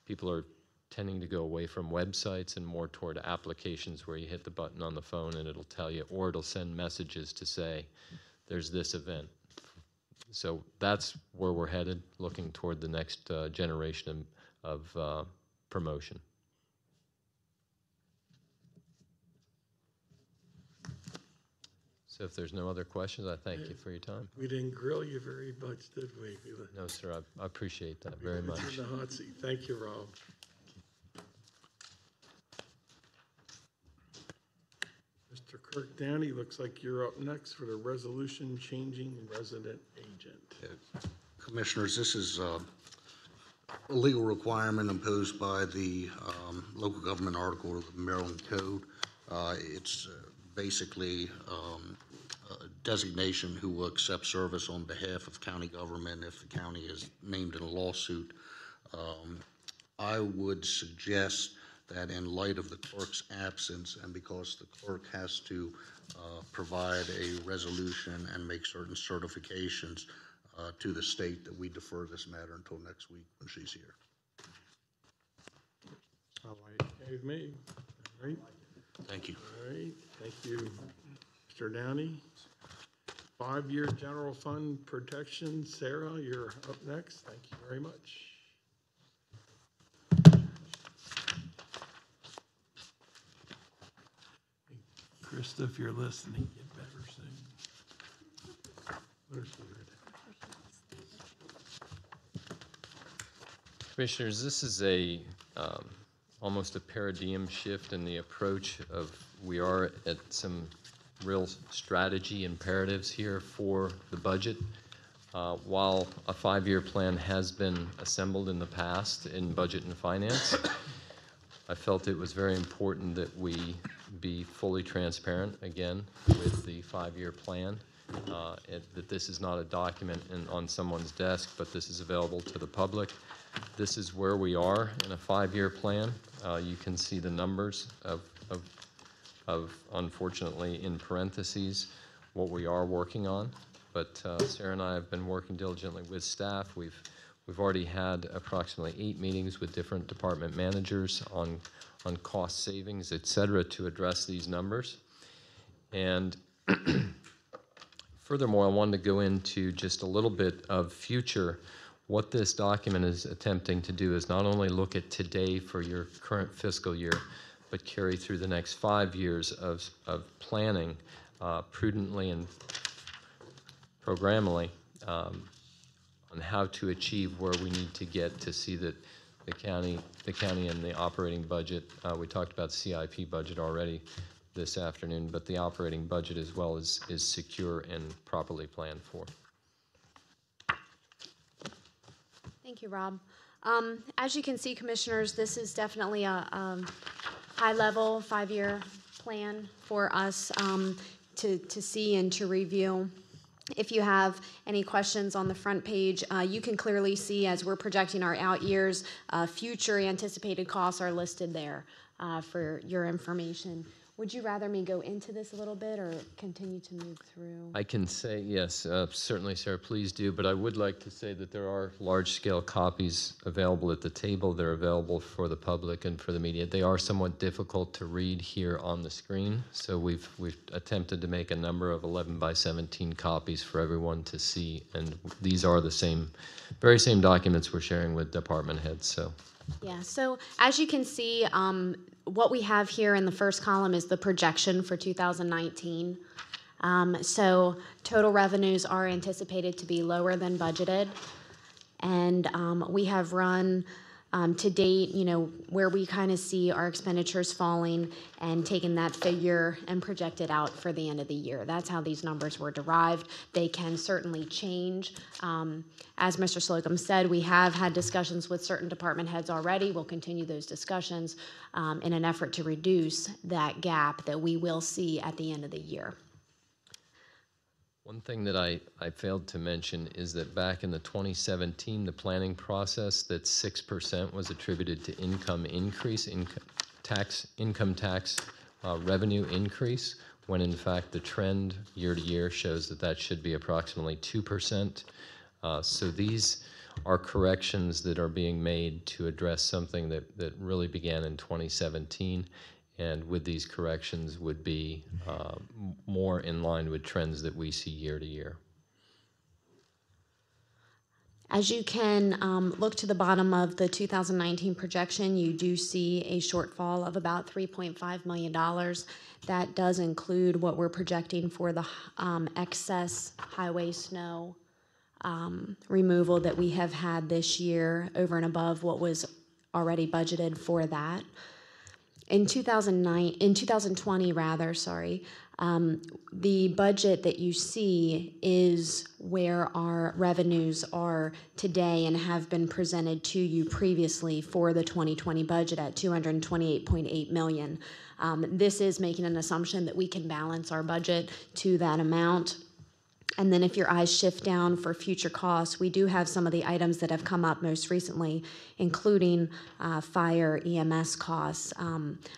People are tending to go away from websites and more toward applications where you hit the button on the phone and it'll tell you, or it'll send messages to say there's this event. So that's where we're headed, looking toward the next generation of promotion. So if there's no other questions, I thank you for your time. We didn't grill you very much, did we? No, sir, I appreciate that very much. In the hot seat. Thank you, Rob. Mr. Kirk Downey, looks like you're up next for the resolution changing resident agent. Commissioners, this is a legal requirement imposed by the local government article of the Maryland Code. It's basically a designation who will accept service on behalf of county government if the county is named in a lawsuit. I would suggest that in light of the clerk's absence and because the clerk has to provide a resolution and make certain certifications to the state, that we defer this matter until next week when she's here. All right. Move me. All right. Thank you. All right, thank you, Mr. Downey. 5-year general fund protection. Sarah, you're up next. Thank you very much. Krista, if you're listening, get better soon. Where's the red? Commissioners, this is a almost a paradigm shift in the approach of we are at some real strategy imperatives here for the budget. While a 5-year plan has been assembled in the past in budget and finance, I felt it was very important that we be fully transparent again with the 5-year plan. That this is not a document on someone's desk, but this is available to the public. This is where we are in a 5-year plan. You can see the numbers of unfortunately in parentheses what we are working on. But Sarah and I have been working diligently with staff. We've already had approximately 8 meetings with different department managers on cost savings, et cetera, to address these numbers. And furthermore, I wanted to go into just a little bit of future. What this document is attempting to do is not only look at today for your current fiscal year, but carry through the next 5 years of planning prudently and programmally on how to achieve where we need to get to see that the county and the operating budget, we talked about the CIP budget already this afternoon, but the operating budget as well is secure and properly planned for. Thank you, Rob. As you can see, Commissioners, this is definitely a high-level 5-year plan for us to see and to review. If you have any questions on the front page, you can clearly see as we're projecting our out years, future anticipated costs are listed there for your information. Would you rather me go into this a little bit or continue to move through? I can say, yes, certainly, Sarah, please do. But I would like to say that there are large-scale copies available at the table. They're available for the public and for the media. They are somewhat difficult to read here on the screen. So we've attempted to make a number of 11 by 17 copies for everyone to see. And these are the very same documents we're sharing with department heads. So. Yeah, so as you can see, what we have here in the first column is the projection for 2019. So total revenues are anticipated to be lower than budgeted. And we have run to date, where we kind of see our expenditures falling and taken that figure and projected out for the end of the year. That's how these numbers were derived. They can certainly change. As Mr. Slocum said, we have had discussions with certain department heads already. We'll continue those discussions in an effort to reduce that gap that we will see at the end of the year. One thing that I failed to mention is that back in the 2017, the planning process, that 6% was attributed to income tax revenue increase, when in fact the trend year to year shows that should be approximately 2%. So these are corrections that are being made to address something that really began in 2017. And with these corrections would be more in line with trends that we see year to year. As you can look to the bottom of the 2019 projection, you do see a shortfall of about $3.5 million. That does include what we're projecting for the excess highway snow removal that we have had this year over and above what was already budgeted for that. In 2020, the budget that you see is where our revenues are today and have been presented to you previously for the 2020 budget at $228.8 million. This is making an assumption that we can balance our budget to that amount. And then if your eyes shift down for future costs, we do have some of the items that have come up most recently, including fire EMS costs,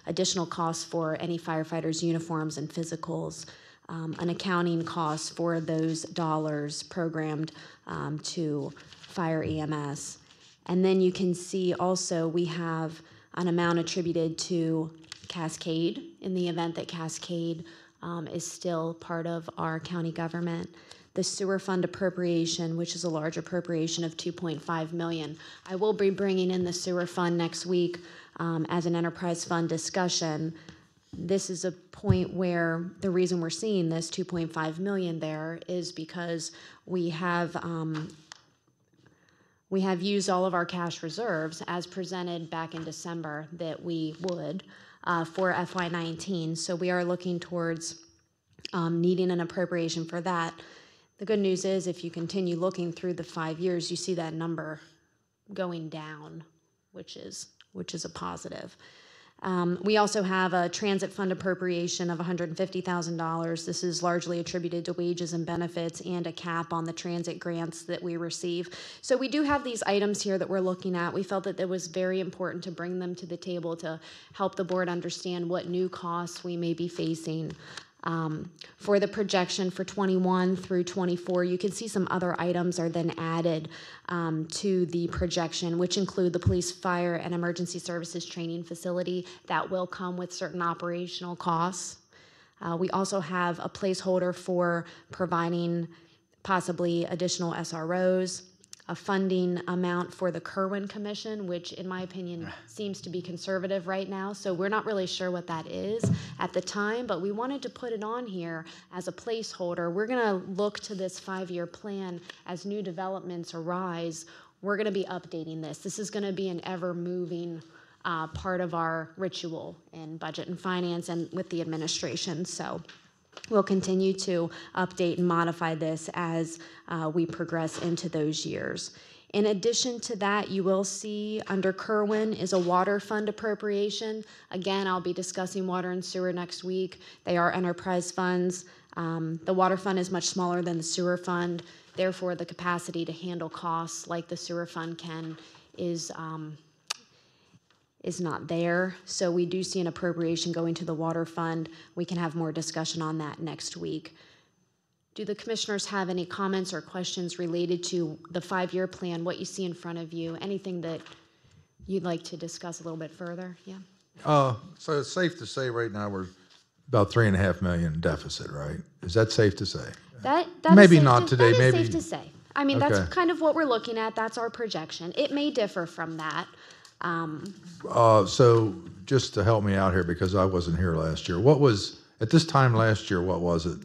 additional costs for any firefighters' uniforms and physicals, an accounting cost for those dollars programmed to fire EMS. And then you can see also we have an amount attributed to Cascade in the event that Cascade is still part of our county government. The sewer fund appropriation, which is a large appropriation of $2.5 million. I will be bringing in the sewer fund next week as an enterprise fund discussion. This is a point where the reason we're seeing this $2.5 million there is because we have used all of our cash reserves as presented back in December that we would for FY19. So we are looking towards needing an appropriation for that. The good news is if you continue looking through the 5 years, you see that number going down, which is a positive. We also have a transit fund appropriation of $150,000. This is largely attributed to wages and benefits and a cap on the transit grants that we receive. So we do have these items here that we're looking at. We felt that it was very important to bring them to the table to help the board understand what new costs we may be facing. For the projection for 21 through 24, you can see some other items are then added to the projection, which include the police, fire, and emergency services training facility that will come with certain operational costs. We also have a placeholder for providing possibly additional SROs, a funding amount for the Kerwin Commission, which in my opinion seems to be conservative right now. So we're not really sure what that is at the time, but we wanted to put it on here as a placeholder. We're gonna look to this 5-year plan as new developments arise. We're gonna be updating this. This is gonna be an ever-moving part of our ritual in budget and finance and with the administration. So we'll continue to update and modify this as we progress into those years. In addition to that, you will see under Kerwin is a water fund appropriation. Again, I'll be discussing water and sewer next week. They are enterprise funds. The water fund is much smaller than the sewer fund. Therefore, the capacity to handle costs like the sewer fund can is not there. So we do see an appropriation going to the water fund. We can have more discussion on that next week. Do the commissioners have any comments or questions related to the 5-year plan, what you see in front of you, anything that you'd like to discuss a little bit further? Yeah. So it's safe to say right now we're about $3.5 million deficit, right? Is that safe to say? That maybe is not today. That is maybe safe to say. I mean, that's Okay. kind of what we're looking at. That's our projection. It may differ from that. So just to help me out here, because I wasn't here last year, what was, at this time last year, what was it?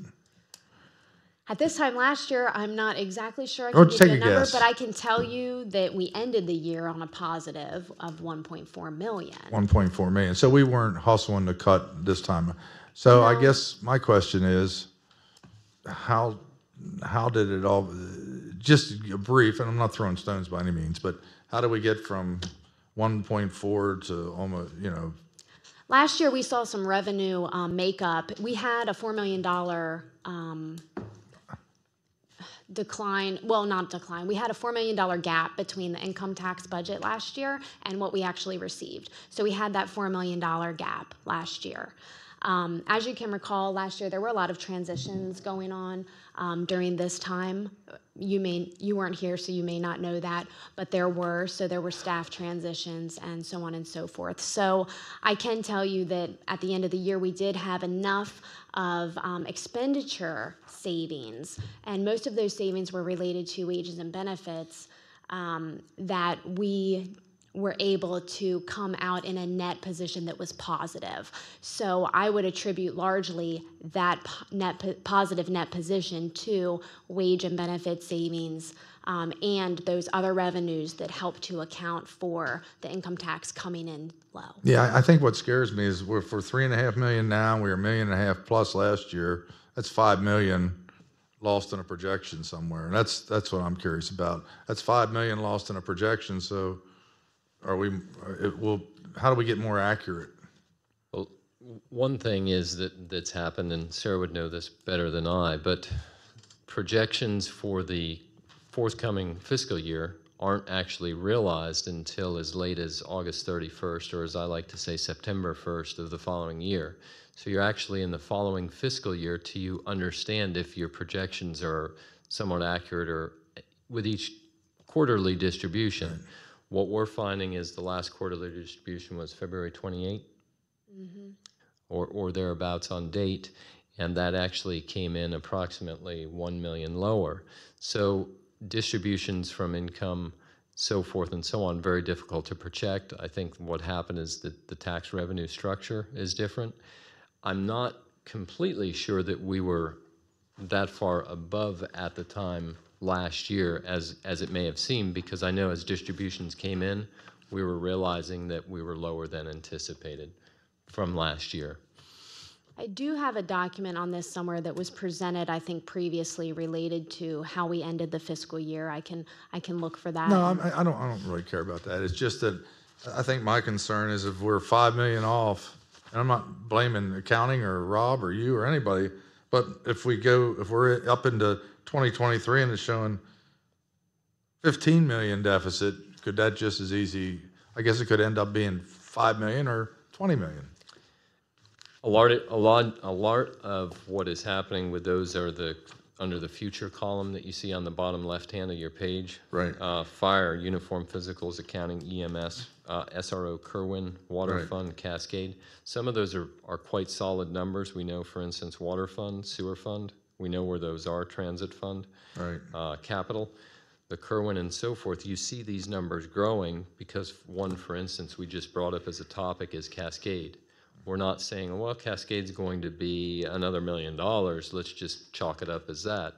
At this time last year, I'm not exactly sure I Or can give take you a a number, guess. but I can tell you that we ended the year on a positive of 1.4 million. 1.4 million. So we weren't hustling to cut this time. So I guess my question is, how did it all, just a brief, and I'm not throwing stones by any means, but how do we get from 1.4 to almost, Last year, we saw some revenue makeup. We had a $4 million decline, well, not decline. We had a $4 million gap between the income tax budget last year and what we actually received. So we had that $4 million gap last year. As you can recall, last year there were a lot of transitions going on during this time. You weren't here, so you may not know that, but there were staff transitions and so on and so forth. So I can tell you that at the end of the year, we did have enough of expenditure savings, and most of those savings were related to wages and benefits that we were able to come out in a net position that was positive. So I would attribute largely that positive net position to wage and benefit savings and those other revenues that help to account for the income tax coming in low. Yeah, I think what scares me is we're for $3.5 million now. We were $1.5 million plus last year. That's $5 million lost in a projection somewhere, and that's what I'm curious about. That's $5 million lost in a projection. So, how do we get more accurate? Well, one thing is that's happened, and Sarah would know this better than I, but projections for the forthcoming fiscal year aren't actually realized until as late as August 31st, or as I like to say, September 1st of the following year. So you're actually in the following fiscal year till you understand if your projections are somewhat accurate or with each quarterly distribution. What we're finding is the last quarterly distribution was February 28, or thereabouts on date, and that actually came in approximately 1 million lower. So distributions from income, so forth and so on, very difficult to project. I think what happened is that the tax revenue structure is different. I'm not completely sure that we were that far above at the time last year as it may have seemed, because I know as distributions came in, we were realizing that we were lower than anticipated from last year. I do have a document on this somewhere that was presented, I think, previously related to how we ended the fiscal year. I can look for that. No, I don't really care about that. It's just that I think my concern is if we're $5 million off, and I'm not blaming accounting or Rob or you or anybody, but if we're up into 2023 and it's showing 15 million deficit, could that just as easy, I guess it could end up being 5 million or 20 million. A lot of what is happening with those are under the future column that you see on the bottom left hand of your page. Right. Fire, uniform physicals, accounting, EMS, SRO, Kerwin, water Right. fund, Cascade. Some of those are quite solid numbers. We know, for instance, water fund, sewer fund. We know where those are, transit fund, Right. capital, the Kerwin and so forth. You see these numbers growing because one, for instance, we just brought up as a topic is Cascade. We're not saying, well, Cascade's going to be another $1 million. Let's just chalk it up as that.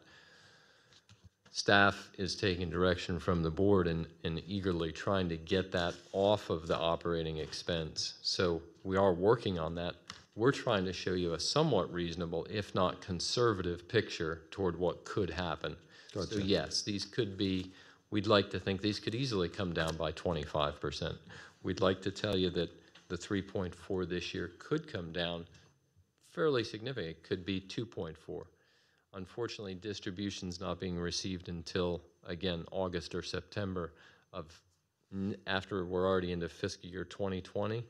Staff is taking direction from the board and eagerly trying to get that off of the operating expense. So we are working on that. We're trying to show you a somewhat reasonable, if not conservative, picture toward what could happen. Gotcha. So yes, these could be, we'd like to think these could easily come down by 25%. We'd like to tell you that the 3.4 this year could come down fairly significant. It could be 2.4. Unfortunately, distributions not being received until, again, August or September after we're already into fiscal year 2020,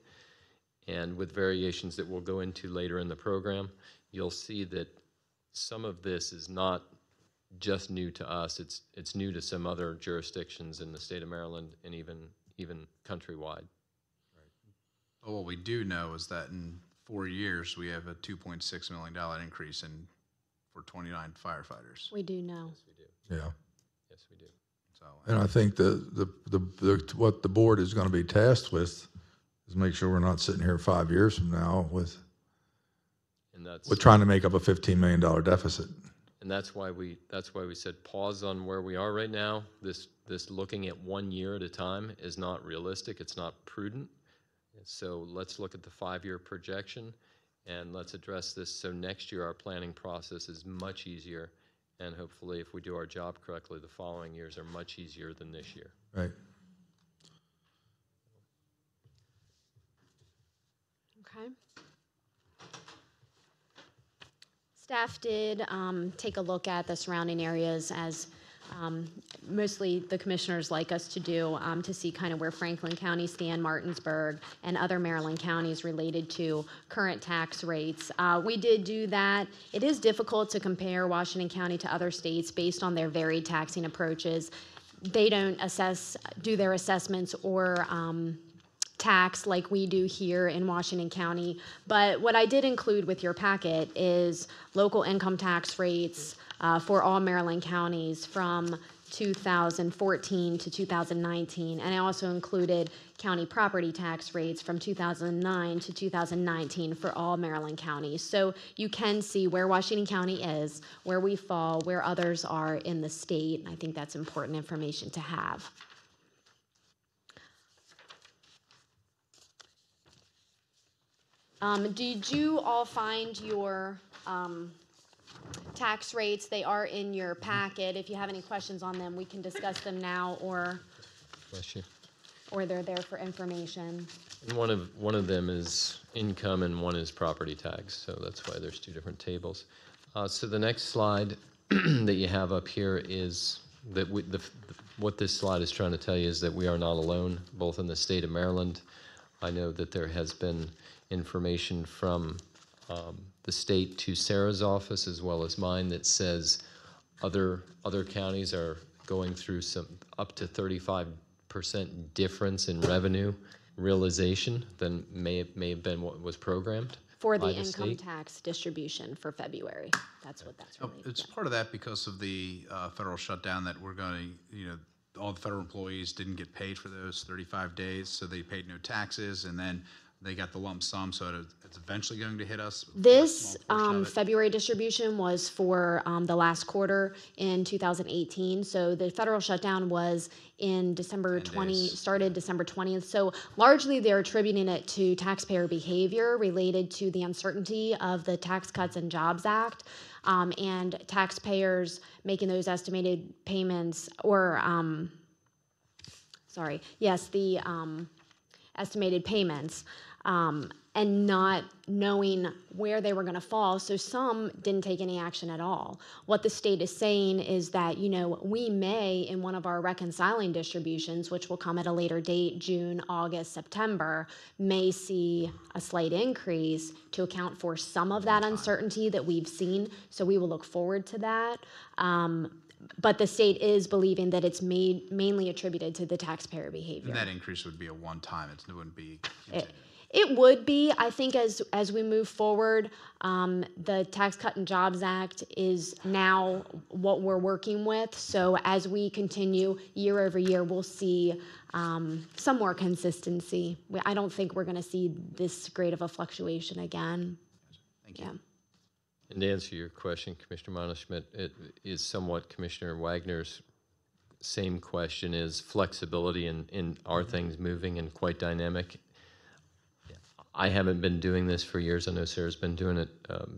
and with variations that we'll go into later in the program, you'll see that some of this is not just new to us. It's new to some other jurisdictions in the state of Maryland and even countrywide. Well, what we do know is that in 4 years, we have a $2.6 million increase for 29 firefighters. We do know. Yes, we do. Yeah. Yes, we do. So, And I think what the board is going to be tasked with is make sure we're not sitting here 5 years from now with trying to make up a $15 million deficit. And that's why we said pause on where we are right now. This looking at 1 year at a time is not realistic. It's not prudent. So let's look at the 5-year projection and let's address this so next year our planning process is much easier, and hopefully if we do our job correctly, the following years are much easier than this year. Right. Okay. Staff did take a look at the surrounding areas as mostly the commissioners like us to do to see kind of where Franklin County stand, Martinsburg, and other Maryland counties related to current tax rates. We did do that. It is difficult to compare Washington County to other states based on their varied taxing approaches. They don't do their assessments or tax like we do here in Washington County. But what I did include with your packet is local income tax rates for all Maryland counties from 2014 to 2019. And I also included county property tax rates from 2009 to 2019 for all Maryland counties. So you can see where Washington County is, where we fall, where others are in the state. And I think that's important information to have. Did you all find your tax rates? They are in your packet. If you have any questions on them, we can discuss them now, or they're there for information. And one of them is income and one is property tax, so that's why there's two different tables. So the next slide that you have up here is that what this slide is trying to tell you is that we are not alone, both in the state of Maryland. I know that there has been information from the state to Sarah's office as well as mine that says other counties are going through some up to $35 percent difference in revenue realization than may have been what was programmed For by the the income state. tax distribution for February. That's what that's related It's to. part of that because of the federal shutdown that we're going to, all the federal employees didn't get paid for those 35 days, so they paid no taxes, and then they got the lump sum, so it's eventually going to hit us. This February distribution was for the last quarter in 2018. So the federal shutdown was in December 20, started December 20th. So largely they're attributing it to taxpayer behavior related to the uncertainty of the Tax Cuts and Jobs Act, and taxpayers making those estimated payments or, the estimated payments. And not knowing where they were going to fall. So some didn't take any action at all. What the state is saying is that, we may, in one of our reconciling distributions, which will come at a later date, June, August, September, may see a slight increase to account for some of that uncertainty that we've seen. So we will look forward to that. But the state is believing that it's mainly attributed to the taxpayer behavior. And that increase would be a one-time, it wouldn't be continued. It would be. I think as we move forward, the Tax Cut and Jobs Act is now what we're working with. So as we continue year over year, we'll see some more consistency. I don't think we're going to see this great of a fluctuation again. Thank you. Yeah. And to answer your question, Commissioner Monteschmidt, it is somewhat Commissioner Wagner's same question, is flexibility in are things moving and quite dynamic? I haven't been doing this for years. I know Sarah's been doing it,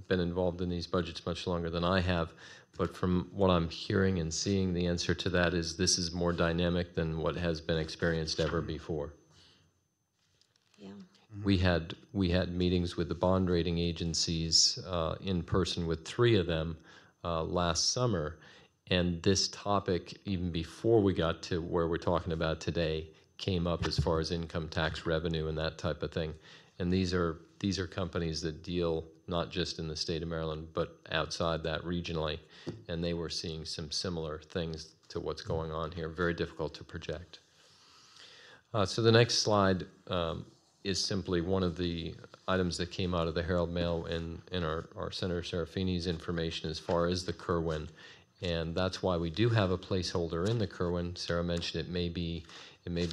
been involved in these budgets much longer than I have. But from what I'm hearing and seeing, the answer to that is this is more dynamic than what has been experienced ever before. Yeah. We had meetings with the bond rating agencies in person with 3 of them last summer. And this topic, even before we got to where we're talking about today, came up as far as income tax revenue and that type of thing. And these are companies that deal not just in the state of Maryland, but outside that regionally. And they were seeing some similar things to what's going on here. Very difficult to project. So the next slide is simply one of the items that came out of the Herald Mail in our Senator Serafini's information as far as the Kerwin. And that's why we do have a placeholder in the Kerwin. Sarah mentioned it may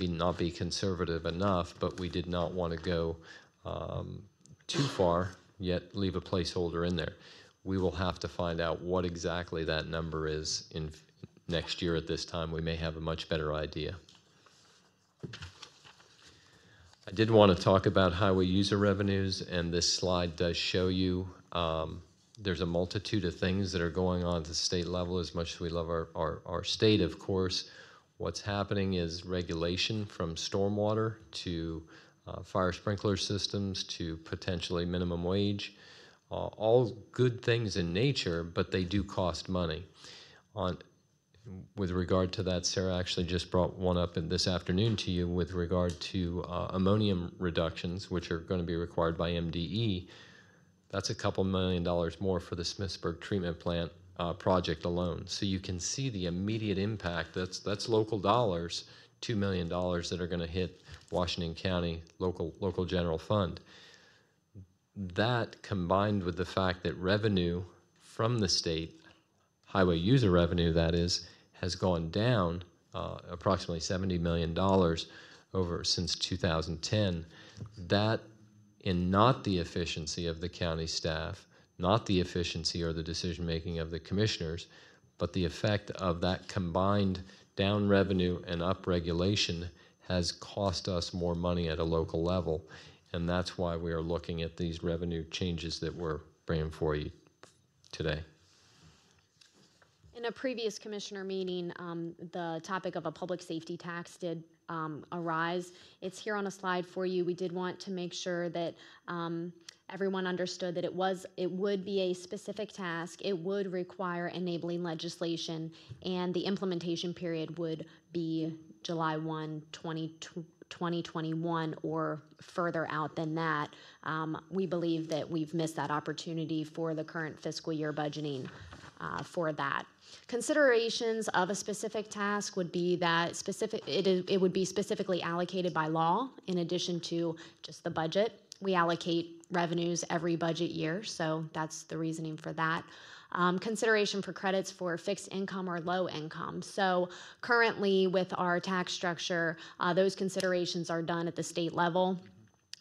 not be conservative enough, but we did not want to go too far, yet leave a placeholder in there. We will have to find out what exactly that number is in next year at this time. We may have a much better idea. I did want to talk about highway user revenues, and this slide does show you there's a multitude of things that are going on at the state level. As much as we love our state, of course, what's happening is regulation from stormwater to fire sprinkler systems to potentially minimum wage. All good things in nature, but they do cost money. With regard to that, Sarah actually just brought one up this afternoon to you with regard to ammonium reductions, which are going to be required by MDE. That's a couple $1 million more for the Smithsburg treatment plant project alone. So you can see the immediate impact. That's local dollars, $2 million that are going to hit Washington County local general fund. That combined with the fact that revenue from the state, highway user revenue that is, has gone down approximately $70 million over since 2010. That, in not the efficiency of the county staff, not the efficiency or the decision making of the commissioners, but the effect of that combined down revenue and up regulation has cost us more money at a local level. And that's why we are looking at these revenue changes that we're bringing for you today. In a previous commissioner meeting, the topic of a public safety tax did arise. It's here on a slide for you. We did want to make sure that everyone understood that it would be a specific task. It would require enabling legislation, and the implementation period would be July 1, 2021 or further out than that. We believe that we've missed that opportunity for the current fiscal year budgeting. for that. Considerations of a specific task would be that it would be specifically allocated by law in addition to just the budget. We allocate revenues every budget year, so that's the reasoning for that. Consideration for credits for fixed income or low income. So currently with our tax structure, those considerations are done at the state level.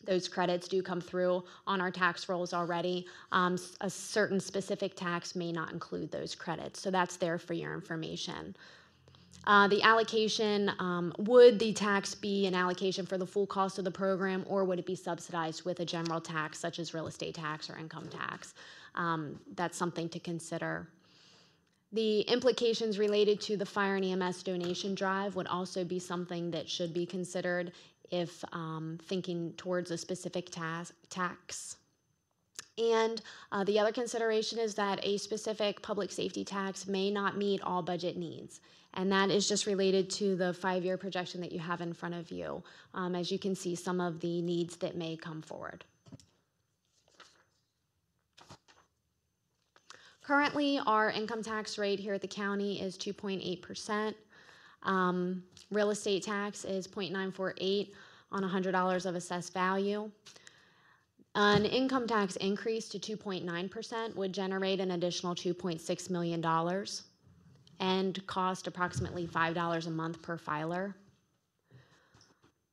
Those credits do come through on our tax rolls already. A certain specific tax may not include those credits, so that's there for your information. The allocation, would the tax be an allocation for the full cost of the program, or would it be subsidized with a general tax such as real estate tax or income tax? That's something to consider. The implications related to the fire and EMS donation drive would also be something that should be considered if thinking towards a specific tax. And the other consideration is that a specific public safety tax may not meet all budget needs. And that is just related to the 5-year projection that you have in front of you. As you can see, some of the needs that may come forward. Currently, our income tax rate here at the county is 2.8%. Real estate tax is 0.948 on $100 of assessed value. An income tax increase to 2.9% would generate an additional $2.6 million and cost approximately $5 a month per filer.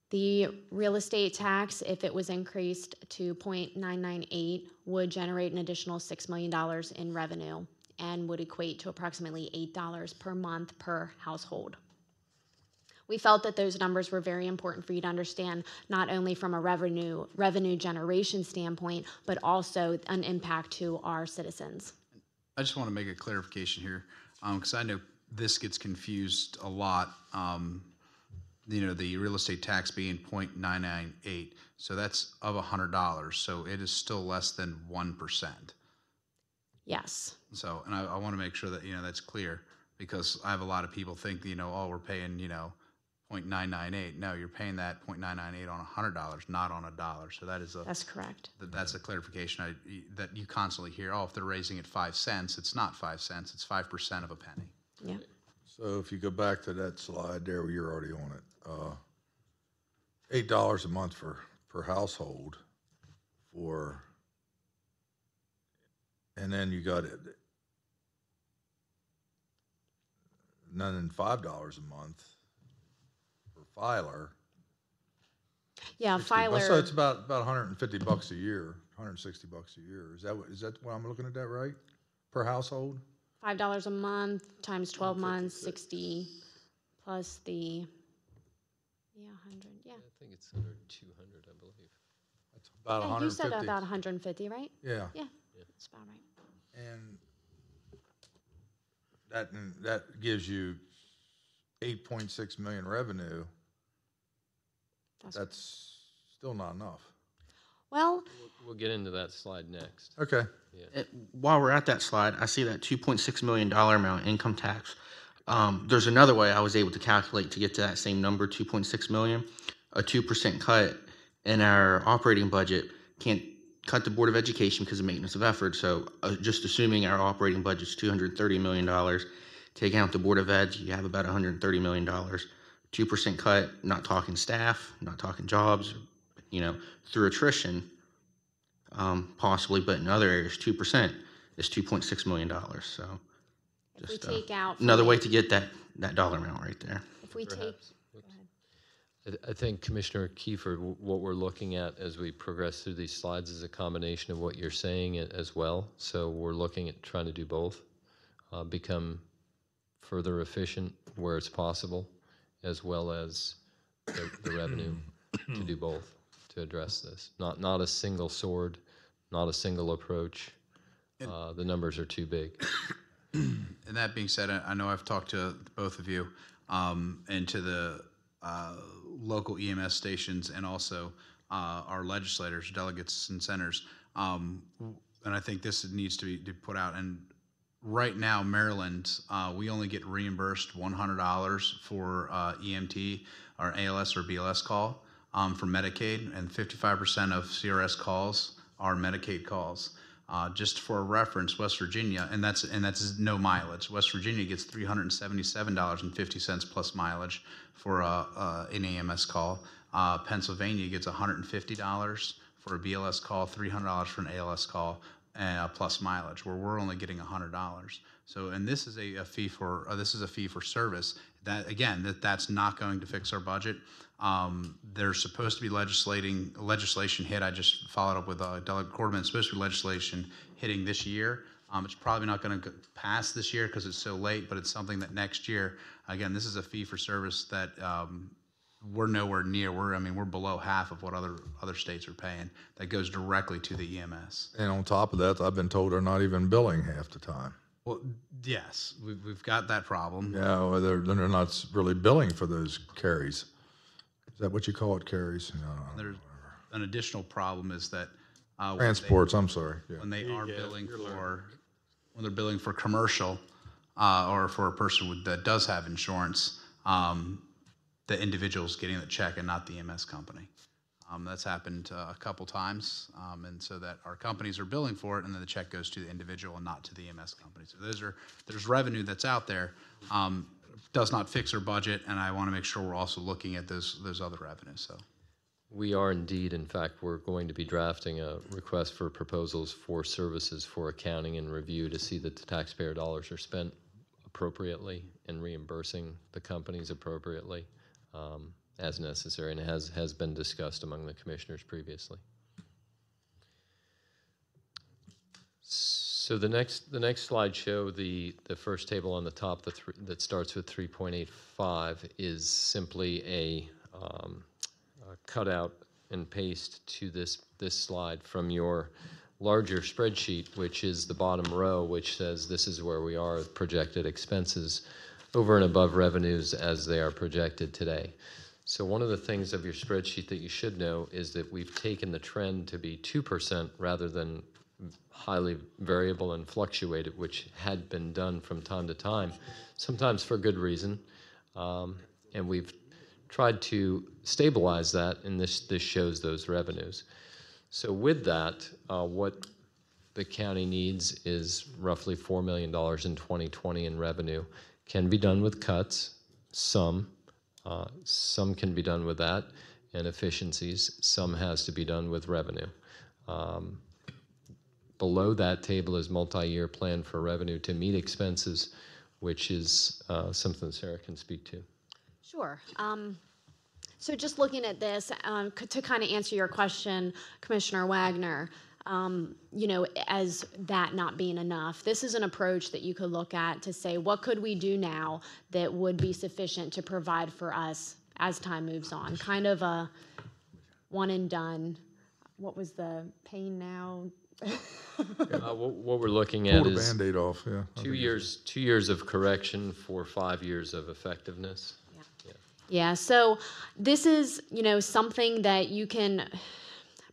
The real estate tax, if it was increased to 0.998, would generate an additional $6 million in revenue and would equate to approximately $8 per month per household. We felt that those numbers were very important for you to understand, not only from a revenue generation standpoint, but also an impact to our citizens. I just want to make a clarification here, because I know this gets confused a lot. The real estate tax being 0.998, so that's of $100, so it is still less than 1%. Yes. So, and I want to make sure that, that's clear, because I have a lot of people think, oh, we're paying, 0.998. No, you're paying that 0.998 on $100, not on $1. So that is that's correct. That's a clarification that you constantly hear. Oh, if they're raising it 5 cents, it's not 5 cents. It's 5% of a penny. Yeah. So if you go back to that slide there, where you're already on it, $8 a month per household and then you got it, and then $5 a month per filer. Yeah, filer. So it's about $150 a year, $160 a year. Is that what I'm looking at that right? Per household? $5 a month times 12 months, 60 plus the 100. Yeah. I think it's under 200, I believe. That's about 150. You said about 150, right? Yeah. Yeah. That's about right. And that gives you 8.6 million revenue. That's still not enough. Well, we'll get into that slide next. Okay. Yeah. While we're at that slide, I see that $2.6 million amount income tax. There's another way I was able to calculate to get to that same number, 2.6 million. A 2% cut in our operating budget can't cut the Board of Education because of maintenance of effort. So just assuming our operating budget is $230 million, taking out the Board of Ed, you have about $130 million. 2% cut, not talking staff, not talking jobs, through attrition, possibly, but in other areas, 2% is $2.6 million. So just take out another way to get that dollar amount right there. If we take, I think, Commissioner Kiefer, what we're looking at as we progress through these slides is a combination of what you're saying as well. So we're looking at trying to do both, become further efficient where it's possible, as well as the revenue to do both, to address this. Not a single sword, not a single approach. The numbers are too big. And that being said, I know I've talked to both of you and to the local EMS stations and also our legislators, delegates, and senators. And I think this needs to be put out. And right now, Maryland, we only get reimbursed $100 for EMT or ALS or BLS call for Medicaid, and 55% of CRS calls are Medicaid calls. Just for reference, West Virginia, and that's no mileage. West Virginia gets $377.50 plus mileage for an EMS call. Pennsylvania gets $150 for a BLS call, $300 for an ALS call, plus mileage, where we're only getting $100. So, and this is a fee for service. That again, that's not going to fix our budget. There's supposed to be legislation hit. I just followed up with Delegate Corbin. It's supposed to be legislation hitting this year. It's probably not going to pass this year because it's so late, but it's something that next year, again, this is a fee for service that we're nowhere near. We're below half of what other states are paying. That goes directly to the EMS. And on top of that, I've been told they're not even billing half the time. Well, yes, we've got that problem. Yeah, well, they're not really billing for those carries. Is that what you call it, carries? No, There's an additional problem is that transports. I'm sorry. Yeah. When they are billing when they're billing for commercial or for a person that does have insurance, the individual's getting the check and not the EMS company. That's happened a couple times, and so that our companies are billing for it, and then the check goes to the individual and not to the EMS company. So there's revenue that's out there. Does not fix our budget, and I want to make sure we're also looking at those other revenues. So we are indeed, in fact, we're going to be drafting a request for proposals for services for accounting and review to see that the taxpayer dollars are spent appropriately and reimbursing the companies appropriately. As necessary, and has been discussed among the commissioners previously. So the next slide show the first table on the top that starts with 3.85 is simply a cutout and paste to this slide from your larger spreadsheet, which is the bottom row, which says this is where we are with projected expenses over and above revenues as they are projected today. So one of the things of your spreadsheet that you should know is that we've taken the trend to be 2% rather than highly variable and fluctuated, which had been done from time to time, sometimes for good reason. And we've tried to stabilize that, and this shows those revenues. So with that, what the county needs is roughly $4 million in 2020 in revenue. Can be done with cuts, some can be done with that and efficiencies. Some has to be done with revenue. Below that table is multi-year plan for revenue to meet expenses, which is something Sarah can speak to. Sure. So just looking at this, to kind of answer your question, Commissioner Wagner, as that not being enough, this is an approach that you could look at to say, what could we do now that would be sufficient to provide for us as time moves on? Kind of a one and done. What was the pain now? What we're looking at Pull the is Band-Aid off, yeah. 2 years of correction for 5 years of effectiveness. Yeah, so this is, something that you can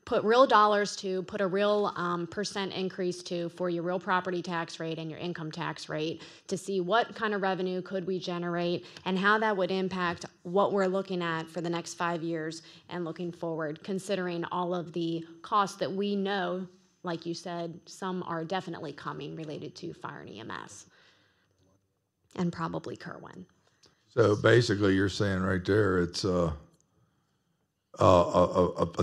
put real dollars to, put a real percent increase to for your real property tax rate and your income tax rate to see what kind of revenue could we generate and how that would impact what we're looking at for the next 5 years and looking forward, considering all of the costs that we know, like you said, some are definitely coming related to fire and EMS and probably Kerwin. So basically, you're saying right there, it's a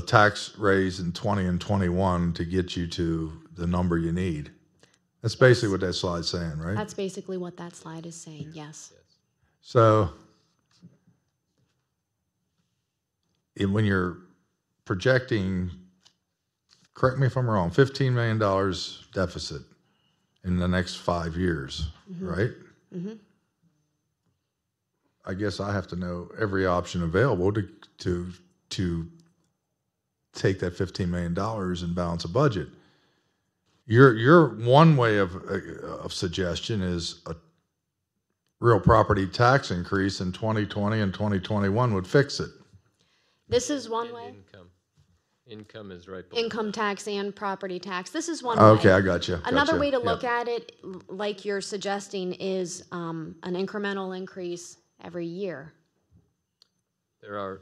tax raise in 20 and 21 to get you to the number you need. That's basically what that slide's saying, right? That's basically what that slide is saying, yes. So when you're projecting, correct me if I'm wrong, $15 million deficit in the next 5 years, right? Mm-hmm. I guess I have to know every option available to take that $15 million and balance a budget. Your one way of suggestion is a real property tax increase in 2020 and 2021 would fix it. This is one way. Income is right below. Income tax and property tax. This is one Okay, way. I got you. Another way to look at it, like you're suggesting, is an incremental increase every year. There are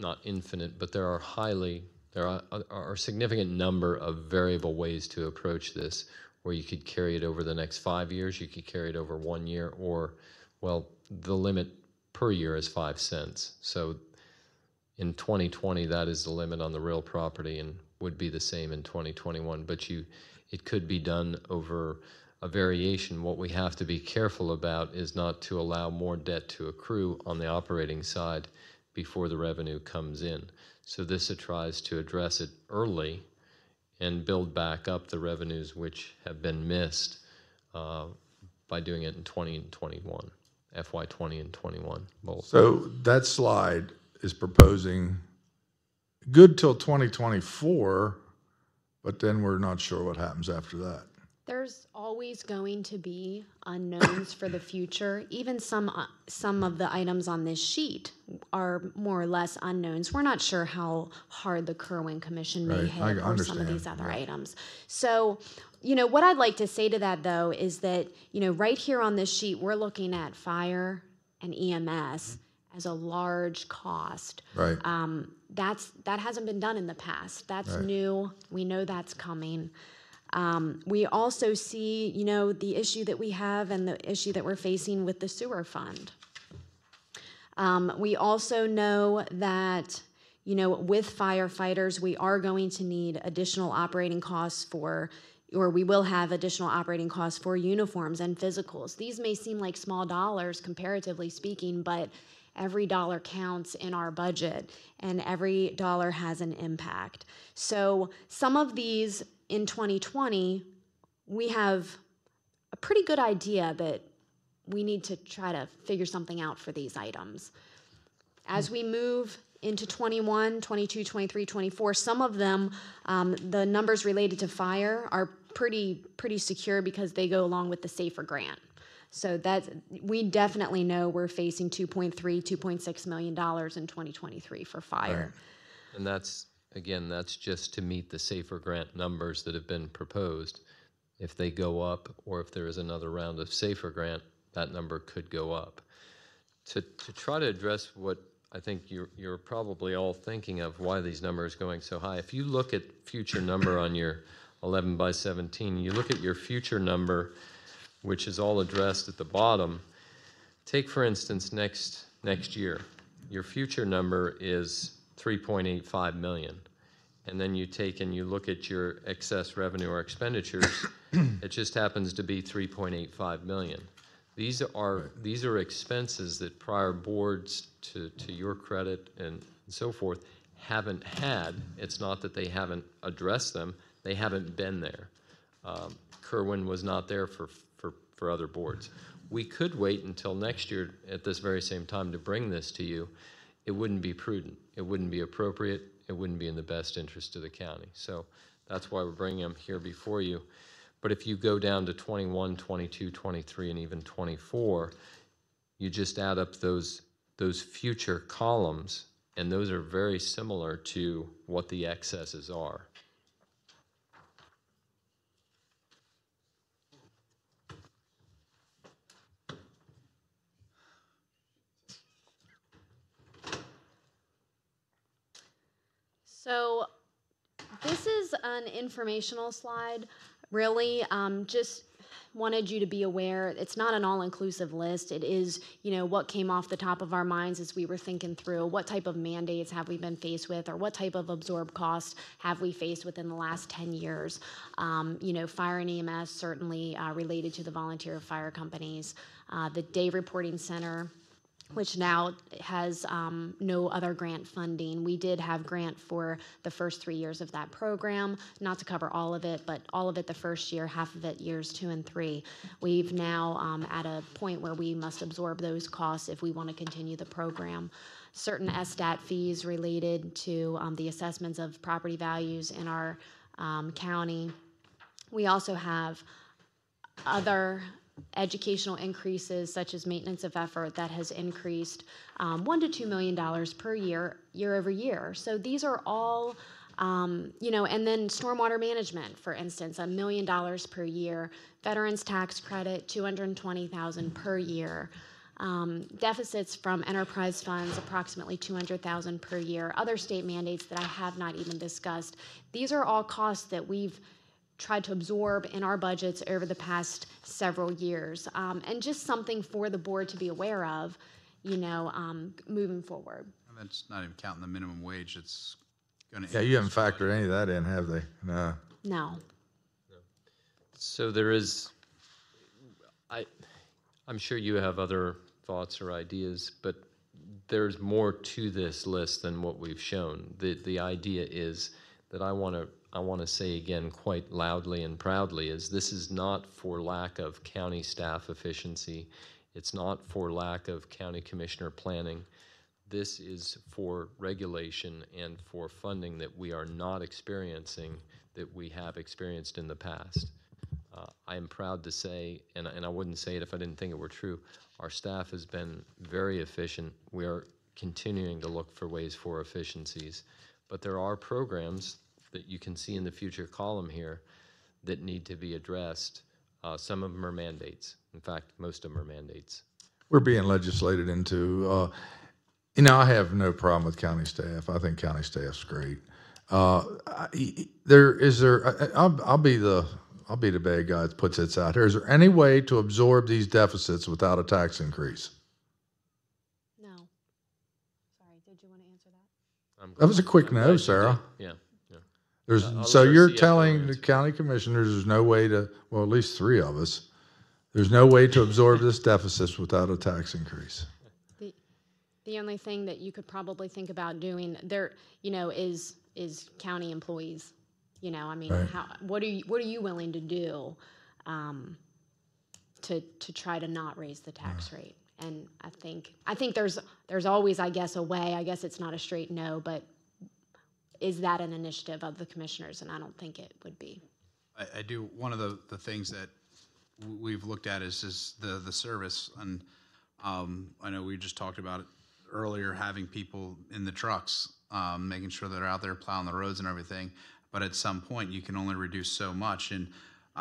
not infinite, but there are highly There are a significant number of variable ways to approach this, where you could carry it over the next 5 years, you could carry it over 1 year, or, well, the limit per year is 5 cents. So in 2020, that is the limit on the real property and would be the same in 2021. But it could be done over a variation. What we have to be careful about is not to allow more debt to accrue on the operating side before the revenue comes in. So this tries to address it early and build back up the revenues which have been missed by doing it in 20 and 21, FY 20 and 21 both. So that slide is proposing good till 2024, but then we're not sure what happens after that. There's always going to be unknowns for the future. Even some of the items on this sheet are more or less unknowns. We're not sure how hard the Kerwin Commission may hit or some of these other items. So, what I'd like to say to that, though, is that, right here on this sheet, we're looking at fire and EMS as a large cost. Right. That hasn't been done in the past. That's new. We know that's coming. We also see, the issue that we have and the issue that we're facing with the sewer fund. We also know that, with firefighters, we are going to need additional operating costs we will have additional operating costs for uniforms and physicals. These may seem like small dollars, comparatively speaking, but every dollar counts in our budget, and every dollar has an impact. So some of these in 2020, we have a pretty good idea that we need to try to figure something out for these items. As we move into 21, 22, 23, 24, some of them, the numbers related to fire are pretty secure because they go along with the SAFER grant. So we definitely know we're facing $2.6 million in 2023 for fire. Right. And that's just to meet the SAFER grant numbers that have been proposed. If they go up, or if there is another round of SAFER grant, that number could go up. To try to address what I think you're probably all thinking of, why these numbers are going so high. If you look at future number on your 11 by 17, you look at your future number, which is all addressed at the bottom. Take, for instance, next year. Your future number is 3.85 million. And then you take and you look at your excess revenue or expenditures, it just happens to be 3.85 million. These are expenses that prior boards, to your credit and so forth, haven't had. It's not that they haven't addressed them, they haven't been there. Kerwin was not there for other boards. We could wait until next year at this very same time to bring this to you. It wouldn't be prudent. It wouldn't be appropriate. It wouldn't be in the best interest of the county. So that's why we're bringing them here before you. But if you go down to 21, 22, 23, and even 24, you just add up those future columns, and those are very similar to what the excesses are. So this is an informational slide, really. Just wanted you to be aware, it's not an all-inclusive list. It is, what came off the top of our minds as we were thinking through what type of mandates have we been faced with, or what type of absorbed costs have we faced within the last 10 years. Fire and EMS certainly related to the volunteer fire companies. The Day Reporting Center, which now has no other grant funding. We did have grant for the first 3 years of that program, not to cover all of it, but all of it the first year, half of it years 2 and 3. We've now at a point where we must absorb those costs if we want to continue the program. Certain SDAT fees related to the assessments of property values in our county. We also have other educational increases, such as maintenance of effort, that has increased $1 to $2 million per year over year. So these are all, and then stormwater management, for instance, $1 million per year, veterans tax credit, $220,000 per year. Deficits from enterprise funds, approximately $200,000 per year. Other state mandates that I have not even discussed. These are all costs that we've tried to absorb in our budgets over the past several years, and just something for the board to be aware of, moving forward. And that's not even counting the minimum wage. It's going to. Yeah, you haven't factored any of that in, have they? No. No. So there is, I'm sure you have other thoughts or ideas, but there's more to this list than what we've shown. The idea is that I want to say again quite loudly and proudly is this is not for lack of county staff efficiency. It's not for lack of county commissioner planning. This is for regulation and for funding that we are not experiencing that we have experienced in the past. I am proud to say, and I wouldn't say it if I didn't think it were true, our staff has been very efficient. We are continuing to look for ways for efficiencies, but there are programs that you can see in the future column here that need to be addressed. Some of them are mandates. In fact, most of them are mandates. We're being legislated into, I have no problem with county staff. I think county staff's great. I'll be the bad guy that puts it out here. Is there any way to absorb these deficits without a tax increase? No. Sorry, did you want to answer that? That was a quick no, Sarah. Yeah. So you're telling the county commissioners there's no way to, well, at least three of us, there's no way to absorb this deficit without a tax increase. The only thing that you could probably think about doing there, is county employees. Right. What are you willing to do to try to not raise the tax rate? And I think there's always, I guess, a way. I guess it's not a straight no, but is that an initiative of the commissioners? And I don't think it would be. I do. One of the things that we've looked at is the service, and I know we just talked about it earlier, having people in the trucks, making sure they're out there plowing the roads and everything. But at some point, you can only reduce so much. And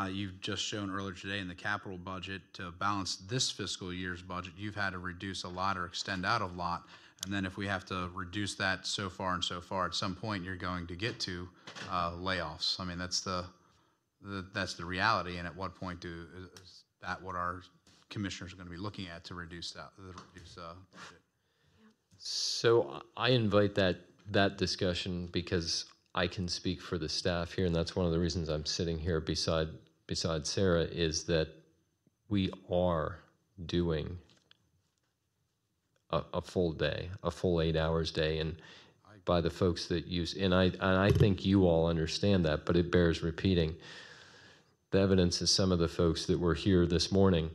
you've just shown earlier today in the capital budget to balance this fiscal year's budget, you've had to reduce a lot or extend out a lot. And then if we have to reduce that so far and so far, at some point you're going to get to layoffs. I mean, that's the reality. And at what point is that what our commissioners are going to be looking at to reduce that budget? So I invite that discussion because I can speak for the staff here, and that's one of the reasons I'm sitting here beside Sarah, is that we are doing a full day, a full 8 hours day, and by the folks that use, and I think you all understand that, but it bears repeating. The evidence is some of the folks that were here this morning,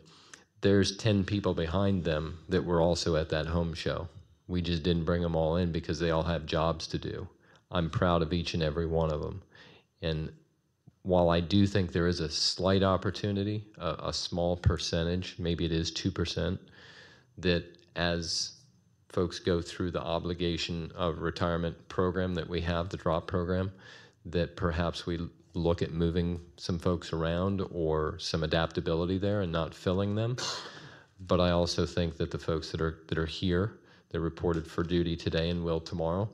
there's 10 people behind them that were also at that home show. We just didn't bring them all in because they all have jobs to do. I'm proud of each and every one of them. And while I do think there is a slight opportunity, a small percentage, maybe it is 2%, that as folks go through the obligation of retirement program that we have, the drop program, that perhaps we look at moving some folks around or some adaptability there and not filling them. But I also think that the folks that are here, that reported for duty today and will tomorrow,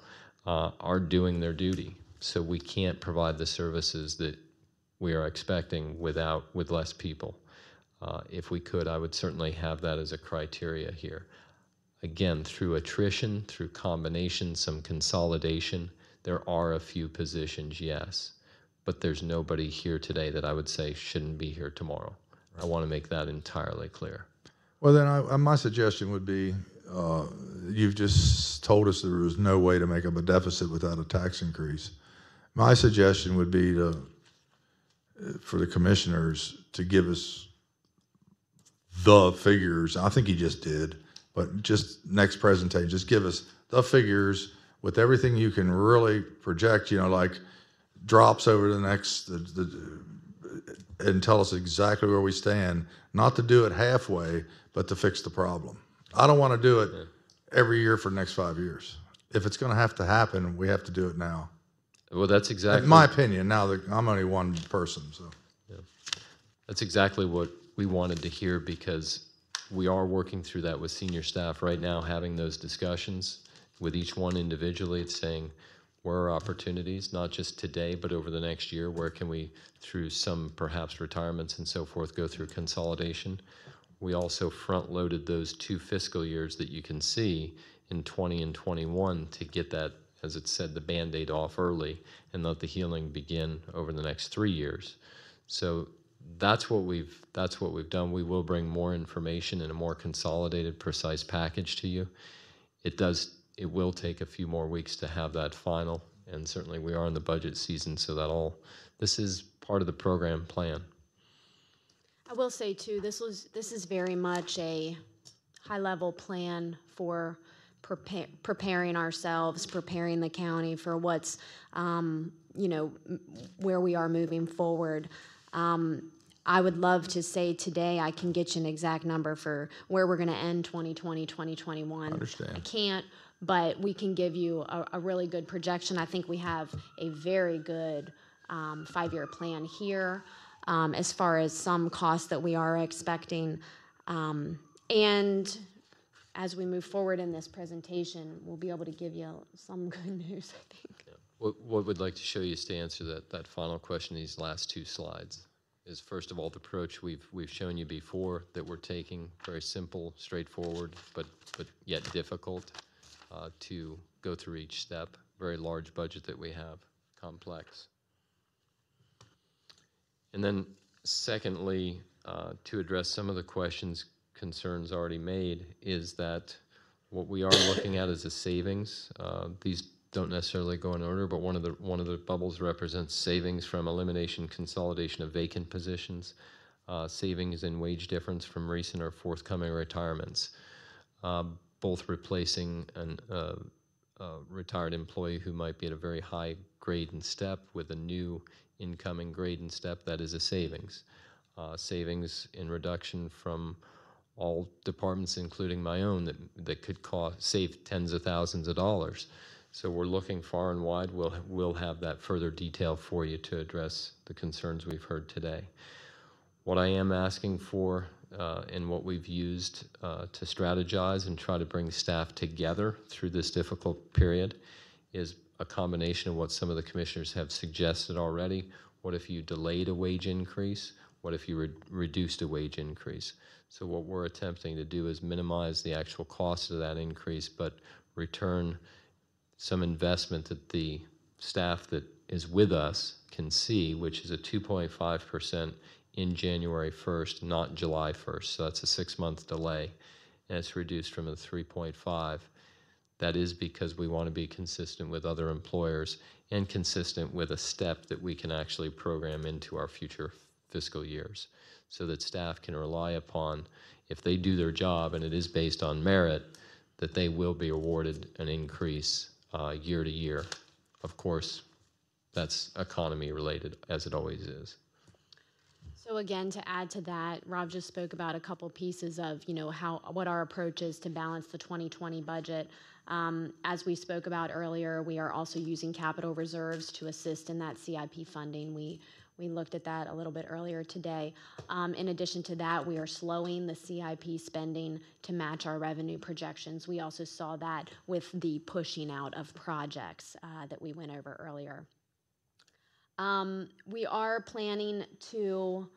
are doing their duty. So we can't provide the services that we are expecting with less people. If we could, I would certainly have that as a criteria here. Again, through attrition, through combination, some consolidation, there are a few positions, yes, but there's nobody here today that I would say shouldn't be here tomorrow. I want to make that entirely clear. Well, then my suggestion would be, you've just told us there was no way to make up a deficit without a tax increase. My suggestion would be for the commissioners to give us the figures. I think he just did, but just next presentation, just give us the figures with everything you can really project, like drops over the next, and tell us exactly where we stand, not to do it halfway, but to fix the problem. I don't want to do it every year for the next 5 years. If it's going to have to happen, we have to do it now. Well, that's exactly... In my opinion, now that I'm only one person, so... Yeah. That's exactly what we wanted to hear because We are working through that with senior staff right now, having those discussions with each one individually. It's saying, where are opportunities, not just today, but over the next year? Where can we, through some perhaps retirements and so forth, go through consolidation? We also front-loaded those 2 fiscal years that you can see in 20 and 21 to get that, as it said, the Band-Aid off early and let the healing begin over the next 3 years. So that's what we've done. We will bring more information in a more consolidated, precise package to you. It will take a few more weeks to have that final, and certainly we are in the budget season, so this is part of the program plan. I will say too, this is very much a high-level plan for preparing ourselves, preparing the county for what's, where we are moving forward. I would love to say today I can get you an exact number for where we're going to end 2020, 2021. Understand. I can't, but we can give you a really good projection. I think we have a very good 5-year plan here as far as some costs that we are expecting. And as we move forward in this presentation, we'll be able to give you some good news, I think. What we'd like to show you is to answer that final question, these last 2 slides, is first of all the approach we've shown you before that we're taking, very simple, straightforward, but yet difficult to go through each step. Very large budget that we have, complex. And then secondly, to address some of the concerns already made, is that what we are looking at is a savings. These don't necessarily go in order, but one of the bubbles represents savings from elimination, consolidation of vacant positions, savings in wage difference from recent or forthcoming retirements, both replacing a retired employee who might be at a very high grade and step with a new incoming grade and step. That is a savings. Savings in reduction from all departments, including my own, that could save tens of thousands of dollars. So we're looking far and wide. We'll have that further detail for you to address the concerns we've heard today. What I am asking for and what we've used to strategize and try to bring staff together through this difficult period is a combination of what some of the commissioners have suggested already. What if you delayed a wage increase? What if you reduced a wage increase? So what we're attempting to do is minimize the actual cost of that increase, but return some investment that the staff that is with us can see, which is a 2.5% in January 1st, not July 1st. So that's a 6-month delay, and it's reduced from a 3.5. That is because we want to be consistent with other employers and consistent with a step that we can actually program into our future fiscal years, so that staff can rely upon, if they do their job and it is based on merit, that they will be awarded an increase year to year. Of course, that's economy related, as it always is. So again, to add to that, Rob just spoke about a couple pieces of, what our approach is to balance the 2020 budget. As we spoke about earlier, we are also using capital reserves to assist in that CIP funding. We looked at that a little bit earlier today. In addition to that, we are slowing the CIP spending to match our revenue projections. We also saw that with the pushing out of projects that we went over earlier. We are planning to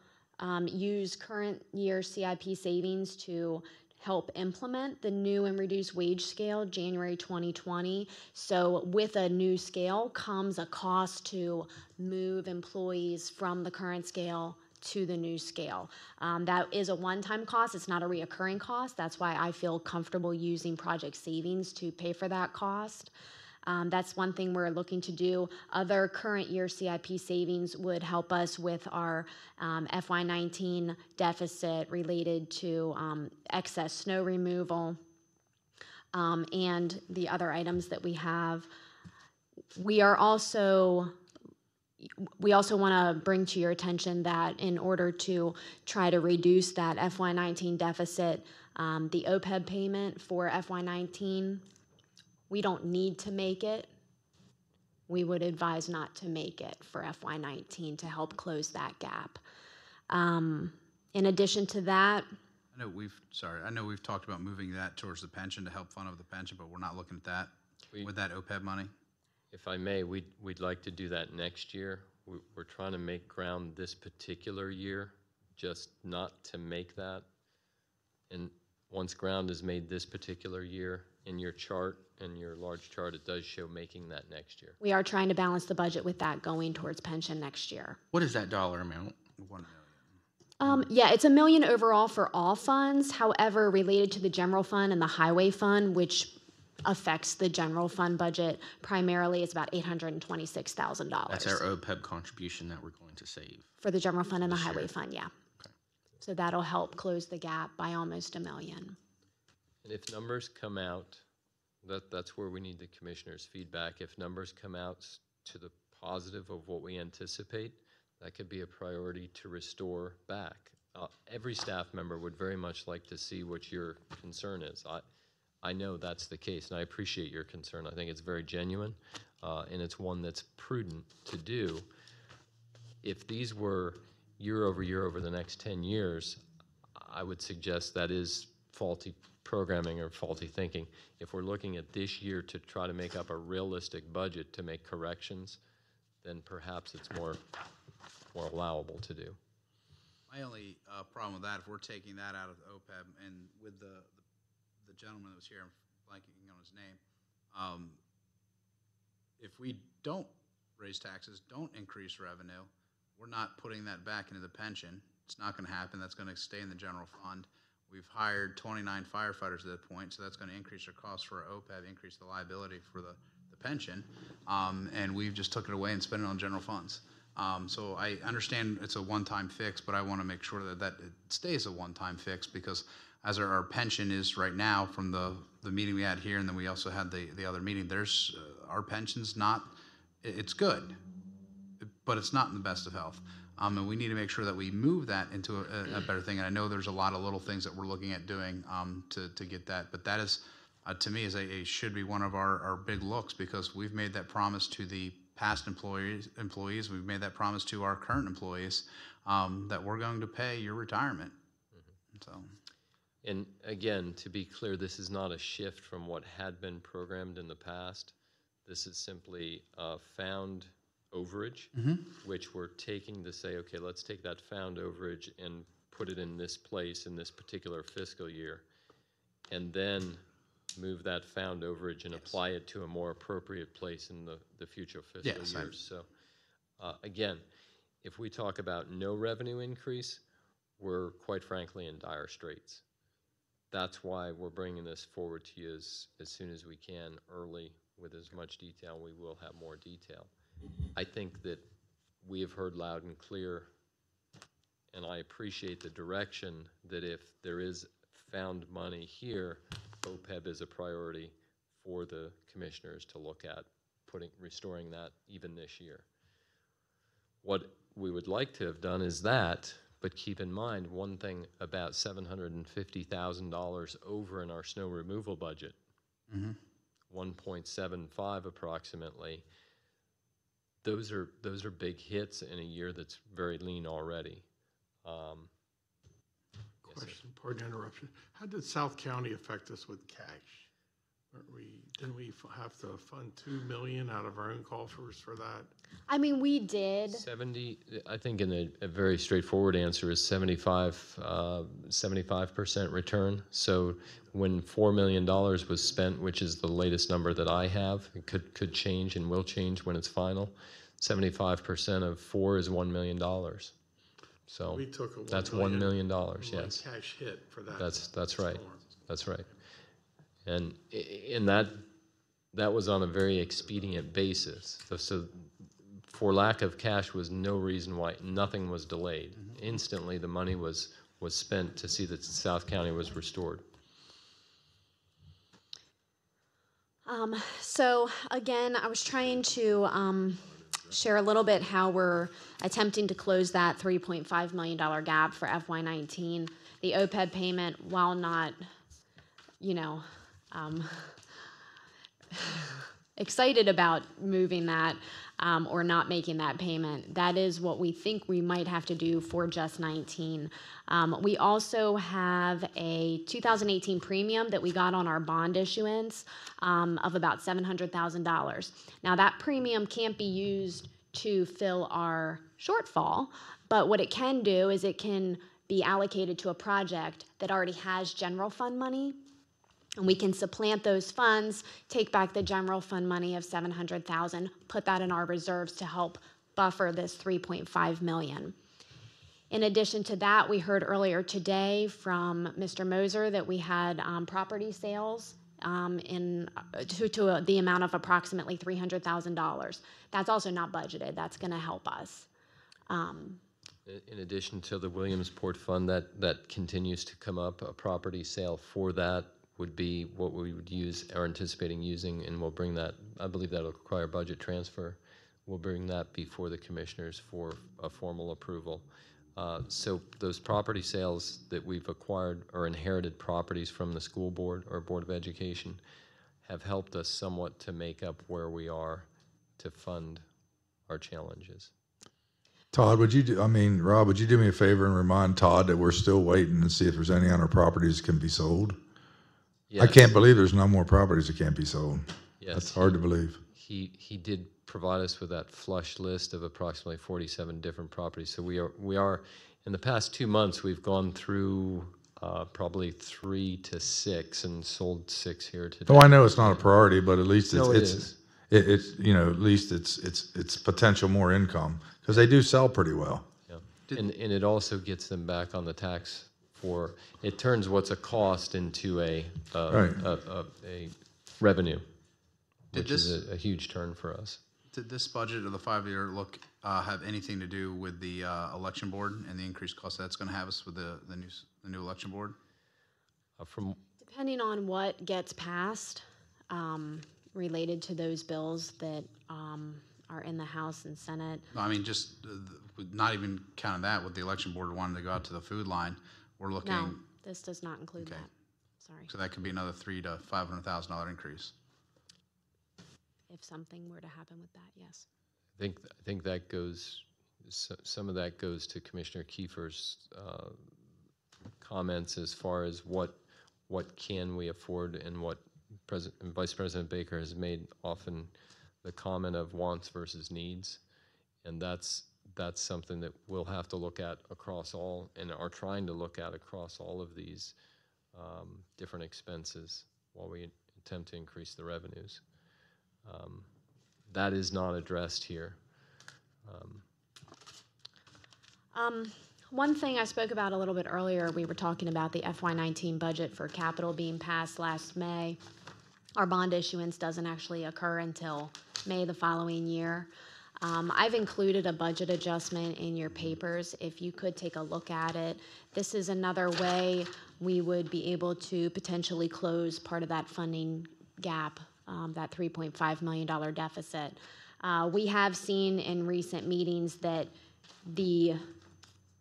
use current year CIP savings to help implement the new and reduced wage scale January 2020. So with a new scale comes a cost to move employees from the current scale to the new scale. That is a one-time cost. It's not a reoccurring cost. That's why I feel comfortable using project savings to pay for that cost. That's one thing we're looking to do. Other current year CIP savings would help us with our FY19 deficit related to excess snow removal and the other items that we have. We also want to bring to your attention that in order to try to reduce that FY19 deficit, the OPEB payment for FY19, we don't need to make it. We would advise not to make it for FY19 to help close that gap. In addition to that, I know we've talked about moving that towards the pension to help fund over the pension, but we're not looking at that with that OPEB money. If I may, we'd like to do that next year. We're trying to make ground this particular year, just not to make that. And once ground is made this particular year, in your chart, in your large chart, it does show making that next year. We are trying to balance the budget with that going towards pension next year. What is that dollar amount? 1 million. Yeah, it's $1 million overall for all funds. However, related to the general fund and the highway fund, which affects the general fund budget primarily, is about $826,000. That's our OPEB contribution that we're going to save. For the general fund and the highway fund, yeah. Okay. So that'll help close the gap by almost $1 million. And if numbers come out, that's where we need the commissioner's feedback. If numbers come out to the positive of what we anticipate, that could be a priority to restore back. Every staff member would very much like to see what your concern is. I know that's the case, and I appreciate your concern. I think it's very genuine, and it's one that's prudent to do. If these were year over the next 10 years, I would suggest that is faulty programming or faulty thinking. If we're looking at this year to try to make up a realistic budget to make corrections, then perhaps it's more allowable to do. My only problem with that, if we're taking that out of the OPEB and with the gentleman that was here, I'm blanking on his name, if we don't raise taxes, don't increase revenue, we're not putting that back into the pension. It's not going to happen. That's going to stay in the general fund. We've hired 29 firefighters at that point, so that's going to increase our costs for our OPEB, increase the liability for the pension, and we've just took it away and spent it on general funds. So I understand it's a one-time fix, but I want to make sure that it stays a one-time fix, because as our pension is right now from the meeting we had here, and then we also had the other meeting, there's our pension's not, it's good, but it's not in the best of health. And we need to make sure that we move that into a better thing. And I know there's a lot of little things that we're looking at doing to get that. But that is, to me, should be one of our big looks, because we've made that promise to the past employees. We've made that promise to our current employees that we're going to pay your retirement. So. And again, to be clear, this is not a shift from what had been programmed in the past. This is simply found overage, which we're taking to say, okay, let's take that found overage and put it in this place in this particular fiscal year, and then move that found overage and apply it to a more appropriate place in the future fiscal years. So again, if we talk about no revenue increase, we're quite frankly in dire straits. That's why we're bringing this forward to you as soon as we can, early, with as much detail. We will have more detail. I think that we have heard loud and clear, and I appreciate the direction that if there is found money here, OPEB is a priority for the commissioners to look at restoring that even this year. What we would like to have done is that, but keep in mind one thing about $750,000 over in our snow removal budget, 1.75 approximately. Those are big hits in a year that's very lean already. Question, pardon the interruption. How did South County affect us with cash? Didn't we have to fund $2 million out of our own coffers for that? I mean, we did. I think in a very straightforward answer is 75% return. So when $4 million was spent, which is the latest number that I have, it could change and will change when it's final. 75% of 4 is $1 million. So we took a that's $1 million. Yes, cash hit for that. That's right. That's right. And that was on a very expedient basis. So for lack of cash was no reason why nothing was delayed. Instantly, the money was spent to see that South County was restored. So again, I was trying to share a little bit how we're attempting to close that $3.5 million gap for FY19. The OPEB payment, while not, excited about moving that or not making that payment. That is what we think we might have to do for just 19. We also have a 2018 premium that we got on our bond issuance of about $700,000. Now that premium can't be used to fill our shortfall, but what it can do is it can be allocated to a project that already has general fund money, and we can supplant those funds, take back the general fund money of $700,000, put that in our reserves to help buffer this $3.5 million. In addition to that, we heard earlier today from Mr. Moser that we had property sales to the amount of approximately $300,000. That's also not budgeted. That's going to help us. In addition to the Williamsport fund that continues to come up, a property sale for that would be what we would use, are anticipating using, and we'll bring that, I believe that'll require budget transfer. We'll bring that before the commissioners for a formal approval. So those property sales that we've acquired or inherited properties from the school board or Board of Education have helped us somewhat to make up where we are to fund our challenges. Todd, Rob, would you do me a favor and remind Todd that we're still waiting to see if there's any on our properties that can be sold? Yes. I can't believe there's no more properties that can't be sold. Yes. That's hard to believe. He did provide us with that flush list of approximately 47 different properties. So we are in the past 2 months, we've gone through probably 3 to 6 and sold 6 here today. Oh, I know it's not a priority, but at least it's at least it's potential more income because they do sell pretty well. Yeah. And it also gets them back on the tax for, it turns what's a cost into a revenue, which is a huge turn for us. Did this budget of the 5-year look have anything to do with the election board and the increased cost that's going to have us with the new election board? Depending on what gets passed related to those bills that are in the House and Senate. No, I mean, just not even counting that, with the election board wanting to go out to the food line, we're looking. No, this does not include that. Sorry. So that could be another $300,000 to $500,000 increase. If something were to happen with that, yes. I think that goes, some of that goes to Commissioner Kiefer's comments as far as what can we afford, and what Vice President Baker has made often the comment of wants versus needs, and that's something that we'll have to look at across all, and are trying to look at across all of these different expenses while we attempt to increase the revenues. That is not addressed here. One thing I spoke about a little bit earlier, we were talking about the FY19 budget for capital being passed last May. Our bond issuance doesn't actually occur until May the following year. I've included a budget adjustment in your papers. If you could take a look at it, this is another way we would be able to potentially close part of that funding gap, that $3.5 million deficit. We have seen in recent meetings that the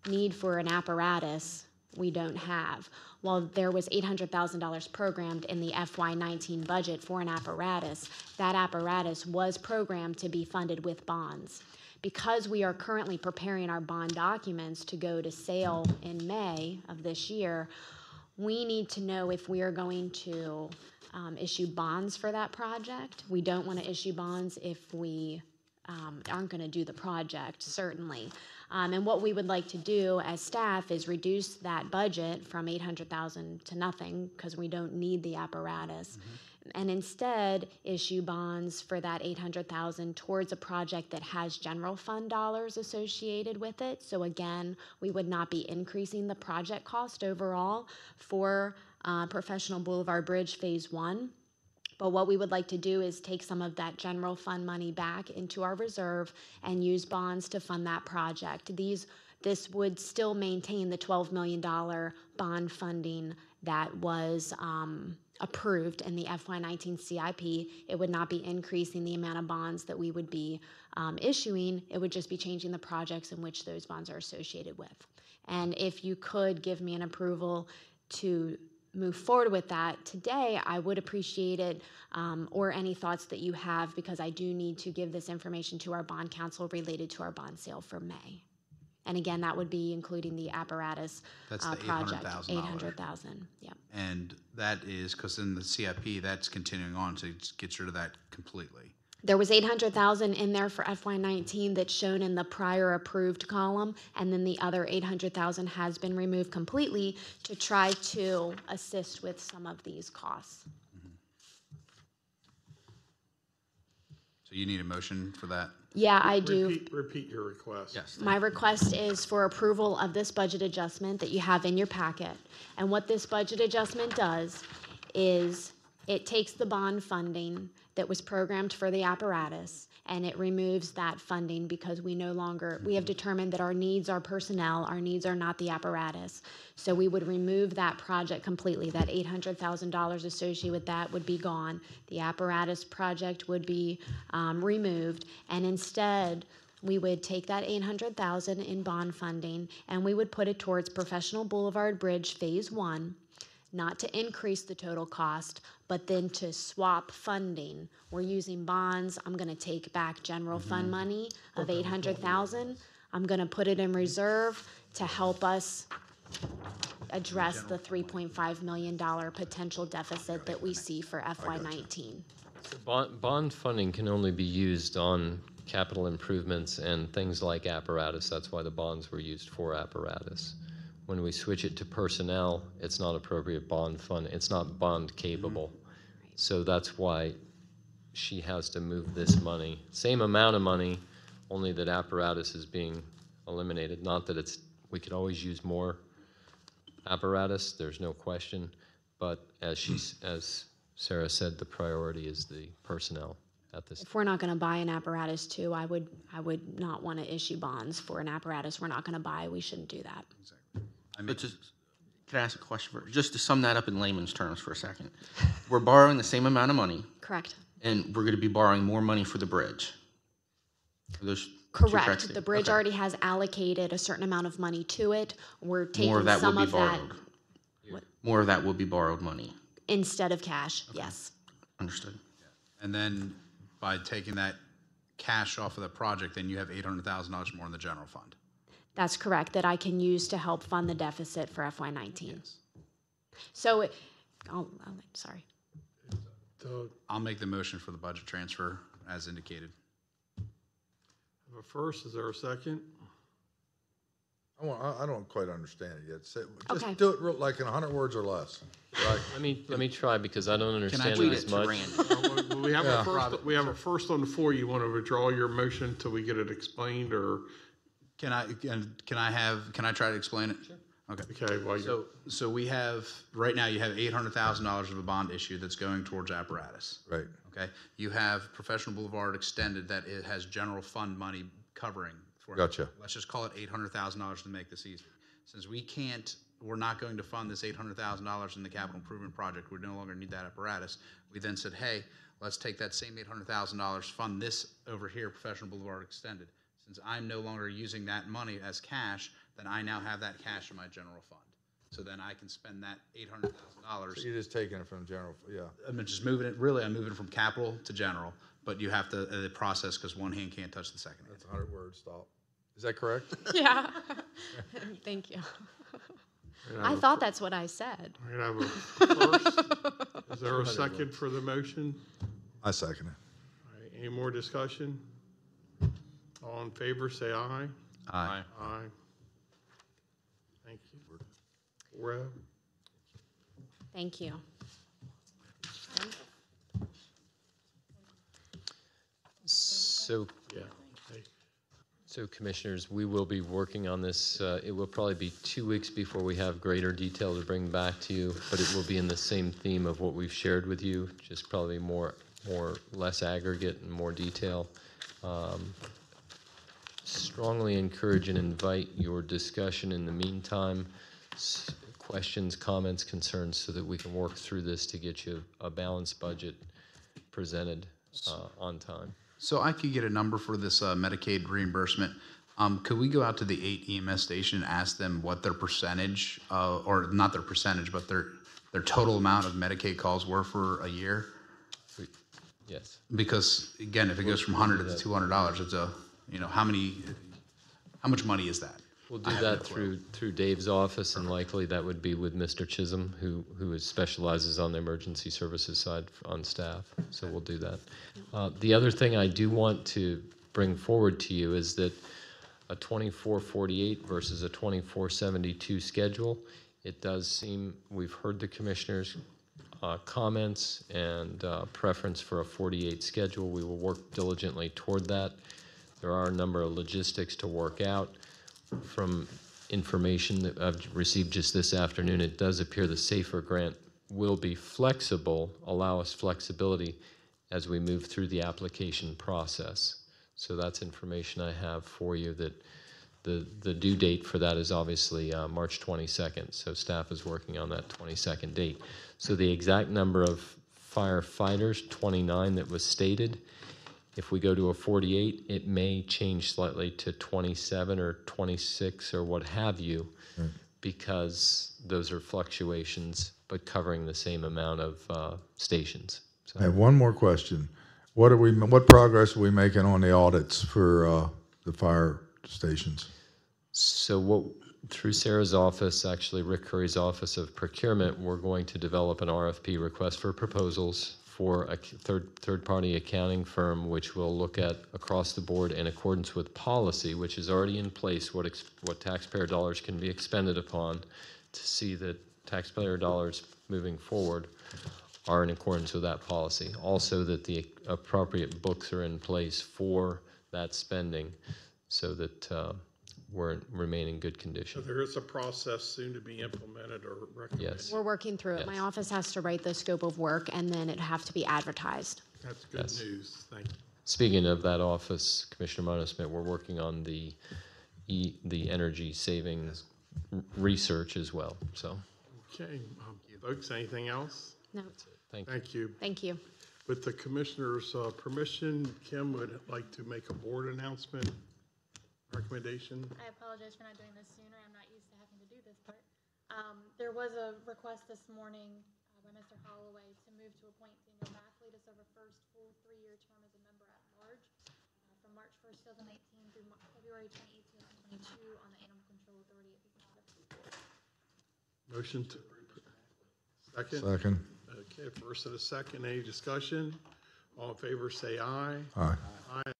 need for an apparatus we don't have. While there was $800,000 programmed in the FY19 budget for an apparatus, that apparatus was programmed to be funded with bonds. Because we are currently preparing our bond documents to go to sale in May of this year, we need to know if we are going to issue bonds for that project. We don't want to issue bonds if we aren't going to do the project, certainly. And what we would like to do as staff is reduce that budget from $800,000 to nothing, because we don't need the apparatus, and instead issue bonds for that $800,000 towards a project that has general fund dollars associated with it. So again, we would not be increasing the project cost overall for Professional Boulevard Bridge Phase 1. But what we would like to do is take some of that general fund money back into our reserve and use bonds to fund that project. This would still maintain the $12 million bond funding that was approved in the FY19 CIP. It would not be increasing the amount of bonds that we would be issuing. It would just be changing the projects in which those bonds are associated with. And if you could give me an approval to move forward with that today, I would appreciate it, or any thoughts that you have, because I do need to give this information to our bond counsel related to our bond sale for May. And again, that would be including the apparatus That's the project. $800,000. $800,000, yep. And that is, because in the CIP, that's continuing on to get rid of that completely. There was $800,000 in there for FY19 that's shown in the prior approved column, and then the other $800,000 has been removed completely to try to assist with some of these costs. So you need a motion for that? Yeah, I do. Repeat your request. Yes. My request is for approval of this budget adjustment that you have in your packet. And what this budget adjustment does is it takes the bond funding that was programmed for the apparatus, and it removes that funding because we have determined that our needs are personnel, our needs are not the apparatus. So we would remove that project completely. That $800,000 associated with that would be gone. The apparatus project would be removed, and instead we would take that $800,000 in bond funding and we would put it towards Professional Boulevard Bridge Phase 1, not to increase the total cost, but then to swap funding. We're using bonds. I'm going to take back general fund money of $800,000. I'm going to put it in reserve to help us address the $3.5 million potential deficit that we see for FY19. Bond funding can only be used on capital improvements and things like apparatus. That's why the bonds were used for apparatus. When we switch it to personnel, it's not appropriate bond fund. It's not bond capable. So that's why she has to move this money. Same amount of money, only that apparatus is being eliminated. Not that we could always use more apparatus, there's no question. But as Sarah said, the priority is the personnel at this. If we're not going to buy an apparatus too, I would not want to issue bonds for an apparatus we're not going to buy. We shouldn't do that. But can I ask a question just to sum that up in layman's terms for a second? We're borrowing the same amount of money. Correct. And we're going to be borrowing more money for the bridge. Correct. The bridge already has allocated a certain amount of money to it. We're taking some of that. More of that will be borrowed money. Instead of cash, yes. Understood. And then by taking that cash off of the project, then you have $800,000 more in the general fund. That's correct, that I can use to help fund the deficit for FY19. Yes. So, sorry. I'll make the motion for the budget transfer as indicated. Have a first, is there a second? I don't quite understand it yet. Okay. Just do it like in 100 words or less. Right? Let me try, because I don't understand it as much. We have a first on the floor. You want to withdraw your motion till we get it explained, or? Can I try to explain it? Sure. Okay. So we have, right now you have $800,000 of a bond issue that's going towards apparatus. Right. Okay. You have Professional Boulevard Extended that it has general fund money covering for. Gotcha. Let's just call it $800,000 to make this easy. Since we're not going to fund this $800,000 in the capital improvement project, we no longer need that apparatus. We then said, hey, let's take that same $800,000, fund this over here, Professional Boulevard Extended. Since I'm no longer using that money as cash, then I now have that cash in my general fund. So then I can spend that $800,000. So you're just taking it from general, yeah. I'm just moving it, really, I'm moving it from capital to general, but you have to, the process, because one hand can't touch the second hand. That's 100 words, stop. Is that correct? Yeah. Thank you. I thought that's what I said. We're gonna have a first. Is there a second for the motion? I second it. All right, any more discussion? All in favor, say aye. Aye. Aye. Thank you. Row. Thank you. So, yeah. So commissioners, we will be working on this. It will probably be 2 weeks before we have greater detail to bring back to you, but it will be in the same theme of what we've shared with you, just probably less aggregate and more detail. Strongly encourage and invite your discussion in the meantime, questions, comments, concerns, so that we can work through this to get you a balanced budget presented on time. So I could get a number for this Medicaid reimbursement. Could we go out to the 8 EMS station and ask them what their percentage, or not their percentage, but their their total amount of Medicaid calls were for a year? Yes. Because again, if it goes from $100 to $200, it's how much money is that? We'll do that through Dave's office, and likely that would be with Mr. Chisholm, who specializes on the emergency services side on staff. So we'll do that. The other thing I do want to bring forward to you is that a 2448 versus a 2472 schedule, it does seem, we've heard the commissioners' comments and preference for a 48 schedule. We will work diligently toward that. There are a number of logistics to work out. From information that I've received just this afternoon, it does appear the SAFER grant will be flexible, allow us flexibility as we move through the application process. So that's information I have for you, that the due date for that is obviously March 22nd. So staff is working on that 22nd date. So the exact number of firefighters, 29 that was stated, if we go to a 48, it may change slightly to 27 or 26 or what have you, because those are fluctuations, but covering the same amount of stations. So. I have one more question. What progress are we making on the audits for the fire stations? So through Sarah's office, actually Rick Curry's Office of Procurement, we're going to develop an RFP, request for proposals, for a third-party accounting firm, which will look at across the board in accordance with policy, which is already in place, what taxpayer dollars can be expended upon, to see that taxpayer dollars moving forward are in accordance with that policy. Also, that the appropriate books are in place for that spending, so that we're remain in good condition. So there is a process soon to be implemented or recommended? Yes. We're working through it. My office has to write the scope of work, and then it'd have to be advertised. That's good news. Thank you. Speaking of that office, Commissioner Mono-Smith, we're working on the energy savings research as well. So. Okay, folks, anything else? No. Thank you. Thank you. With the commissioner's permission, Kim would like to make a board announcement recommendation. I apologize for not doing this sooner. I'm not used to having to do this part. There was a request this morning by Mr. Holloway to move to appoint Daniel Mackley to serve a first full 3-year term as a member at large from March 1st, 2018 through February 2018 and 22 on the Animal Control Authority of the Motion to second. Second. Okay, first and a second. Any discussion? All in favor, say aye. Aye. Aye.